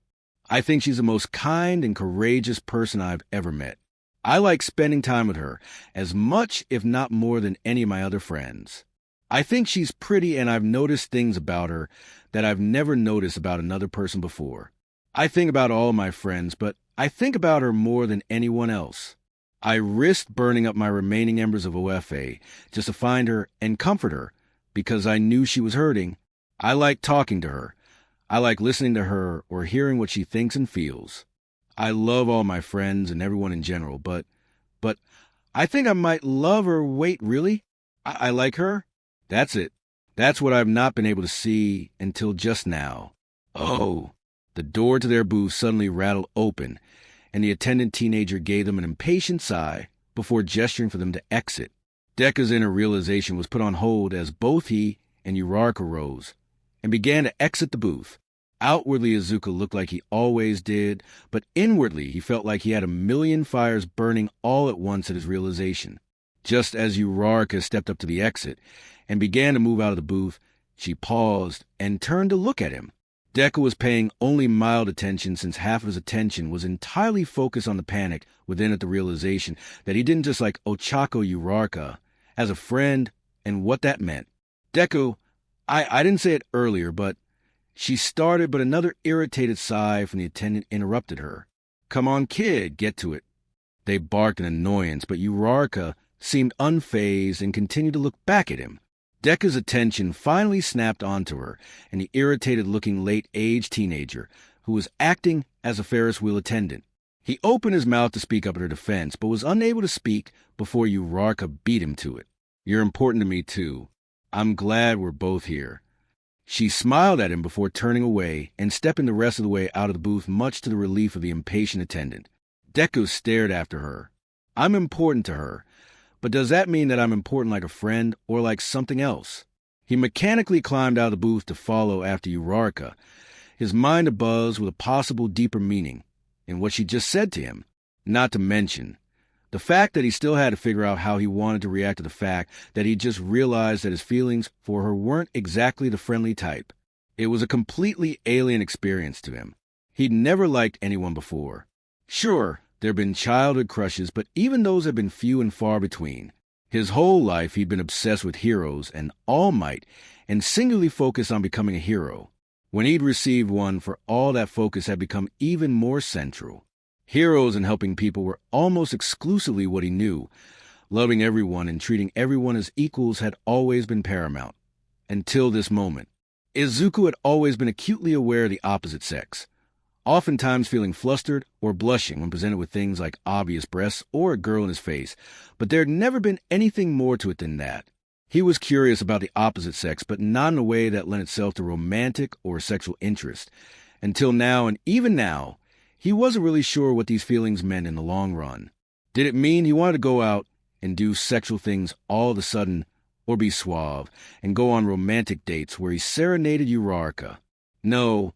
I think she's the most kind and courageous person I've ever met. I like spending time with her as much, if not more, than any of my other friends. I think she's pretty, and I've noticed things about her that I've never noticed about another person before. I think about all my friends, but I think about her more than anyone else. I risked burning up my remaining embers of OFA just to find her and comfort her, because I knew she was hurting. I like talking to her. I like listening to her or hearing what she thinks and feels. I love all my friends and everyone in general, but I think I might love her. Wait, really? I like her? That's it. That's what I've not been able to see until just now. Oh. The door to their booth suddenly rattled open, and the attendant teenager gave them an impatient sigh before gesturing for them to exit. Deku's inner realization was put on hold as both he and Uraraka rose and began to exit the booth. Outwardly, Izuku looked like he always did, but inwardly he felt like he had a million fires burning all at once at his realization. Just as Uraraka stepped up to the exit and began to move out of the booth, she paused and turned to look at him. Deku was paying only mild attention since half of his attention was entirely focused on the panic within at the realization that he didn't just like Ochako Uraraka as a friend and what that meant. Deku, I didn't say it earlier, but she started, but another irritated sigh from the attendant interrupted her. Come on, kid, get to it. They barked in annoyance, but Uraraka seemed unfazed and continued to look back at him. Deku's attention finally snapped onto her and the irritated-looking late-age teenager who was acting as a Ferris wheel attendant. He opened his mouth to speak up in her defense, but was unable to speak before Uraraka beat him to it. You're important to me, too. I'm glad we're both here. She smiled at him before turning away and stepping the rest of the way out of the booth, much to the relief of the impatient attendant. Deku stared after her. I'm important to her. But does that mean that I'm important like a friend or like something else? He mechanically climbed out of the booth to follow after Uraraka, his mind abuzz with a possible deeper meaning in what she just said to him. Not to mention the fact that he still had to figure out how he wanted to react to the fact that he just realized that his feelings for her weren't exactly the friendly type. It was a completely alien experience to him. He'd never liked anyone before. Sure, there'd been childhood crushes, but even those had been few and far between. His whole life he'd been obsessed with heroes and all might, and singularly focused on becoming a hero. When he'd received one, for all that focus had become even more central. Heroes and helping people were almost exclusively what he knew. Loving everyone and treating everyone as equals had always been paramount. Until this moment. Izuku had always been acutely aware of the opposite sex, oftentimes feeling flustered or blushing when presented with things like obvious breasts or a girl in his face, but there had never been anything more to it than that. He was curious about the opposite sex, but not in a way that lent itself to romantic or sexual interest. Until now, and even now, he wasn't really sure what these feelings meant in the long run. Did it mean he wanted to go out and do sexual things all of a sudden, or be suave and go on romantic dates where he serenaded Uraraka? No,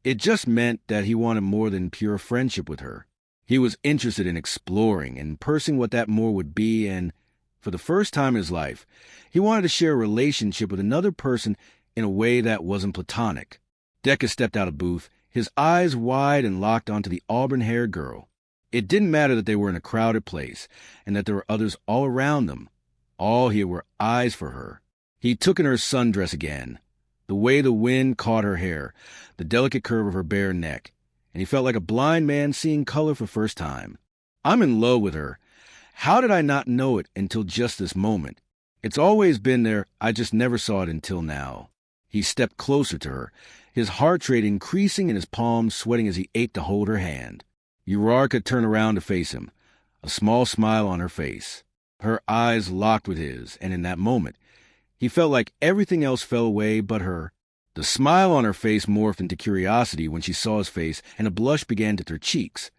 it just meant that he wanted more than pure friendship with her. He was interested in exploring and pursing what that more would be, and for the first time in his life, he wanted to share a relationship with another person in a way that wasn't platonic. Deku stepped out of booth, his eyes wide and locked onto the auburn-haired girl. It didn't matter that they were in a crowded place and that there were others all around them. All here were eyes for her. He took in her sundress again, the way the wind caught her hair, the delicate curve of her bare neck, and he felt like a blind man seeing color for the first time. I'm in love with her. How did I not know it until just this moment? It's always been there, I just never saw it until now. He stepped closer to her, his heart rate increasing and his palms sweating as he ached to hold her hand. Uraraka turned around to face him, a small smile on her face. Her eyes locked with his, and in that moment, he felt like everything else fell away but her. The smile on her face morphed into curiosity when she saw his face, and a blush began to her cheeks,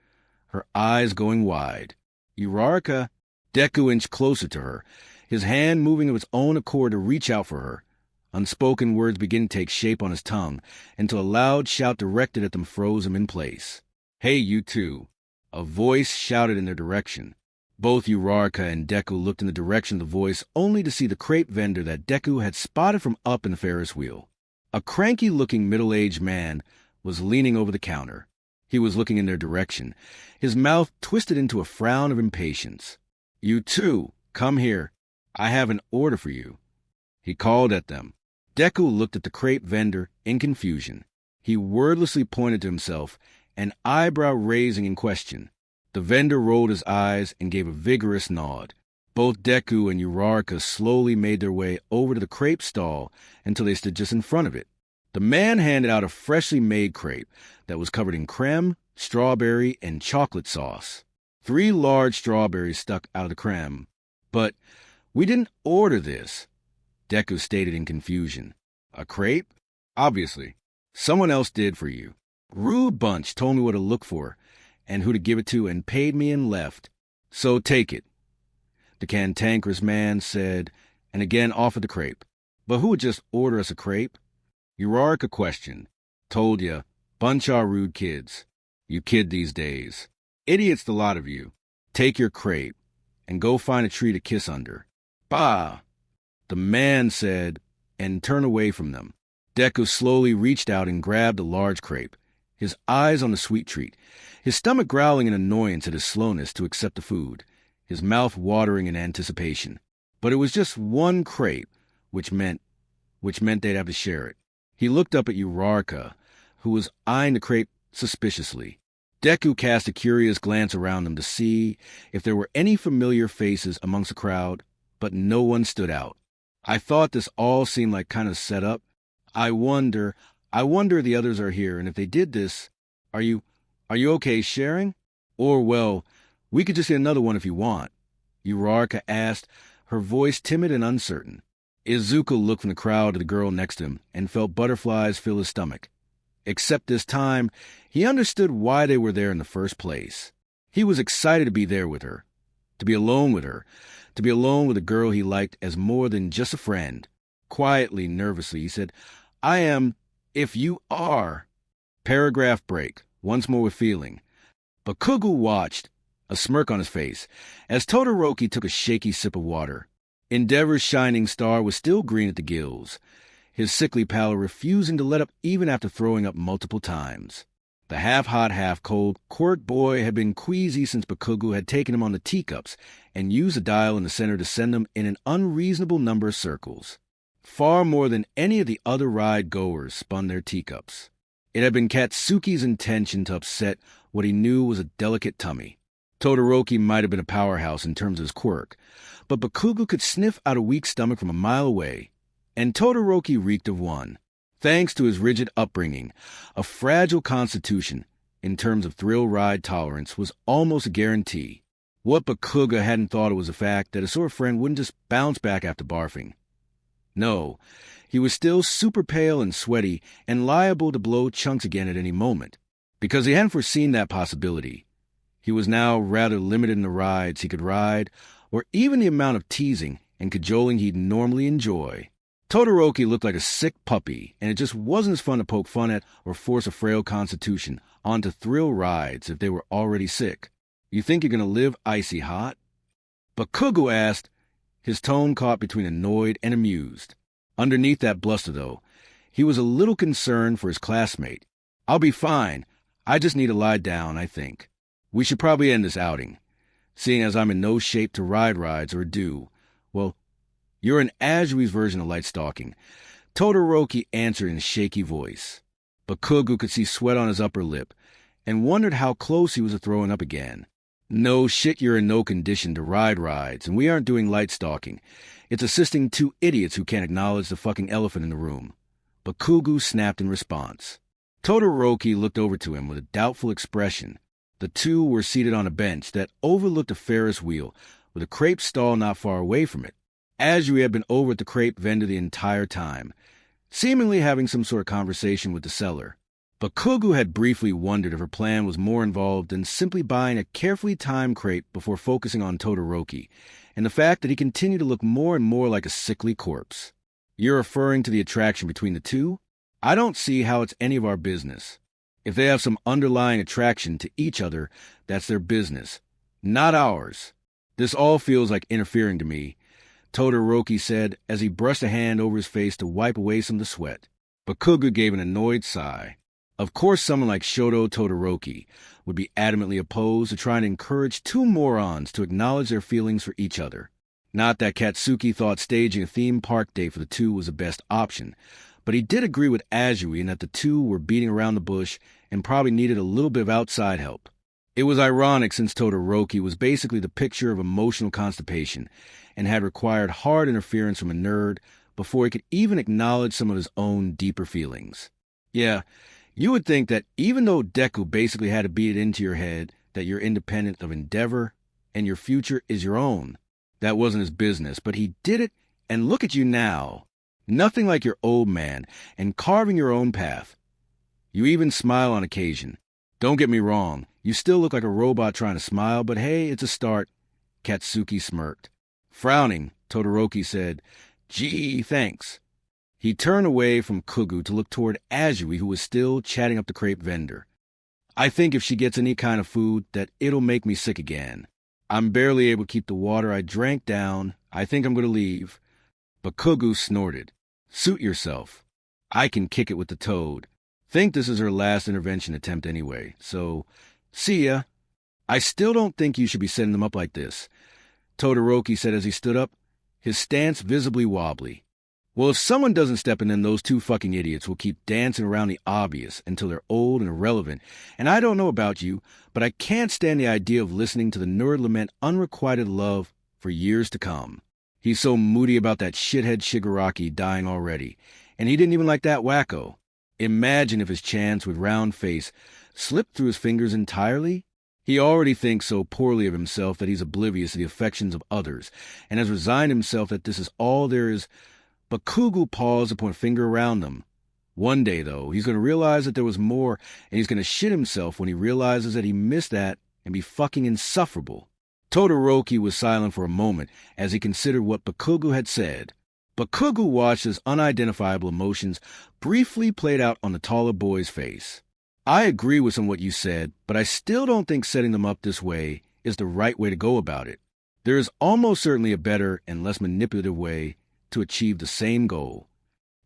her eyes going wide. Uraraka, Deku inched closer to her, his hand moving of its own accord to reach out for her. Unspoken words began to take shape on his tongue, until a loud shout directed at them froze him in place. "Hey, you two!" A voice shouted in their direction. Both Uraraka and Deku looked in the direction of the voice, only to see the crepe vendor that Deku had spotted from up in the Ferris wheel. A cranky-looking middle-aged man was leaning over the counter. He was looking in their direction, his mouth twisted into a frown of impatience. "You two, come here. I have an order for you." He called at them. Deku looked at the crepe vendor in confusion. He wordlessly pointed to himself, an eyebrow raising in question. The vendor rolled his eyes and gave a vigorous nod. Both Deku and Uraraka slowly made their way over to the crepe stall until they stood just in front of it. The man handed out a freshly made crepe that was covered in creme, strawberry, and chocolate sauce. 3 large strawberries stuck out of the creme. "But we didn't order this," Deku stated in confusion. "A crepe? Obviously. Someone else did for you. Rude bunch told me what to look for and who to give it to and paid me and left. So take it," the cantankerous man said, and again offered the crepe. "But who would just order us a crepe?" Uraraka questioned. "Told ya, bunch of rude kids. You kid these days. Idiots the lot of you. Take your crepe and go find a tree to kiss under." "Bah!" the man said, and turned away from them. Deku slowly reached out and grabbed a large crepe, his eyes on the sweet treat, his stomach growling in annoyance at his slowness to accept the food, his mouth watering in anticipation. But it was just one crepe, which meant they'd have to share it. He looked up at Uraraka, who was eyeing the crepe suspiciously. Deku cast a curious glance around them to see if there were any familiar faces amongst the crowd, but no one stood out. "I thought this all seemed like kind of set up. I wonder the others are here, and if they did this, are you okay sharing? Or, well, we could just get another one if you want," Uraraka asked, her voice timid and uncertain. Izuku looked from the crowd to the girl next to him and felt butterflies fill his stomach. Except this time, he understood why they were there in the first place. He was excited to be there with her, to be alone with her, to be alone with a girl he liked as more than just a friend. Quietly, nervously, he said, "I am, if you are." Paragraph break, once more with feeling. Bakugo watched, a smirk on his face, as Todoroki took a shaky sip of water. Endeavor's shining star was still green at the gills, his sickly pallor refusing to let up even after throwing up multiple times. The half-hot, half-cold quirk boy had been queasy since Bakugo had taken him on the teacups and used a dial in the center to send him in an unreasonable number of circles. Far more than any of the other ride-goers spun their teacups. It had been Katsuki's intention to upset what he knew was a delicate tummy. Todoroki might have been a powerhouse in terms of his quirk, but Bakugo could sniff out a weak stomach from a mile away, and Todoroki reeked of one. Thanks to his rigid upbringing, a fragile constitution, in terms of thrill ride tolerance, was almost a guarantee. What Bakugo hadn't thought of was the fact that a sore friend wouldn't just bounce back after barfing. No, he was still super pale and sweaty and liable to blow chunks again at any moment. Because he hadn't foreseen that possibility, he was now rather limited in the rides he could ride, or even the amount of teasing and cajoling he'd normally enjoy. Todoroki looked like a sick puppy, and it just wasn't as fun to poke fun at or force a frail constitution onto thrill rides if they were already sick. You think you're going to live icy hot? But Kugu asked, his tone caught between annoyed and amused. Underneath that bluster, though, he was a little concerned for his classmate. I'll be fine. I just need to lie down, I think. We should probably end this outing. Seeing as I'm in no shape to ride rides or do, well, you're an Azui's version of light stalking. Todoroki answered in a shaky voice. But Kugu could see sweat on his upper lip and wondered how close he was to throwing up again. No shit, you're in no condition to ride rides, and we aren't doing light stalking. It's assisting two idiots who can't acknowledge the fucking elephant in the room. But Kugu snapped in response. Todoroki looked over to him with a doubtful expression. The two were seated on a bench that overlooked a Ferris wheel, with a crepe stall not far away from it. Azui had been over at the crepe vendor the entire time, seemingly having some sort of conversation with the seller. But Kugu had briefly wondered if her plan was more involved than simply buying a carefully timed crepe before focusing on Todoroki, and the fact that he continued to look more and more like a sickly corpse. You're referring to the attraction between the two? I don't see how it's any of our business. If they have some underlying attraction to each other, that's their business, not ours. This all feels like interfering to me, Todoroki said as he brushed a hand over his face to wipe away some of the sweat. But Kugu gave an annoyed sigh. Of course someone like Shoto Todoroki would be adamantly opposed to trying to encourage two morons to acknowledge their feelings for each other. Not that Katsuki thought staging a theme park day for the two was the best option, but he did agree with Azui in that the two were beating around the bush and probably needed a little bit of outside help. It was ironic since Todoroki was basically the picture of emotional constipation and had required hard interference from a nerd before he could even acknowledge some of his own deeper feelings. Yeah, you would think that even though Deku basically had to beat it into your head that you're independent of endeavor and your future is your own, that wasn't his business, but he did it, and look at you now. Nothing like your old man, and carving your own path. You even smile on occasion. Don't get me wrong, you still look like a robot trying to smile, but hey, it's a start. Katsuki smirked. Frowning, Todoroki said, Gee, thanks. He turned away from Kugu to look toward Azui, who was still chatting up the crepe vendor. I think if she gets any kind of food, that it'll make me sick again. I'm barely able to keep the water I drank down. I think I'm going to leave. But Kugu snorted. Suit yourself. I can kick it with the toad. Think this is her last intervention attempt anyway, so see ya. I still don't think you should be setting them up like this, Todoroki said as he stood up, his stance visibly wobbly. Well, if someone doesn't step in, then those two fucking idiots will keep dancing around the obvious until they're old and irrelevant, and I don't know about you, but I can't stand the idea of listening to the nerd lament unrequited love for years to come. He's so moody about that shithead Shigaraki dying already, and he didn't even like that wacko. Imagine if his chance with round face slipped through his fingers entirely. He already thinks so poorly of himself that he's oblivious to the affections of others, and has resigned himself that this is all there is. But Kugu paused to point a finger around them. One day, though, he's going to realize that there was more, and he's going to shit himself when he realizes that he missed that and be fucking insufferable. Todoroki was silent for a moment as he considered what Bakugu had said. Bakugu watched as unidentifiable emotions briefly played out on the taller boy's face. I agree with some of what you said, but I still don't think setting them up this way is the right way to go about it. There is almost certainly a better and less manipulative way to achieve the same goal.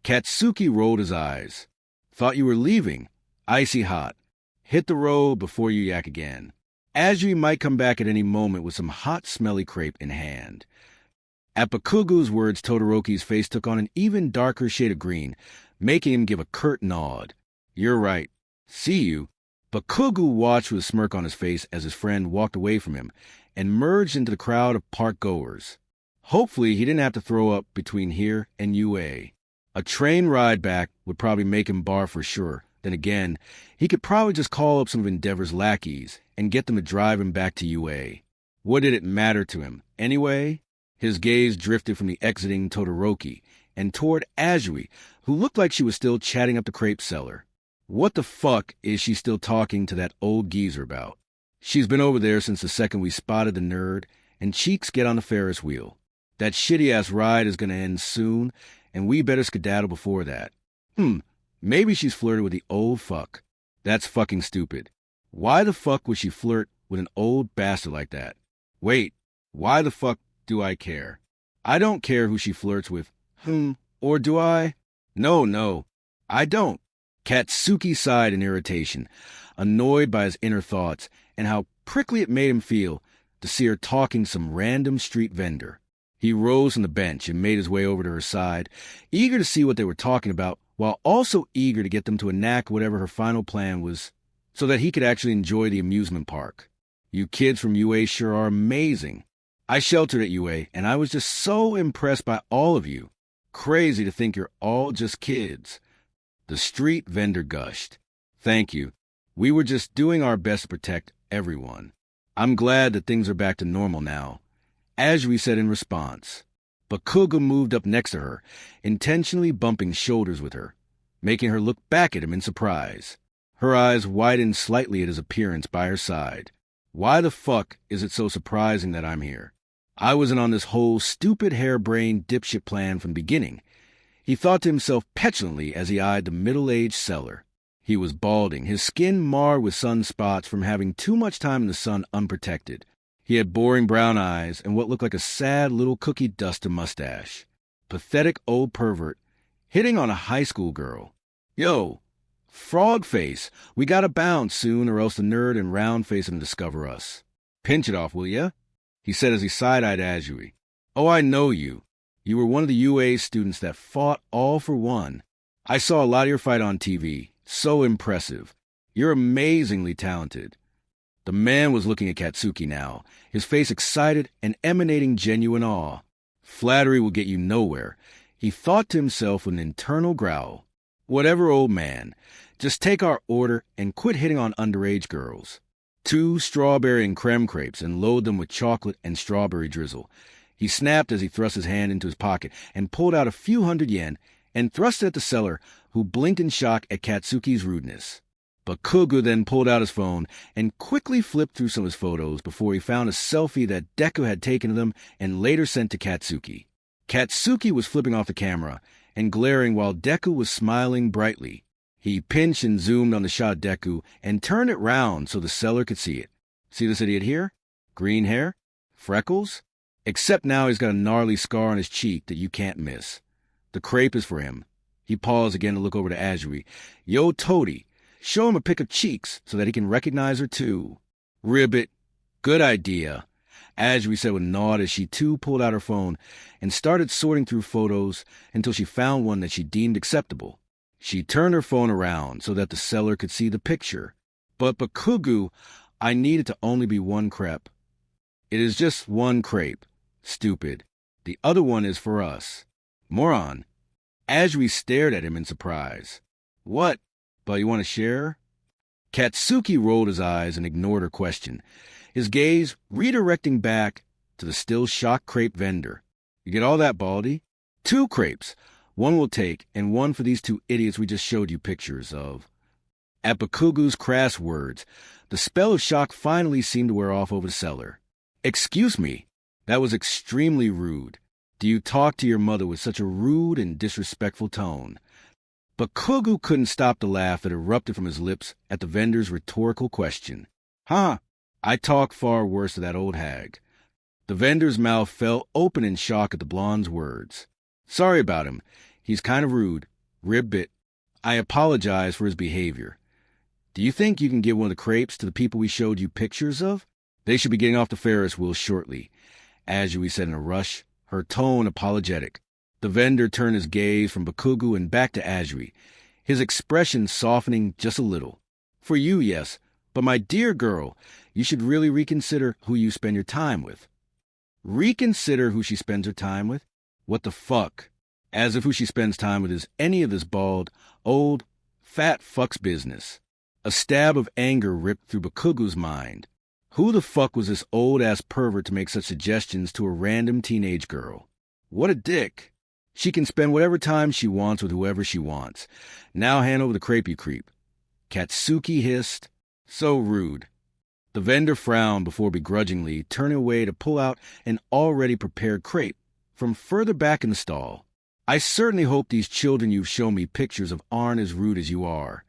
Katsuki rolled his eyes. Thought you were leaving. Icy hot. Hit the road before you yak again. Azui might come back at any moment with some hot, smelly crepe in hand. At Bakugu's words, Todoroki's face took on an even darker shade of green, making him give a curt nod. You're right. See you. Bakugu watched with a smirk on his face as his friend walked away from him and merged into the crowd of park-goers. Hopefully, he didn't have to throw up between here and UA. A train ride back would probably make him barf for sure. Then again, he could probably just call up some of Endeavor's lackeys and get them to drive him back to UA. What did it matter to him, anyway? His gaze drifted from the exiting Todoroki and toward Azui, who looked like she was still chatting up the crepe seller. What the fuck is she still talking to that old geezer about? She's been over there since the second we spotted the nerd, and Cheeks get on the Ferris wheel. That shitty-ass ride is gonna end soon, and we better skedaddle before that. Maybe she's flirted with the old fuck. That's fucking stupid. Why the fuck would she flirt with an old bastard like that? Wait, why the fuck do I care? I don't care who she flirts with. Or do I? No, I don't. Katsuki sighed in irritation, annoyed by his inner thoughts and how prickly it made him feel to see her talking to some random street vendor. He rose from the bench and made his way over to her side, eager to see what they were talking about, while also eager to get them to enact whatever her final plan was so that he could actually enjoy the amusement park. You kids from UA sure are amazing. I sheltered at UA, and I was just so impressed by all of you. Crazy to think you're all just kids. The street vendor gushed. Thank you. We were just doing our best to protect everyone. I'm glad that things are back to normal now, Azui said in response. Bakugo moved up next to her, intentionally bumping shoulders with her, making her look back at him in surprise. Her eyes widened slightly at his appearance by her side. Why the fuck is it so surprising that I'm here? I wasn't on this whole stupid harebrained dipshit plan from the beginning. He thought to himself petulantly as he eyed the middle-aged seller. He was balding, his skin marred with sunspots from having too much time in the sun unprotected. He had boring brown eyes and what looked like a sad little cookie duster mustache. Pathetic old pervert, hitting on a high school girl. Yo, frog face, we gotta bounce soon or else the nerd and round face will discover us. Pinch it off, will ya? He said as he side-eyed Azui. Oh, I know you. You were one of the UA students that fought all for one. I saw a lot of your fight on TV. So impressive. You're amazingly talented. The man was looking at Katsuki now, his face excited and emanating genuine awe. Flattery will get you nowhere, he thought to himself with an internal growl. Whatever, old man. Just take our order and quit hitting on underage girls. 2 strawberry and creme crepes and load them with chocolate and strawberry drizzle. He snapped as he thrust his hand into his pocket and pulled out a few hundred yen and thrust it at the seller, who blinked in shock at Katsuki's rudeness. Bakugo then pulled out his phone and quickly flipped through some of his photos before he found a selfie that Deku had taken of them and later sent to Katsuki. Katsuki was flipping off the camera and glaring while Deku was smiling brightly. He pinched and zoomed on the shot of Deku and turned it round so the seller could see it. See this idiot here? Green hair? Freckles? Except now he's got a gnarly scar on his cheek that you can't miss. The crepe is for him. He paused again to look over to Azui. Yo, Toady, show him a pic of Cheeks so that he can recognize her too. Ribbit. Good idea, Azui said with a nod as she too pulled out her phone and started sorting through photos until she found one that she deemed acceptable. She turned her phone around so that the seller could see the picture. But Bakugo, I need it to only be one crepe. It is just one crepe. Stupid. The other one is for us. Moron. Azui stared at him in surprise. What? But you want to share? Katsuki rolled his eyes and ignored her question, his gaze redirecting back to the still shocked crepe vendor. You get all that, Baldy? 2 crepes. One we'll take, and one for these 2 idiots we just showed you pictures of. At Bakugo's crass words, the spell of shock finally seemed to wear off over the seller. Excuse me. That was extremely rude. Do you talk to your mother with such a rude and disrespectful tone? Bakugo couldn't stop the laugh that erupted from his lips at the vendor's rhetorical question. Huh, I talk far worse to that old hag. The vendor's mouth fell open in shock at the blonde's words. Sorry about him. He's kind of rude. Ribbit. I apologize for his behavior. Do you think you can give one of the crepes to the people we showed you pictures of? They should be getting off the Ferris wheel shortly, Azui said in a rush, her tone apologetic. The vendor turned his gaze from Bakugo and back to Azui, his expression softening just a little. For you, yes, but my dear girl, you should really reconsider who you spend your time with. Reconsider who she spends her time with? What the fuck? As if who she spends time with is any of this bald, old, fat fuck's business. A stab of anger ripped through Bakugo's mind. Who the fuck was this old-ass pervert to make such suggestions to a random teenage girl? What a dick. She can spend whatever time she wants with whoever she wants. Now hand over the crepe, you creep. Katsuki hissed. So rude. The vendor frowned before begrudgingly turning away to pull out an already prepared crepe from further back in the stall. I certainly hope these children you've shown me pictures of aren't as rude as you are.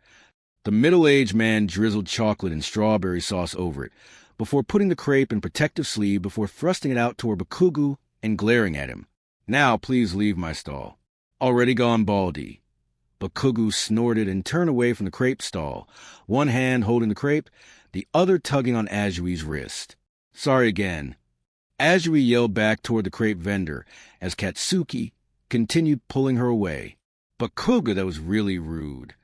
The middle-aged man drizzled chocolate and strawberry sauce over it, before putting the crepe in protective sleeve before thrusting it out toward Bakugu and glaring at him. Now please leave my stall. Already gone baldy. Bakugu snorted and turned away from the crepe stall, one hand holding the crepe, the other tugging on Ajui's wrist. Sorry again. Ajui yelled back toward the crepe vendor as Katsuki continued pulling her away. Bakugu, that was really rude.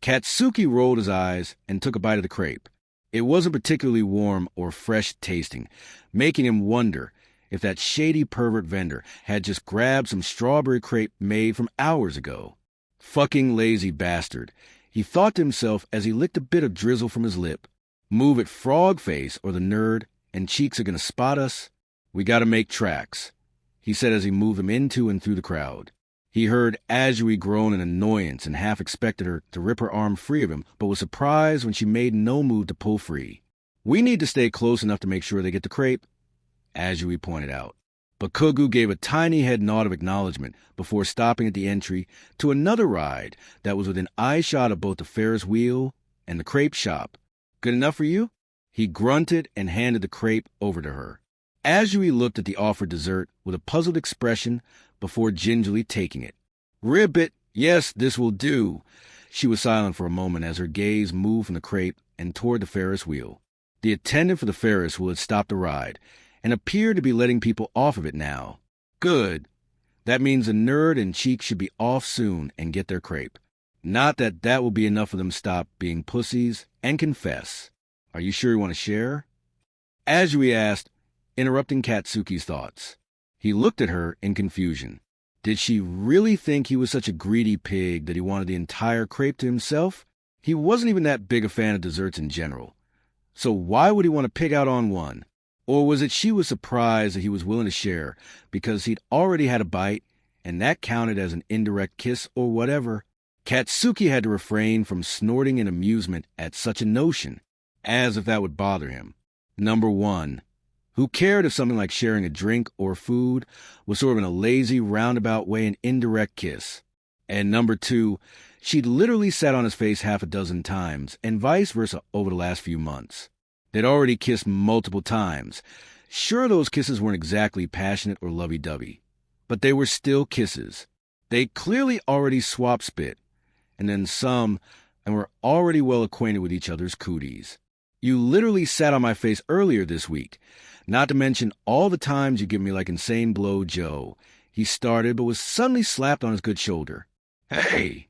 Katsuki rolled his eyes and took a bite of the crepe. It wasn't particularly warm or fresh tasting, making him wonder if that shady pervert vendor had just grabbed some strawberry crepe made from hours ago. Fucking lazy bastard, he thought to himself as he licked a bit of drizzle from his lip. Move it, frog face, or the nerd and cheeks are going to spot us. We got to make tracks, he said as he moved them into and through the crowd. He heard Ajui groan in annoyance and half expected her to rip her arm free of him, but was surprised when she made no move to pull free. We need to stay close enough to make sure they get the crepe, Ajui pointed out. Bakugu gave a tiny head nod of acknowledgement before stopping at the entry to another ride that was within eyeshot of both the Ferris wheel and the crepe shop. Good enough for you? He grunted and handed the crepe over to her. Ajui looked at the offered dessert with a puzzled expression before gingerly taking it. Ribbit, yes, this will do. She was silent for a moment as her gaze moved from the crepe and toward the Ferris wheel. The attendant for the Ferris wheel had stopped the ride and appeared to be letting people off of it now. Good. That means the nerd and Cheek should be off soon and get their crepe. Not that that will be enough for them to stop being pussies and confess. Are you sure you want to share? Ajui asked, interrupting Katsuki's thoughts. He looked at her in confusion. Did she really think he was such a greedy pig that he wanted the entire crepe to himself? He wasn't even that big a fan of desserts in general. So why would he want to pig out on one? Or was it she was surprised that he was willing to share because he'd already had a bite and that counted as an indirect kiss or whatever? Katsuki had to refrain from snorting in amusement at such a notion, as if that would bother him. Number one, who cared if something like sharing a drink or food was sort of in a lazy, roundabout way an indirect kiss? And number two, she'd literally sat on his face half a dozen times, and vice versa over the last few months. They'd already kissed multiple times. Sure, those kisses weren't exactly passionate or lovey-dovey, but they were still kisses. They clearly already swapped spit, and then some, and were already well acquainted with each other's cooties. You literally sat on my face earlier this week, not to mention all the times you give me like insane blow Joe. He started, but was suddenly slapped on his good shoulder. Hey!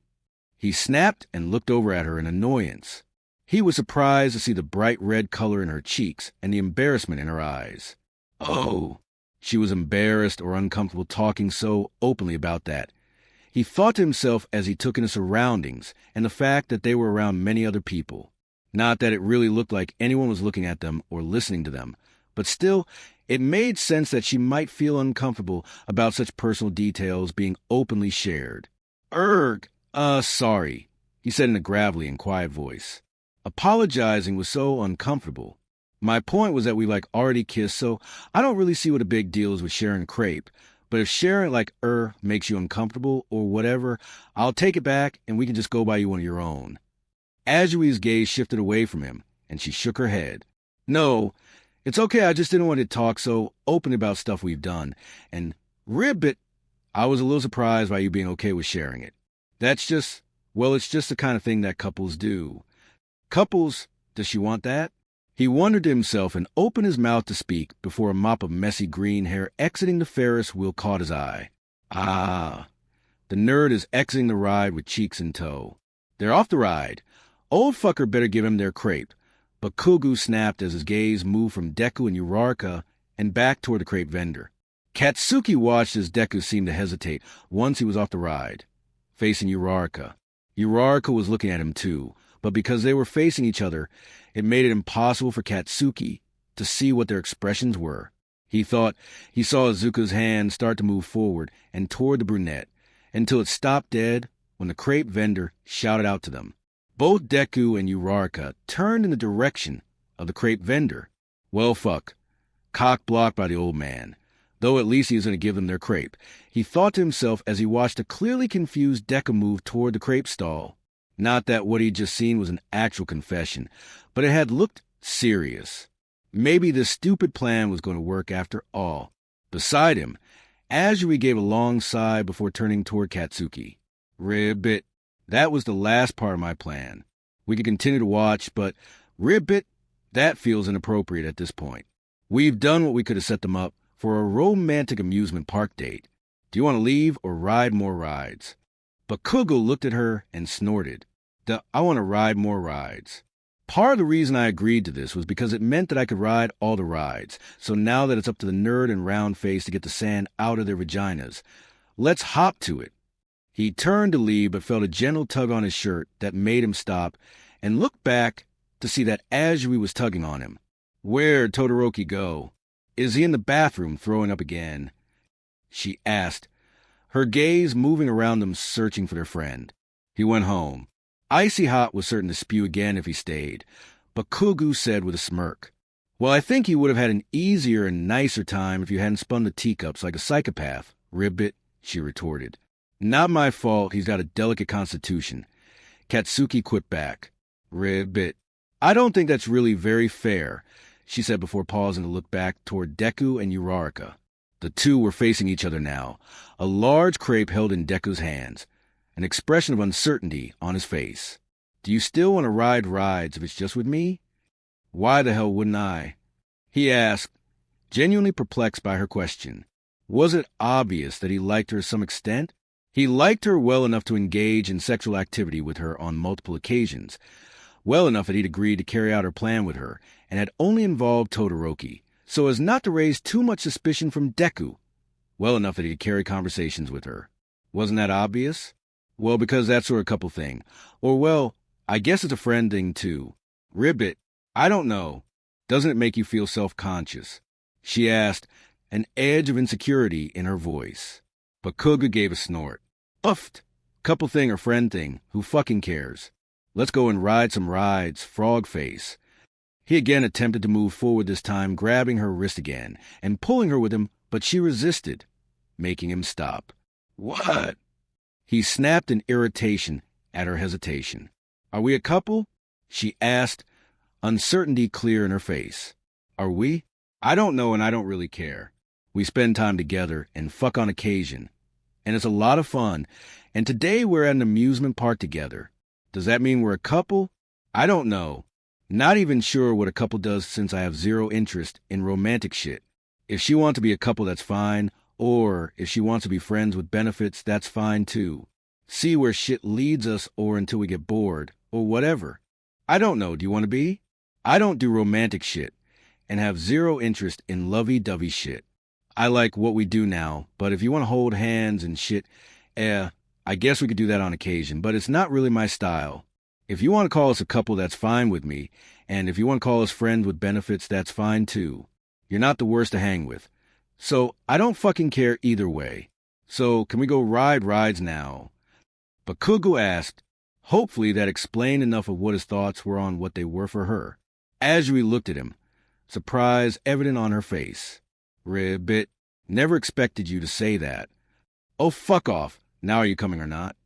He snapped and looked over at her in annoyance. He was surprised to see the bright red color in her cheeks and the embarrassment in her eyes. Oh! She was embarrassed or uncomfortable talking so openly about that. He thought to himself as he took in his surroundings and the fact that they were around many other people. Not that it really looked like anyone was looking at them or listening to them, but still, it made sense that she might feel uncomfortable about such personal details being openly shared. Sorry, he said in a gravelly and quiet voice. Apologizing was so uncomfortable. My point was that we already kissed, so I don't really see what a big deal is with sharing a crepe. But if sharing makes you uncomfortable or whatever, I'll take it back and we can just go buy you one of your own. Ajui's gaze shifted away from him, and she shook her head. No, it's okay, I just didn't want to talk so open about stuff we've done. And Ribbit, I was a little surprised by you being okay with sharing it. It's just the kind of thing that couples do. Couples, does she want that? He wondered to himself and opened his mouth to speak before a mop of messy green hair exiting the Ferris wheel caught his eye. Ah, the nerd is exiting the ride with cheeks in tow. They're off the ride. Old fucker better give him their crepe. Bakugu snapped as his gaze moved from Deku and Uraraka and back toward the crepe vendor. Katsuki watched as Deku seemed to hesitate once he was off the ride, facing Uraraka. Uraraka was looking at him too, but because they were facing each other, it made it impossible for Katsuki to see what their expressions were. He thought he saw Izuku's hand start to move forward and toward the brunette, until it stopped dead when the crepe vendor shouted out to them. Both Deku and Uraraka turned in the direction of the crepe vendor. Well, fuck. Cock blocked by the old man. Though at least he was going to give them their crepe, he thought to himself as he watched a clearly confused Deku move toward the crepe stall. Not that what he'd just seen was an actual confession, but it had looked serious. Maybe this stupid plan was going to work after all. Beside him, Azuri gave a long sigh before turning toward Katsuki. Ribbit. That was the last part of my plan. We could continue to watch, but Ribbit, that feels inappropriate at this point. We've done what we could have set them up for a romantic amusement park date. Do you want to leave or ride more rides? Bakugo looked at her and snorted. I want to ride more rides. Part of the reason I agreed to this was because it meant that I could ride all the rides. So now that it's up to the nerd and round face to get the sand out of their vaginas, let's hop to it. He turned to leave but felt a gentle tug on his shirt that made him stop and look back to see that Azuri was tugging on him. Where'd Todoroki go? Is he in the bathroom throwing up again? She asked, her gaze moving around them searching for their friend. He went home. Icy Hot was certain to spew again if he stayed, but Bakugo said with a smirk, Well, I think he would have had an easier and nicer time if you hadn't spun the teacups like a psychopath, Ribbit, she retorted. Not my fault he's got a delicate constitution. Katsuki quipped back. Ribbit. I don't think that's really very fair, she said before pausing to look back toward Deku and Uraraka. The two were facing each other now, a large crepe held in Deku's hands, an expression of uncertainty on his face. Do you still want to ride rides if it's just with me? Why the hell wouldn't I? He asked, genuinely perplexed by her question. Was it obvious that he liked her to some extent? He liked her well enough to engage in sexual activity with her on multiple occasions, well enough that he'd agreed to carry out her plan with her, and had only involved Todoroki, so as not to raise too much suspicion from Deku, well enough that he'd carry conversations with her. Wasn't that obvious? Well, because that sort of couple thing. Or, well, I guess it's a friend thing, too. Ribbit, I don't know. Doesn't it make you feel self-conscious? She asked, an edge of insecurity in her voice. Bakugo gave a snort. Uffed. Couple thing or friend thing. Who fucking cares? Let's go and ride some rides, frog face. He again attempted to move forward this time, grabbing her wrist again and pulling her with him, but she resisted, making him stop. What? He snapped in irritation at her hesitation. Are we a couple? She asked, uncertainty clear in her face. Are we? I don't know and I don't really care. We spend time together and fuck on occasion. And it's a lot of fun. And today we're at an amusement park together. Does that mean we're a couple? I don't know. Not even sure what a couple does since I have zero interest in romantic shit. If she wants to be a couple, that's fine. Or if she wants to be friends with benefits, that's fine too. See where shit leads us or until we get bored or whatever. I don't know. Do you want to be? I don't do romantic shit and have zero interest in lovey-dovey shit. I like what we do now, but if you want to hold hands and shit, I guess we could do that on occasion, but it's not really my style. If you want to call us a couple, that's fine with me, and if you want to call us friends with benefits, that's fine too. You're not the worst to hang with. So I don't fucking care either way. So can we go ride rides now? Bakugo asked. Hopefully that explained enough of what his thoughts were on what they were for her. Azuri looked at him, surprise evident on her face. Ribbit, never expected you to say that. Oh, fuck off. Now are you coming or not?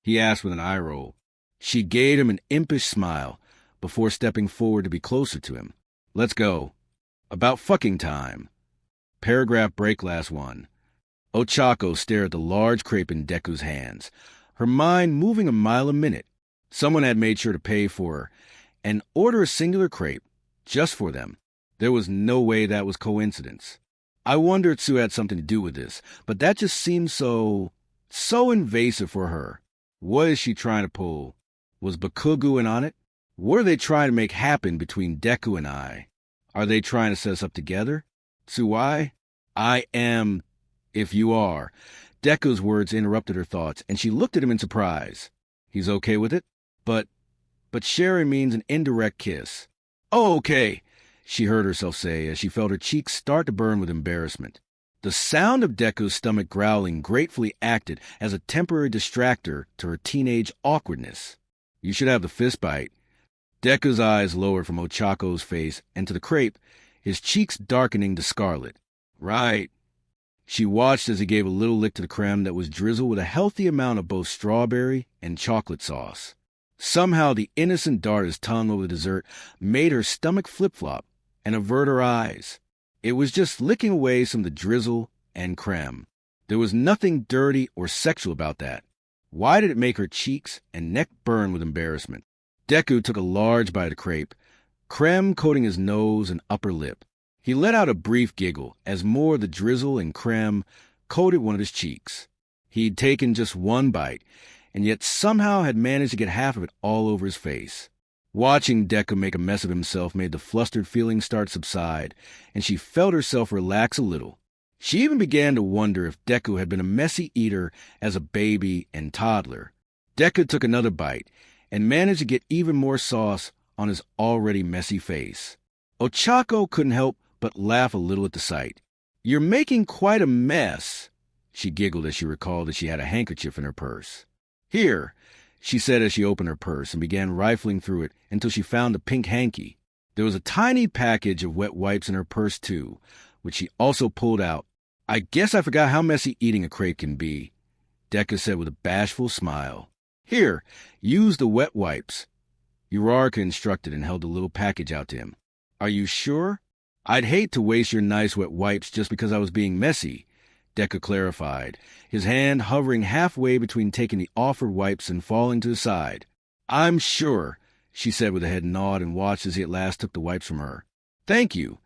He asked with an eye roll. She gave him an impish smile before stepping forward to be closer to him. Let's go. About fucking time. Paragraph break last one. Ochako stared at the large crepe in Deku's hands, her mind moving a mile a minute. Someone had made sure to pay for her and order a singular crepe just for them. There was no way that was coincidence. I wondered Sue had something to do with this, but that just seemed so invasive for her. What is she trying to pull? Was Bakugo in on it? What are they trying to make happen between Deku and I? Are they trying to set us up together? Tsuwai? I am, if you are. Deku's words interrupted her thoughts, and she looked at him in surprise. He's okay with it? But sharing means an indirect kiss. Oh, okay. she heard herself say as she felt her cheeks start to burn with embarrassment. The sound of Deku's stomach growling gratefully acted as a temporary distractor to her teenage awkwardness. You should have the fist bite. Deku's eyes lowered from Ochako's face and to the crepe, his cheeks darkening to scarlet. Right. She watched as he gave a little lick to the creme that was drizzled with a healthy amount of both strawberry and chocolate sauce. Somehow the innocent dart his tongue over the dessert made her stomach flip-flop and avert her eyes. It was just licking away some of the drizzle and creme. There was nothing dirty or sexual about that. Why did it make her cheeks and neck burn with embarrassment? Deku took a large bite of crepe, creme coating his nose and upper lip. He let out a brief giggle as more of the drizzle and creme coated one of his cheeks. He'd taken just one bite, and yet somehow had managed to get half of it all over his face. Watching Deku make a mess of himself made the flustered feelings start to subside, and she felt herself relax a little. She even began to wonder if Deku had been a messy eater as a baby and toddler. Deku took another bite, and managed to get even more sauce on his already messy face. Ochako couldn't help but laugh a little at the sight. You're making quite a mess, she giggled as she recalled that she had a handkerchief in her purse. Here, she said as she opened her purse and began rifling through it until she found a pink hanky. There was a tiny package of wet wipes in her purse, too, which she also pulled out. I guess I forgot how messy eating a crepe can be, Deku said with a bashful smile. Here, use the wet wipes. Uraraka instructed and held the little package out to him. Are you sure? I'd hate to waste your nice wet wipes just because I was being messy, Deku clarified, his hand hovering halfway between taking the offered wipes and falling to the side. I'm sure, she said with a head nod and watched as he at last took the wipes from her. Thank you,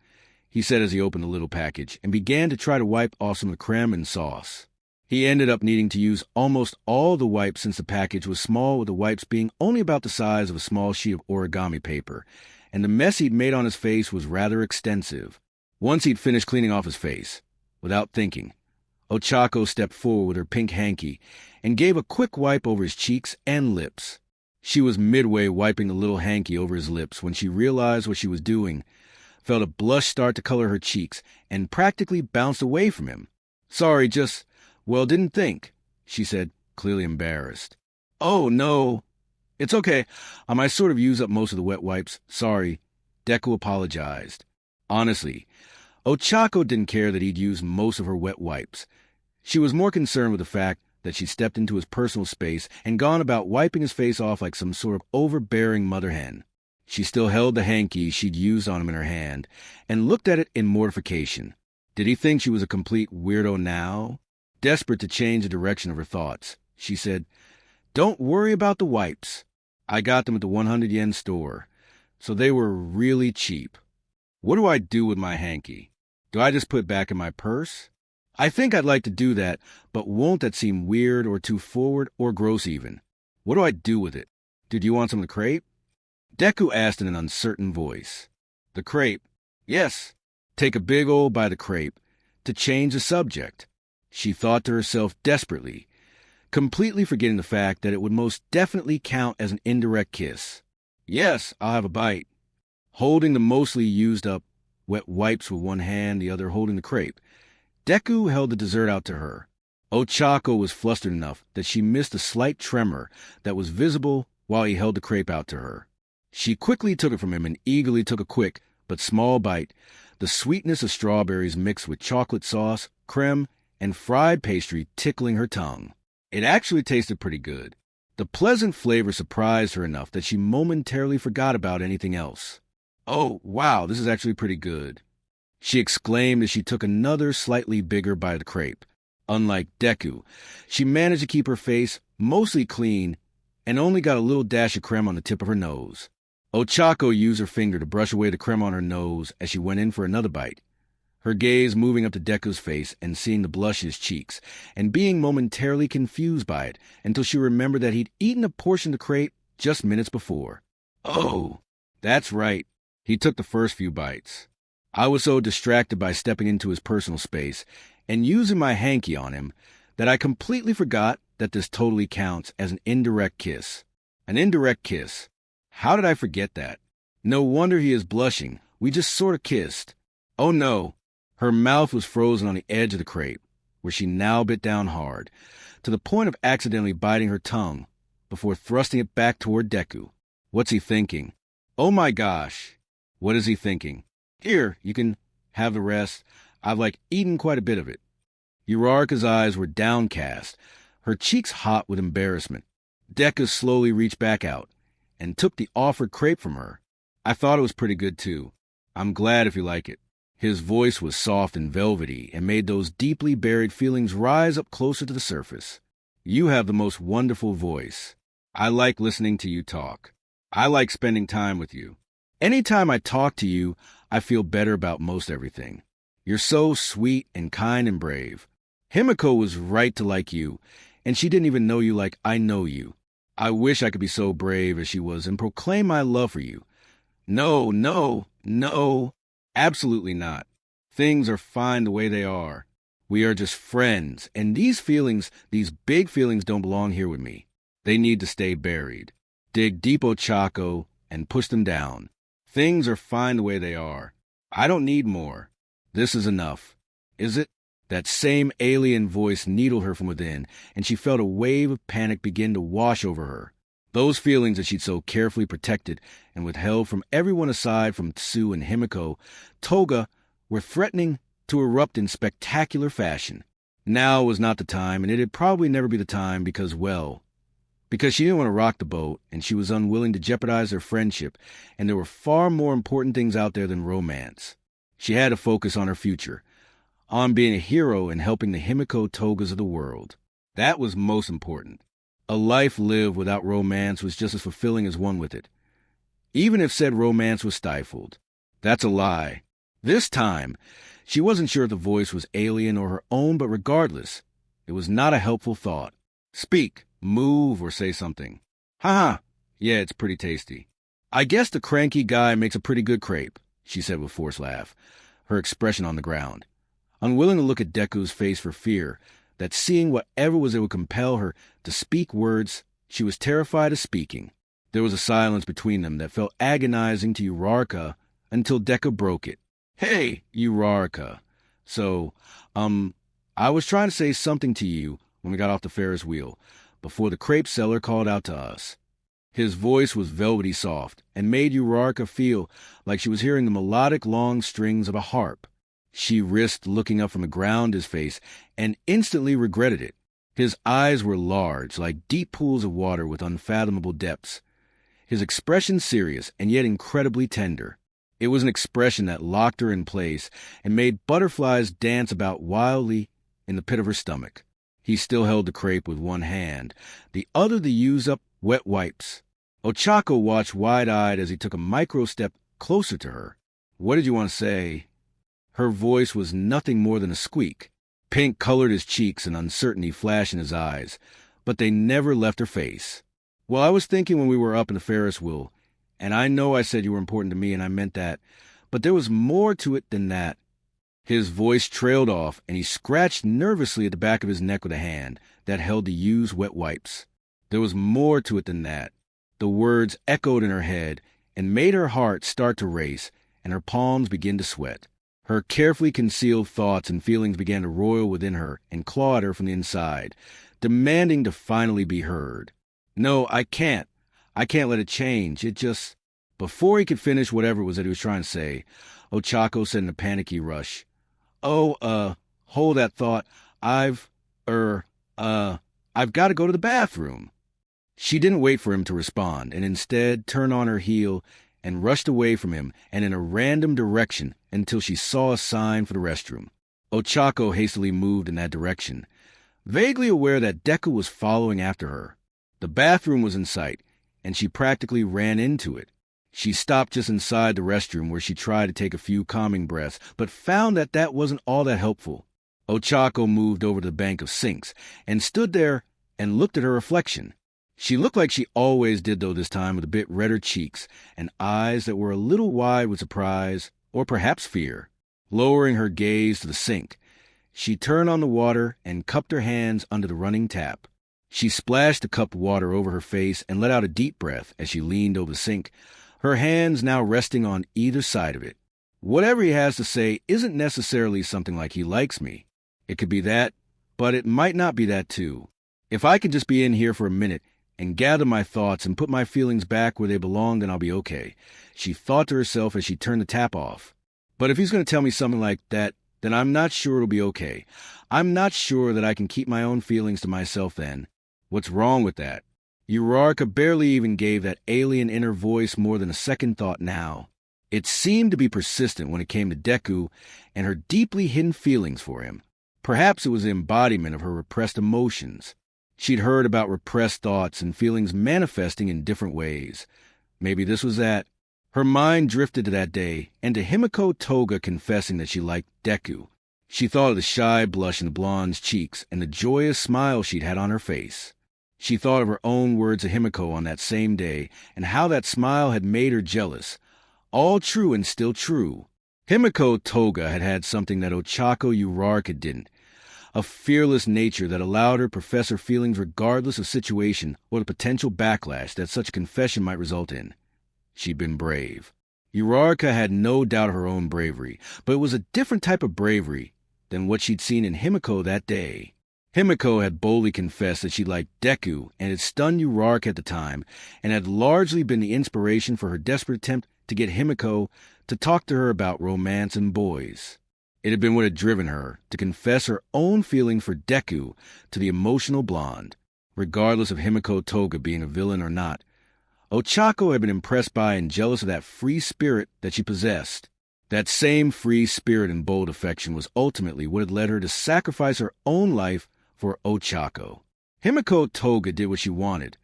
he said as he opened the little package and began to try to wipe off some of the creme and sauce. He ended up needing to use almost all the wipes since the package was small, with the wipes being only about the size of a small sheet of origami paper, and the mess he'd made on his face was rather extensive. Once he'd finished cleaning off his face, without thinking, Ochako stepped forward with her pink hanky and gave a quick wipe over his cheeks and lips. She was midway wiping the little hanky over his lips when she realized what she was doing, felt a blush start to color her cheeks, and practically bounced away from him. Sorry, didn't think, she said, clearly embarrassed. Oh, no. It's okay. I might sort of use up most of the wet wipes. Sorry. Deku apologized. Honestly, Ochako didn't care that he'd used most of her wet wipes. She was more concerned with the fact that she stepped into his personal space and gone about wiping his face off like some sort of overbearing mother hen. She still held the hanky she'd used on him in her hand and looked at it in mortification. Did he think she was a complete weirdo now? Desperate to change the direction of her thoughts, she said, Don't worry about the wipes. I got them at the 100-yen store, so they were really cheap. What do I do with my hanky? Do I just put it back in my purse? I think I'd like to do that, but won't that seem weird or too forward or gross even? What do I do with it? Did you want some of the crepe? Deku asked in an uncertain voice. The crepe? Yes. Take a big old bite of crepe to change the subject. She thought to herself desperately, completely forgetting the fact that it would most definitely count as an indirect kiss. Yes, I'll have a bite. Holding the mostly used up wet wipes with one hand, the other holding the crepe, Deku held the dessert out to her. Ochako was flustered enough that she missed a slight tremor that was visible while he held the crepe out to her. She quickly took it from him and eagerly took a quick but small bite, the sweetness of strawberries mixed with chocolate sauce, creme, and fried pastry tickling her tongue. It actually tasted pretty good. The pleasant flavor surprised her enough that she momentarily forgot about anything else. Oh, wow, this is actually pretty good, she exclaimed as she took another slightly bigger bite of the crepe. Unlike Deku, she managed to keep her face mostly clean and only got a little dash of creme on the tip of her nose. Ochako used her finger to brush away the creme on her nose as she went in for another bite, her gaze moving up to Deku's face and seeing the blush in his cheeks, and being momentarily confused by it until she remembered that he'd eaten a portion of the crepe just minutes before. Oh, that's right. He took the first few bites. I was so distracted by stepping into his personal space and using my hanky on him that I completely forgot that this totally counts as an indirect kiss. An indirect kiss. How did I forget that? No wonder he is blushing We just sort of kissed. Oh no. Her mouth was frozen on the edge of the crepe, where she now bit down hard, to the point of accidentally biting her tongue, before thrusting it back toward Deku. What's he thinking? Oh my gosh. What is he thinking? Here, you can have the rest. I've eaten quite a bit of it. Uraraka's eyes were downcast, her cheeks hot with embarrassment. Deku slowly reached back out and took the offered crepe from her. I thought it was pretty good too. I'm glad if you like it. His voice was soft and velvety and made those deeply buried feelings rise up closer to the surface. You have the most wonderful voice. I like listening to you talk. I like spending time with you. Anytime I talk to you, I feel better about most everything. You're so sweet and kind and brave. Himiko was right to like you, and she didn't even know you like I know you. I wish I could be so brave as she was and proclaim my love for you. No, no, no, absolutely not. Things are fine the way they are. We are just friends, and these feelings, these big feelings, don't belong here with me. They need to stay buried. Dig deep, Ochako, and push them down. Things are fine the way they are. I don't need more. This is enough. Is it? That same alien voice needled her from within, and she felt a wave of panic begin to wash over her. Those feelings that she'd so carefully protected and withheld from everyone aside from Tsu and Himiko, Toga, were threatening to erupt in spectacular fashion. Now was not the time, and it'd probably never be the time because she didn't want to rock the boat, and she was unwilling to jeopardize their friendship, and there were far more important things out there than romance. She had to focus on her future, on being a hero and helping the Himiko Togas of the world. That was most important. A life lived without romance was just as fulfilling as one with it, even if said romance was stifled. That's a lie. This time, she wasn't sure if the voice was alien or her own, but regardless, it was not a helpful thought. Speak, move, or say something. Ha! Yeah, it's pretty tasty. I guess the cranky guy makes a pretty good crepe, she said with a forced laugh, her expression on the ground. Unwilling to look at Deku's face for fear that seeing whatever was it would compel her to speak words she was terrified of speaking. There was a silence between them that felt agonizing to Uraraka until Deku broke it. Hey, Uraraka. So, I was trying to say something to you when we got off the Ferris wheel, before the crepe seller called out to us. His voice was velvety soft, and made Uraraka feel like she was hearing the melodic long strings of a harp. She risked looking up from the ground his face, and instantly regretted it. His eyes were large, like deep pools of water with unfathomable depths. His expression serious, and yet incredibly tender. It was an expression that locked her in place, and made butterflies dance about wildly in the pit of her stomach. He still held the crepe with one hand, the other the used-up wet wipes. Ochako watched wide-eyed as he took a micro-step closer to her. What did you want to say? Her voice was nothing more than a squeak. Pink colored his cheeks and uncertainty flashed in his eyes, but they never left her face. Well, I was thinking when we were up in the Ferris wheel, and I know I said you were important to me and I meant that, but there was more to it than that. His voice trailed off, and he scratched nervously at the back of his neck with a hand that held the used wet wipes. There was more to it than that. The words echoed in her head and made her heart start to race and her palms begin to sweat. Her carefully concealed thoughts and feelings began to roil within her and claw at her from the inside, demanding to finally be heard. No, I can't. I can't let it change. It just... Before he could finish whatever it was that he was trying to say, Ochako said in a panicky rush, hold that thought. I've got to go to the bathroom. She didn't wait for him to respond, and instead turned on her heel and rushed away from him and in a random direction until she saw a sign for the restroom. Ochako hastily moved in that direction, vaguely aware that Deku was following after her. The bathroom was in sight, and she practically ran into it. She stopped just inside the restroom where she tried to take a few calming breaths, but found that that wasn't all that helpful. Ochako moved over to the bank of sinks and stood there and looked at her reflection. She looked like she always did, though this time with a bit redder cheeks and eyes that were a little wide with surprise or perhaps fear. Lowering her gaze to the sink, she turned on the water and cupped her hands under the running tap. She splashed the cupped water over her face and let out a deep breath as she leaned over the sink, her hands now resting on either side of it. Whatever he has to say isn't necessarily something like he likes me. It could be that, but it might not be that too. If I can just be in here for a minute and gather my thoughts and put my feelings back where they belong, then I'll be okay, she thought to herself as she turned the tap off. But if he's going to tell me something like that, then I'm not sure it'll be okay. I'm not sure that I can keep my own feelings to myself then. What's wrong with that? Uraraka barely even gave that alien inner voice more than a second thought now. It seemed to be persistent when it came to Deku and her deeply hidden feelings for him. Perhaps it was the embodiment of her repressed emotions. She'd heard about repressed thoughts and feelings manifesting in different ways. Maybe this was that. Her mind drifted to that day, and to Himiko Toga confessing that she liked Deku. She thought of the shy blush in the blonde's cheeks and the joyous smile she'd had on her face. She thought of her own words to Himiko on that same day, and how that smile had made her jealous. All true and still true. Himiko Toga had had something that Ochako Uraraka didn't. A fearless nature that allowed her to profess her feelings regardless of situation or the potential backlash that such confession might result in. She'd been brave. Uraraka had no doubt of her own bravery, but it was a different type of bravery than what she'd seen in Himiko that day. Himiko had boldly confessed that she liked Deku, and it stunned Uraraka at the time, and had largely been the inspiration for her desperate attempt to get Himiko to talk to her about romance and boys. It had been what had driven her to confess her own feeling for Deku to the emotional blonde, regardless of Himiko Toga being a villain or not. Ochako had been impressed by and jealous of that free spirit that she possessed. That same free spirit and bold affection was ultimately what had led her to sacrifice her own life for Ochako. Himiko Toga did what she wanted,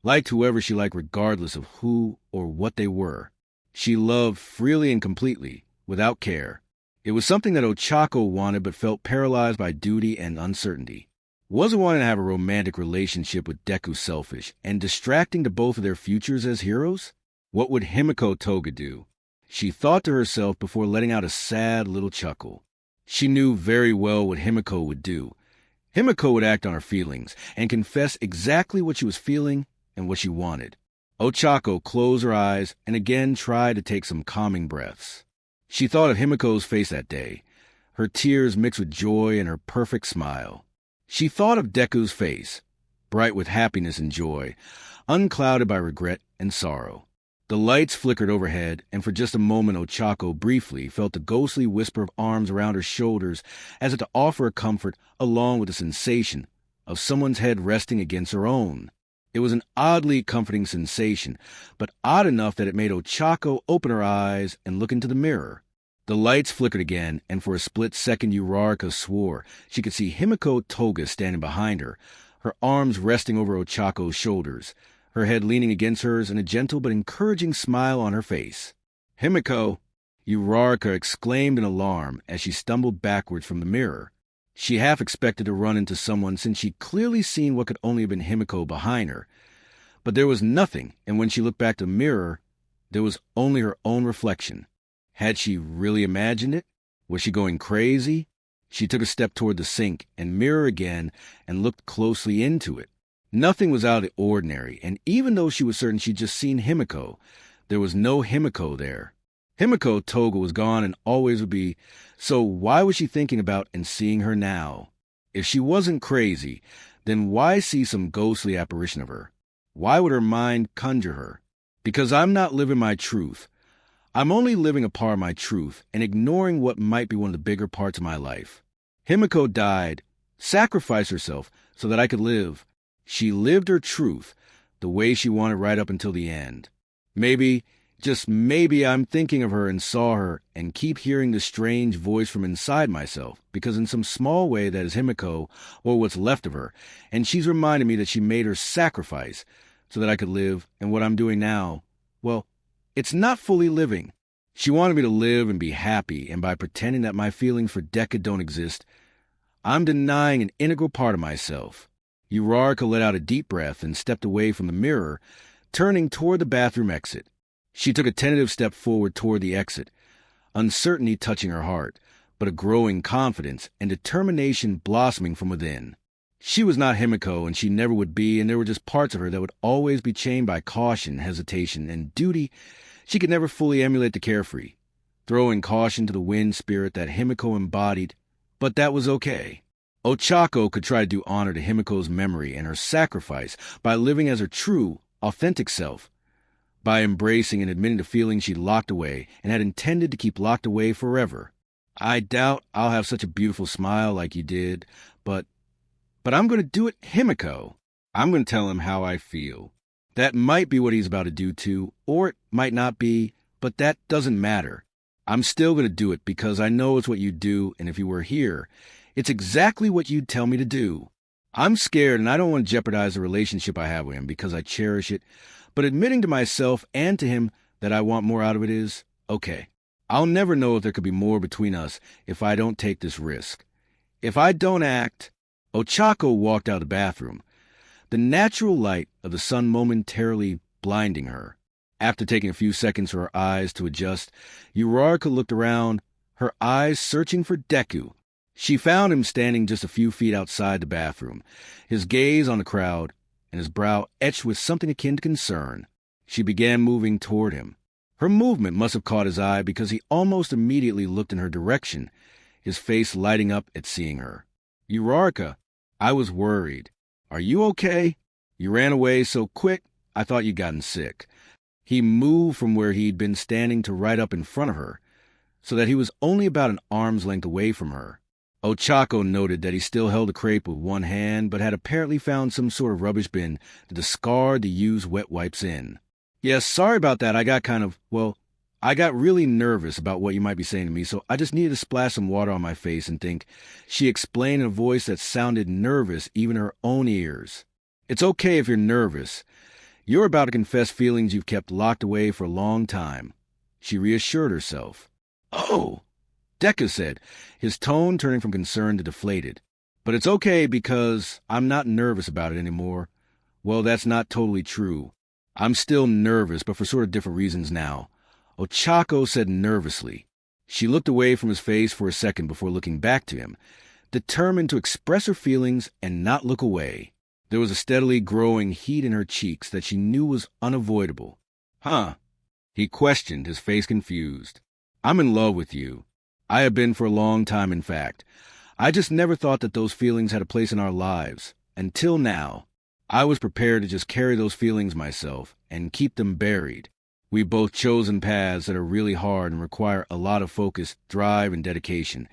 liked whoever she liked regardless of who or what they were. She loved freely and completely, without care. It was something that Ochako wanted but felt paralyzed by duty and uncertainty. Wasn't wanting to have a romantic relationship with Deku selfish and distracting to both of their futures as heroes? What would Himiko Toga do? She thought to herself before letting out a sad little chuckle. She knew very well what Himiko would do. Himiko would act on her feelings and confess exactly what she was feeling and what she wanted. Ochako closed her eyes and again tried to take some calming breaths. She thought of Himiko's face that day, her tears mixed with joy and her perfect smile. She thought of Deku's face, bright with happiness and joy, unclouded by regret and sorrow. The lights flickered overhead, and for just a moment Ochako briefly felt the ghostly whisper of arms around her shoulders as if to offer her comfort along with the sensation of someone's head resting against her own. It was an oddly comforting sensation, but odd enough that it made Ochako open her eyes and look into the mirror. The lights flickered again, and for a split second Uraraka swore she could see Himiko Toga standing behind her, her arms resting over Ochako's shoulders, her head leaning against hers and a gentle but encouraging smile on her face. "Himiko!" Uraraka exclaimed in alarm as she stumbled backwards from the mirror. She half expected to run into someone since she'd clearly seen what could only have been Himiko behind her. But there was nothing, and when she looked back to the mirror, there was only her own reflection. Had she really imagined it? Was she going crazy? She took a step toward the sink and mirror again and looked closely into it. Nothing was out of the ordinary, and even though she was certain she'd just seen Himiko, there was no Himiko there. Himiko Toga was gone and always would be, so why was she thinking about and seeing her now? If she wasn't crazy, then why see some ghostly apparition of her? Why would her mind conjure her? Because I'm not living my truth. I'm only living a part of my truth and ignoring what might be one of the bigger parts of my life. Himiko died, sacrificed herself so that I could live. She lived her truth the way she wanted right up until the end. Maybe, just maybe, I'm thinking of her and saw her and keep hearing the strange voice from inside myself because in some small way that is Himiko or what's left of her, and she's reminded me that she made her sacrifice so that I could live, and what I'm doing now, well, it's not fully living. She wanted me to live and be happy, and by pretending that my feelings for Deku don't exist, I'm denying an integral part of myself. Uraraka let out a deep breath and stepped away from the mirror, turning toward the bathroom exit. She took a tentative step forward toward the exit, uncertainty touching her heart, but a growing confidence and determination blossoming from within. She was not Himiko, and she never would be, and there were just parts of her that would always be chained by caution, hesitation, and duty. She could never fully emulate the carefree, throwing caution to the wind spirit that Himiko embodied, but that was okay. Ochako could try to do honor to Himiko's memory and her sacrifice by living as her true, authentic self, by embracing and admitting the feelings she'd locked away and had intended to keep locked away forever. I doubt I'll have such a beautiful smile like you did, but I'm going to do it, Himiko. I'm going to tell him how I feel. That might be what he's about to do too, or it might not be, but that doesn't matter. I'm still going to do it because I know it's what you do, and if you were here, it's exactly what you'd tell me to do. I'm scared and I don't want to jeopardize the relationship I have with him because I cherish it, but admitting to myself and to him that I want more out of it is, okay. I'll never know if there could be more between us if I don't take this risk. If I don't act... Ochako walked out of the bathroom, the natural light of the sun momentarily blinding her. After taking a few seconds for her eyes to adjust, Uraraka looked around, her eyes searching for Deku. She found him standing just a few feet outside the bathroom, his gaze on the crowd, and his brow etched with something akin to concern. She began moving toward him. Her movement must have caught his eye because he almost immediately looked in her direction, his face lighting up at seeing her. Uraraka, I was worried. Are you okay? You ran away so quick, I thought you'd gotten sick. He moved from where he'd been standing to right up in front of her, so that he was only about an arm's length away from her. Ochako noted that he still held a crepe with one hand, but had apparently found some sort of rubbish bin to discard the used wet wipes in. Yes, sorry about that. I got really nervous about what you might be saying to me, so I just needed to splash some water on my face and think, she explained in a voice that sounded nervous even her own ears. It's okay if you're nervous. You're about to confess feelings you've kept locked away for a long time. She reassured herself. Oh, Deku said, his tone turning from concern to deflated. But it's okay because I'm not nervous about it anymore. Well, that's not totally true. I'm still nervous, but for sort of different reasons now. Ochako said nervously. She looked away from his face for a second before looking back to him, determined to express her feelings and not look away. There was a steadily growing heat in her cheeks that she knew was unavoidable. Huh? He questioned, his face confused. I'm in love with you. I have been for a long time, in fact. I just never thought that those feelings had a place in our lives. Until now. I was prepared to just carry those feelings myself and keep them buried. We've both chosen paths that are really hard and require a lot of focus, drive, and dedication.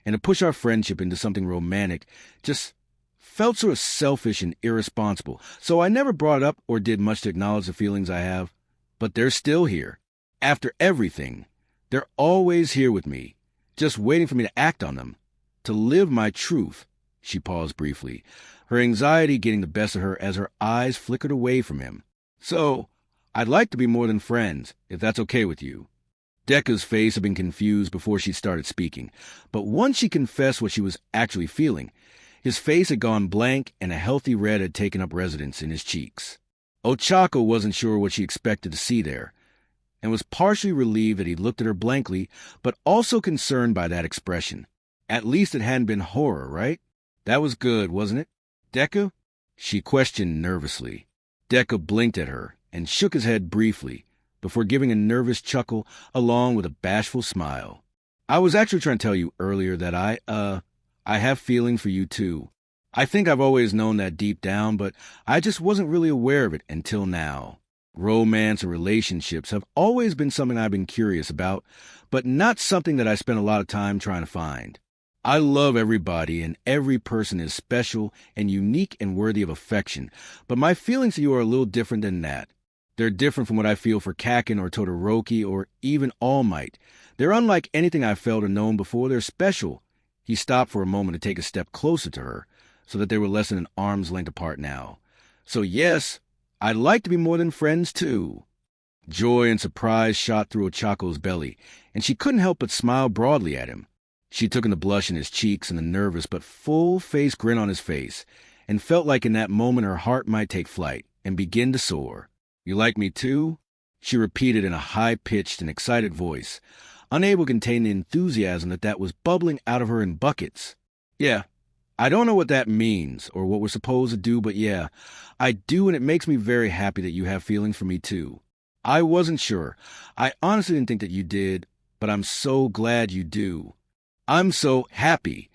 And to push our friendship into something romantic just felt sort of selfish and irresponsible. So I never brought it up or did much to acknowledge the feelings I have. But they're still here. After everything, they're always here with me, just waiting for me to act on them, to live my truth. She paused briefly, her anxiety getting the best of her as her eyes flickered away from him. So, I'd like to be more than friends, if that's okay with you. Deku's face had been confused before she started speaking, but once she confessed what she was actually feeling, his face had gone blank and a healthy red had taken up residence in his cheeks. Ochako wasn't sure what she expected to see there, and was partially relieved that he looked at her blankly, but also concerned by that expression. At least it hadn't been horror, right? That was good, wasn't it? Deku? She questioned nervously. Deku blinked at her and shook his head briefly, before giving a nervous chuckle along with a bashful smile. I was actually trying to tell you earlier that I have feelings for you too. I think I've always known that deep down, but I just wasn't really aware of it until now. Romance and relationships have always been something I've been curious about, but not something that I spent a lot of time trying to find. I love everybody, and every person is special and unique and worthy of affection, but my feelings for you are a little different than that. They're different from what I feel for Kaken or Todoroki or even All Might. They're unlike anything I've felt or known before. They're special. He stopped for a moment to take a step closer to her, so that they were less than an arm's length apart now. So yes, I'd like to be more than friends too. Joy and surprise shot through Ochako's belly, and she couldn't help but smile broadly at him. She took in the blush in his cheeks and the nervous but full-faced grin on his face, and felt like in that moment her heart might take flight and begin to soar. You like me too? She repeated in a high-pitched and excited voice, unable to contain the enthusiasm that was bubbling out of her in buckets. Yeah, I don't know what that means or what we're supposed to do, but yeah, I do, and it makes me very happy that you have feelings for me too. I wasn't sure. I honestly didn't think that you did, but I'm so glad you do. I'm so happy,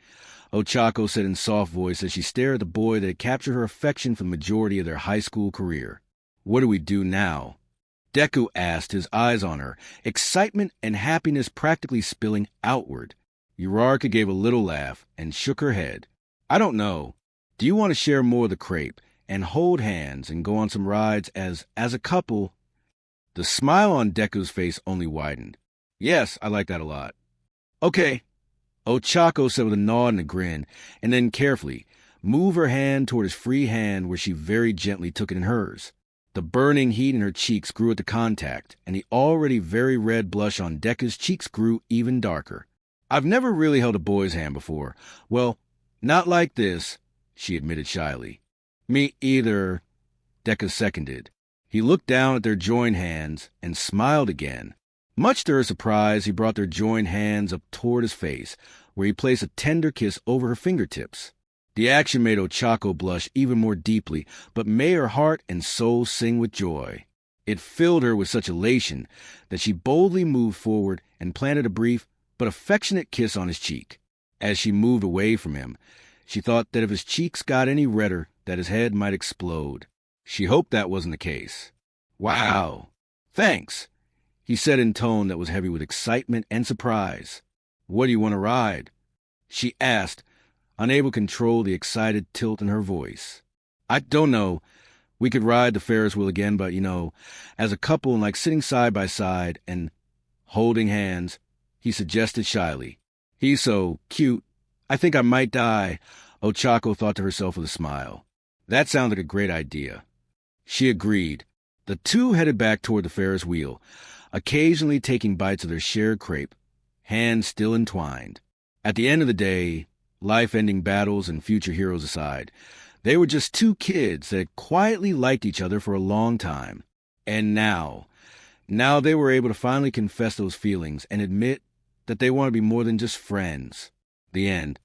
Ochako said in soft voice as she stared at the boy that had captured her affection for the majority of their high school career. What do we do now? Deku asked, his eyes on her, excitement and happiness practically spilling outward. Uraraka gave a little laugh and shook her head. I don't know. Do you want to share more of the crepe and hold hands and go on some rides as a couple? The smile on Deku's face only widened. Yes, I like that a lot. Okay, Ochako said with a nod and a grin, and then carefully moved her hand toward his free hand where she very gently took it in hers. The burning heat in her cheeks grew at the contact, and the already very red blush on Deku's cheeks grew even darker. I've never really held a boy's hand before. Well, not like this, she admitted shyly. Me either, Deku seconded. He looked down at their joined hands and smiled again. Much to her surprise, he brought their joined hands up toward his face, where he placed a tender kiss over her fingertips. The action made Ochako blush even more deeply, but made her heart and soul sing with joy. It filled her with such elation that she boldly moved forward and planted a brief but affectionate kiss on his cheek. As she moved away from him, she thought that if his cheeks got any redder, that his head might explode. She hoped that wasn't the case. Wow! Thanks, he said in tone that was heavy with excitement and surprise. What do you want to ride? She asked, unable to control the excited tilt in her voice. I don't know. We could ride the Ferris wheel again, but, as a couple and like sitting side by side and holding hands, he suggested shyly. He's so cute. I think I might die, Ochako thought to herself with a smile. That sounded like a great idea. She agreed. The two headed back toward the Ferris wheel, occasionally taking bites of their shared crepe, hands still entwined. At the end of the day, life-ending battles and future heroes aside, they were just two kids that had quietly liked each other for a long time. And now they were able to finally confess those feelings and admit that they want to be more than just friends. The end.